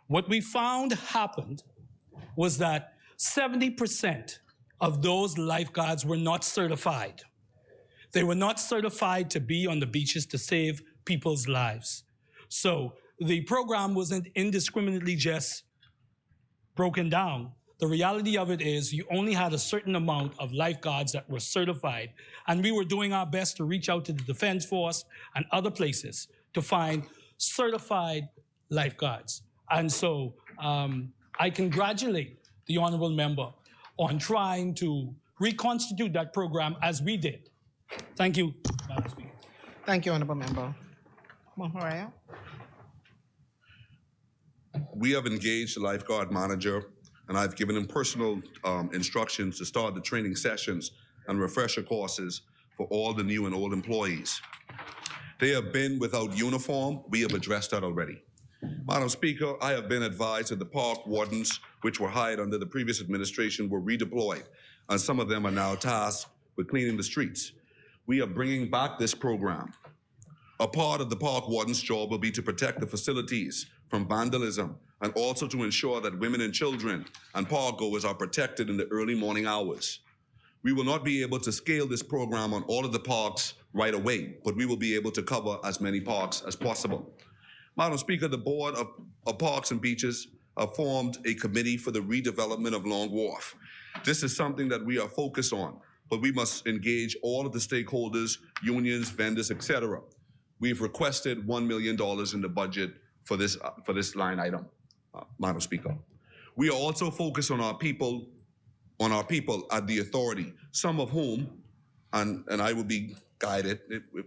What we found happened was that 70% of those lifeguards were not certified. They were not certified to be on the beaches to save people's lives. So the program wasn't indiscriminately just broken down. The reality of it is you only had a certain amount of lifeguards that were certified, and we were doing our best to reach out to the Defense Force and other places to find certified lifeguards. And so I congratulate the honorable member on trying to reconstitute that program as we did. Thank you, Madam Speaker. Thank you, honorable member. Mahoraya. We have engaged the lifeguard manager, and I've given him personal instructions to start the training sessions and refresher courses for all the new and old employees. They have been without uniform. We have addressed that already. Madam Speaker, I have been advised that the park wardens, which were hired under the previous administration, were redeployed, and some of them are now tasked with cleaning the streets. We are bringing back this program. A part of the park warden's job will be to protect the facilities from vandalism and also to ensure that women and children and park goers are protected in the early morning hours. We will not be able to scale this program on all of the parks right away, but we will be able to cover as many parks as possible. Madam Speaker, the Board of Parks and Beaches formed a committee for the redevelopment of Long Wharf. This is something that we are focused on, but we must engage all of the stakeholders, unions, vendors, etc. We've requested $1 million in the budget for this line item, Madam Speaker. We are also focused on our people at the authority, some of whom, and I will be guided if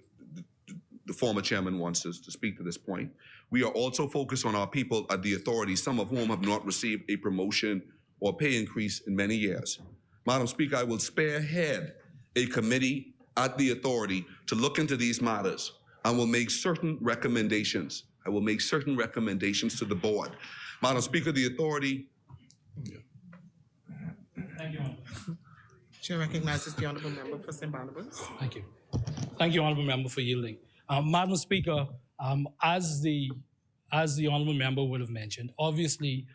the former chairman wants us to speak to this point. We are also focused on our people at the authority, some of whom have not received a promotion or pay increase in many years. Madam Speaker, I will spearhead a committee at the authority to look into these matters and will make certain recommendations. I will make certain recommendations to the board. Madam Speaker, the authority. Thank you, Honorable. Chair recognizes the Honourable Member for St. Barnabas. Thank you. Thank you, Honourable Member, for yielding. Madam Speaker, as the Honourable Member would have mentioned, obviously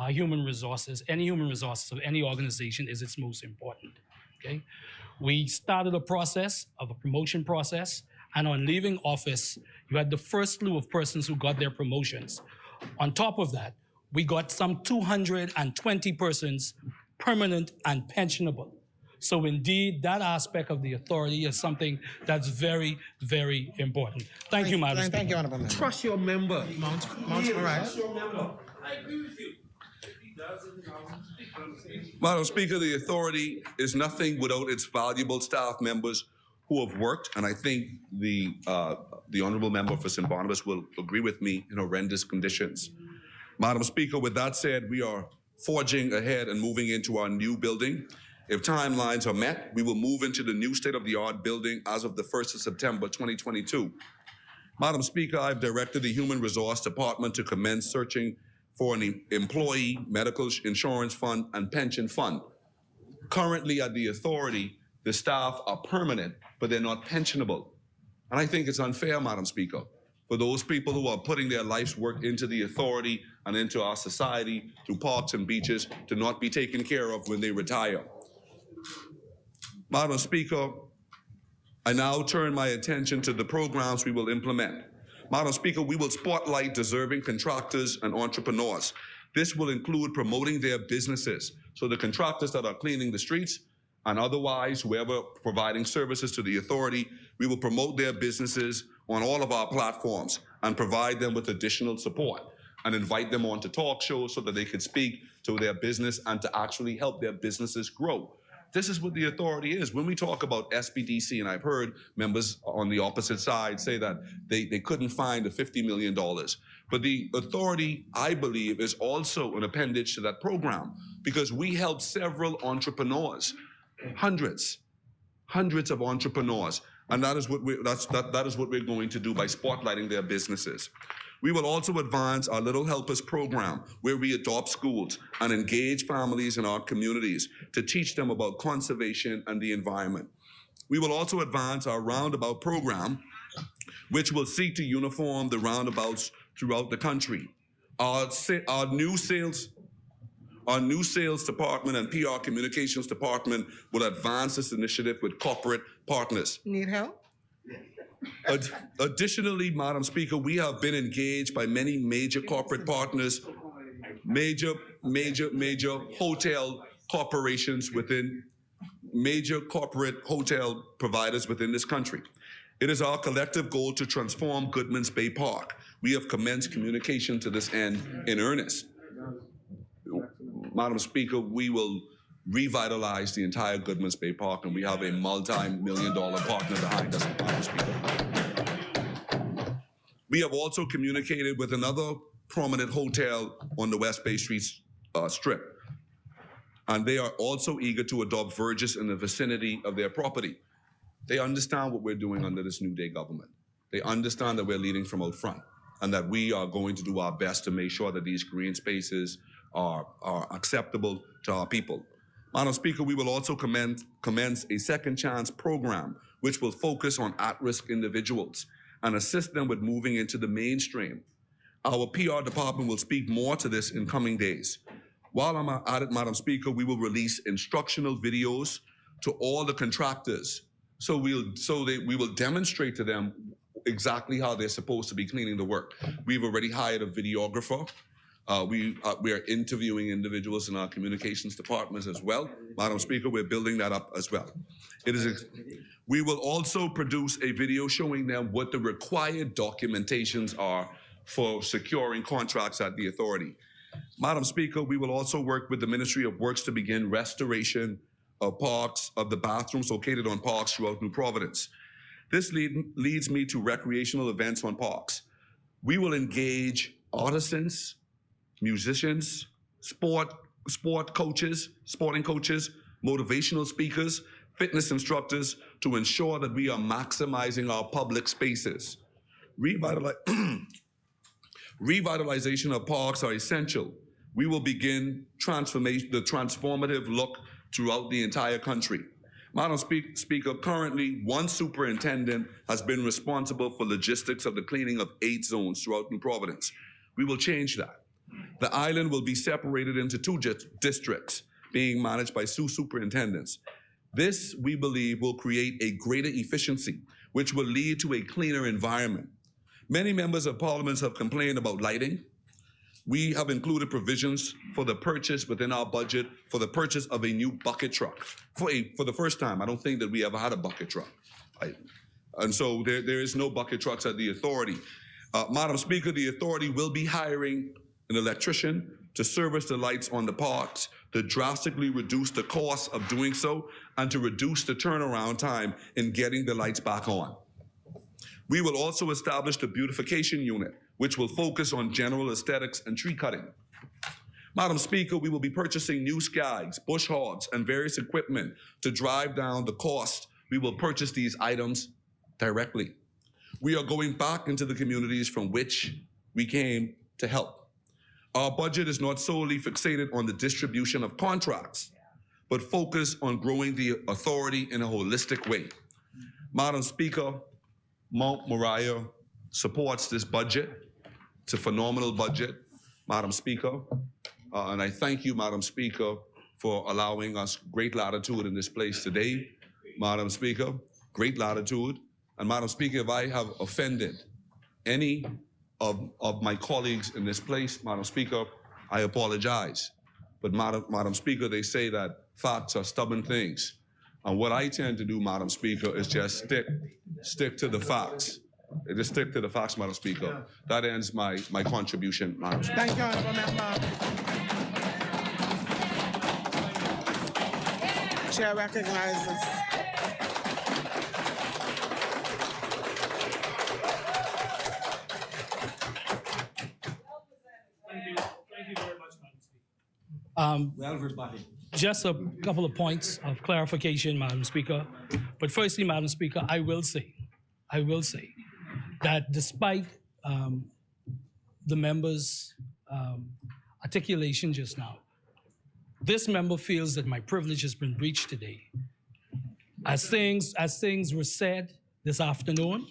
human resources, any human resources of any organization is its most important, okay? We started a process of a promotion process, and on leaving office, you had the first slew of persons who got their promotions. On top of that, we got some 220 persons permanent and pensionable. So indeed, that aspect of the authority is something that's very, very important. Thank you, Madam Speaker. Thank you, Honourable Member. Trust your member. Mount Mariah. Trust your member. I agree with you. If he doesn't, Madam Speaker, the authority is nothing without its valuable staff members who have worked, and I think the Honourable Member for St. Barnabas will agree with me, in horrendous conditions. Madam Speaker, with that said, we are forging ahead and moving into our new building. If timelines are met, we will move into the new state-of-the-art building as of the 1st of September 2022. Madam Speaker, I've directed the Human Resource Department to commence searching for an employee medical insurance fund and pension fund. Currently at the authority, the staff are permanent, but they're not pensionable. And I think it's unfair, Madam Speaker, for those people who are putting their life's work into the authority and into our society through parks and beaches to not be taken care of when they retire. Madam Speaker, I now turn my attention to the programs we will implement. Madam Speaker, we will spotlight deserving contractors and entrepreneurs. This will include promoting their businesses. So the contractors that are cleaning the streets and otherwise, whoever providing services to the authority, we will promote their businesses on all of our platforms and provide them with additional support and invite them onto talk shows so that they could speak to their business and to actually help their businesses grow. This is what the authority is. When we talk about SBDC, and I've heard members on the opposite side say that they couldn't find the $50 million. But the authority, I believe, is also an appendage to that program because we help several entrepreneurs, hundreds of entrepreneurs. And that is what we're going to do by spotlighting their businesses. We will also advance our Little Helpers program, where we adopt schools and engage families in our communities to teach them about conservation and the environment. We will also advance our roundabout program, which will seek to uniform the roundabouts throughout the country. Our new sales department and PR communications department will advance this initiative with corporate partners. Need help? Additionally, Madam Speaker, we have been engaged by many major corporate partners, major hotel corporations within, major corporate hotel providers within this country. It is our collective goal to transform Goodman's Bay Park. We have commenced communication to this end in earnest. Madam Speaker, we will revitalize the entire Goodman's Bay Park, and we have a multi-million-dollar partner behind us, Madam Speaker. We have also communicated with another prominent hotel on the West Bay Street Strip, and they are also eager to adopt verges in the vicinity of their property. They understand what we're doing under this New Day government. They understand that we're leading from out front. and that we are going to do our best to make sure that these green spaces are acceptable to our people. Madam Speaker, we will also commence a second chance program which will focus on at-risk individuals and assist them with moving into the mainstream. Our PR department will speak more to this in coming days. While I'm at it, Madam Speaker, we will release instructional videos to all the contractors. So we will demonstrate to them exactly how they're supposed to be cleaning the work. We've already hired a videographer. We are interviewing individuals in our communications departments as well. Madam Speaker, we're building that up as well. We will also produce a video showing them what the required documentations are for securing contracts at the authority. Madam Speaker, we will also work with the Ministry of Works to begin restoration of parks, of the bathrooms located on parks throughout New Providence. This leads me to recreational events on parks. We will engage artisans, musicians, sporting coaches, motivational speakers, fitness instructors to ensure that we are maximizing our public spaces. Revitalization of parks are essential. We will begin the transformative look throughout the entire country. Madam Speaker, currently one superintendent has been responsible for logistics of the cleaning of 8 zones throughout New Providence. We will change that. The island will be separated into 2 districts being managed by 2 superintendents. This, we believe, will create a greater efficiency, which will lead to a cleaner environment. Many members of Parliament have complained about lighting. We have included provisions for the purchase within our budget for the purchase of a new bucket truck. For the first time, I don't think that we ever had a bucket truck. And so there is no bucket trucks at the authority. Madam Speaker, the authority will be hiring an electrician to service the lights on the parks, to drastically reduce the cost of doing so, and to reduce the turnaround time in getting the lights back on. We will also establish the beautification unit, which will focus on general aesthetics and tree cutting. Madam Speaker, we will be purchasing new skies, bush hogs, and various equipment to drive down the cost. We will purchase these items directly. We are going back into the communities from which we came to help. Our budget is not solely fixated on the distribution of contracts, but focused on growing the authority in a holistic way. Madam Speaker, Mount Moriah supports this budget. It's a phenomenal budget, Madam Speaker. And I thank you, Madam Speaker, for allowing us great latitude in this place today. Madam Speaker, great latitude. And Madam Speaker, if I have offended any of my colleagues in this place, Madam Speaker, I apologize. But Madam Speaker, they say that facts are stubborn things. And what I tend to do, Madam Speaker, is just stick to the facts. Just stick to the facts, Madam Speaker. That ends my contribution, Madam Speaker. Thank you, Honourable Member. Chair recognizes. Thank you very much, Madam Speaker. Well, everybody. Just a couple of points of clarification, Madam Speaker. But firstly, Madam Speaker, I will say that despite the member's articulation just now, this member feels that my privilege has been breached today. As things were said this afternoon,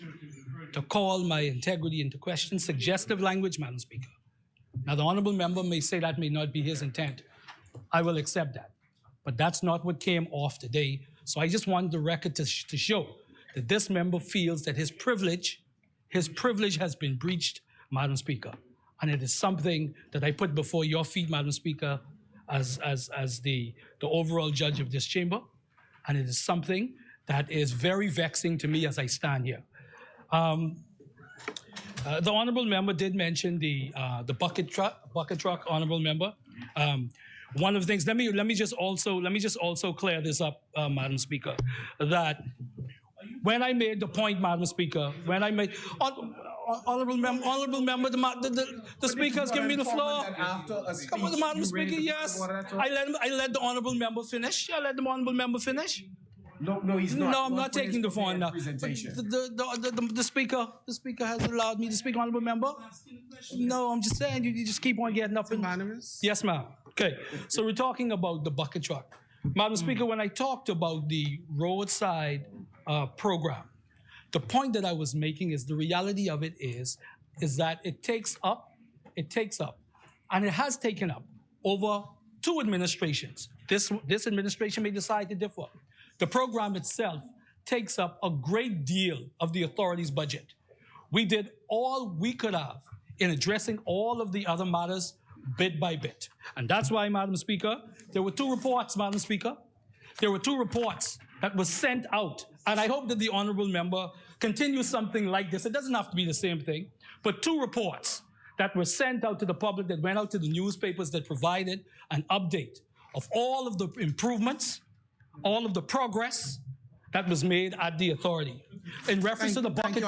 to call my integrity into question, suggestive language, Madam Speaker. Now, the honourable member may say that may not be his intent. I will accept that. But that's not what came off today. So I just wanted the record to show that this member feels that his privilege has been breached, Madam Speaker. And it is something that I put before your feet, Madam Speaker, as the overall judge of this chamber. And it is something that is very vexing to me as I stand here. The honourable member did mention the bucket truck, honourable member. One of the things, let me just also clear this up, Madam Speaker, that when I made the point, Madam Speaker, when I made honourable member, the Speaker has given me the floor. Come on, Madam Speaker, yes. I let the honourable member finish. I let the honourable member finish. No, he's not. No, I'm not taking the phone now. Presentation. The speaker has allowed me to speak, honorable member. No, I'm just saying you just keep on getting up. Unanimous? Yes, ma'am. Okay, so we're talking about the bucket truck. Madam Speaker, when I talked about the roadside program, the point that I was making is the reality of it is that it takes up, and it has taken up over 2 administrations. This administration may decide to differ. The program itself takes up a great deal of the authority's budget. We did all we could have in addressing all of the other matters bit by bit. And that's why, Madam Speaker, there were 2 reports, Madam Speaker. There were 2 reports that were sent out. And I hope that the honorable member continues something like this. It doesn't have to be the same thing, but 2 reports that were sent out to the public, that went out to the newspapers, that provided an update of all of the improvements, all of the progress that was made at the authority. In reference to the bucket,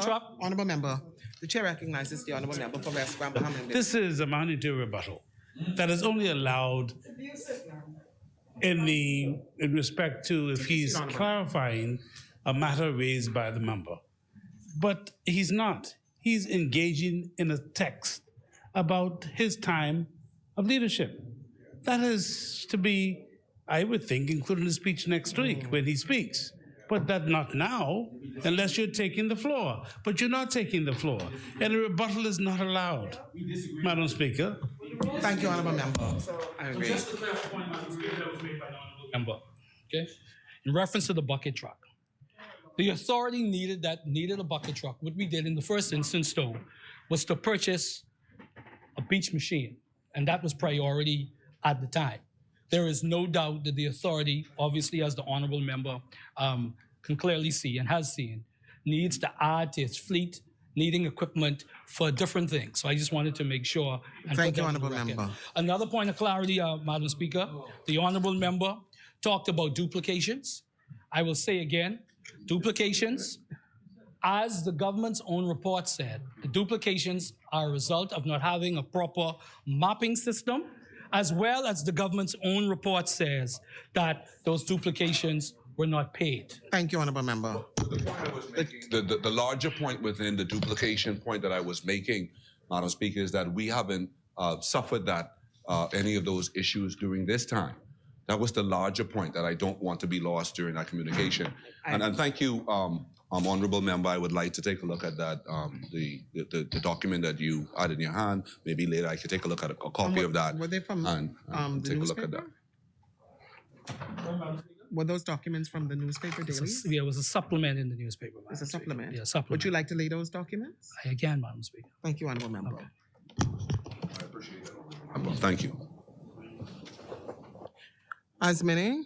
truck. Honorable member, the chair recognizes the honorable member for West Grand Bahama. This is amounting to a rebuttal that is only allowed in respect to if he's clarifying a matter raised by the member. But he's not. He's engaging in a text about his time of leadership. That is to be, I would think, including his speech next week when he speaks. But that not now, unless you're taking the floor. But you're not taking the floor. And a rebuttal is not allowed, Madam Speaker. Thank you, honorable member. I agree. Just to clarify the point, Madam Speaker, that was made by the honorable member. Okay? In reference to the bucket truck. The authority needed a bucket truck. What we did in the first instance, though, was to purchase a beach machine. And that was priority at the time. There is no doubt that the authority, obviously as the honorable member can clearly see and has seen, needs to add to its fleet, needing equipment for different things. So I just wanted to make sure. Thank you, honorable member. Another point of clarity, Madam Speaker, the honorable member talked about duplications. I will say again, duplications, as the government's own report said, the duplications are a result of not having a proper mapping system, as well as the government's own report says that those duplications were not paid. Thank you, honorable member. The larger point within the duplication point that I was making, Madam Speaker, is that we haven't suffered any of those issues during this time. That was the larger point that I don't want to be lost during that communication. And thank you, honorable member. I would like to take a look at that, the document that you had in your hand. Maybe later I could take a look at a copy of that. Were they from and take a look at that. Were those documents from the newspaper daily? Yeah, it was a supplement in the newspaper. It's a supplement? Yeah, supplement. Would you like to lay those documents? Again, Madam Speaker. Thank you, honorable member. Okay. I appreciate it. Thank you. As many?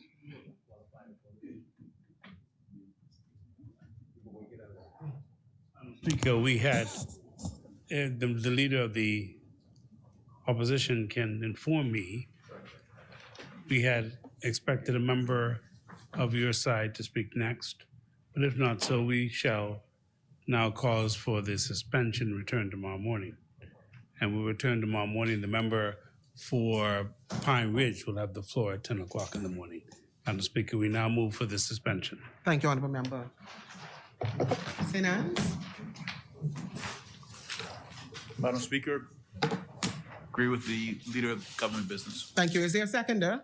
Speaker, we had, the leader of the opposition can inform me, we had expected a member of your side to speak next, but if not so, we shall now cause for the suspension return tomorrow morning. And we'll return tomorrow morning. The member for Pine Ridge will have the floor at 10 o'clock in the morning. Madam Speaker, we now move for the suspension. Thank you, honorable member. St. Anne's? Madam Speaker, agree with the leader of government business. Thank you. Is there a seconder?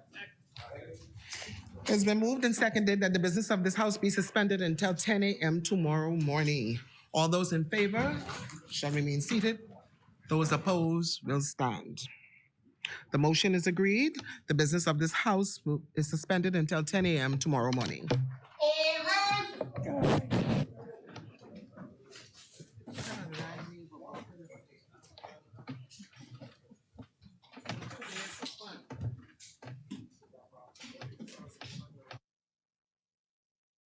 It's been moved and seconded that the business of this House be suspended until 10 a.m. tomorrow morning. All those in favor shall remain seated. Those opposed will stand. The motion is agreed. The business of this House is suspended until 10 a.m. tomorrow morning.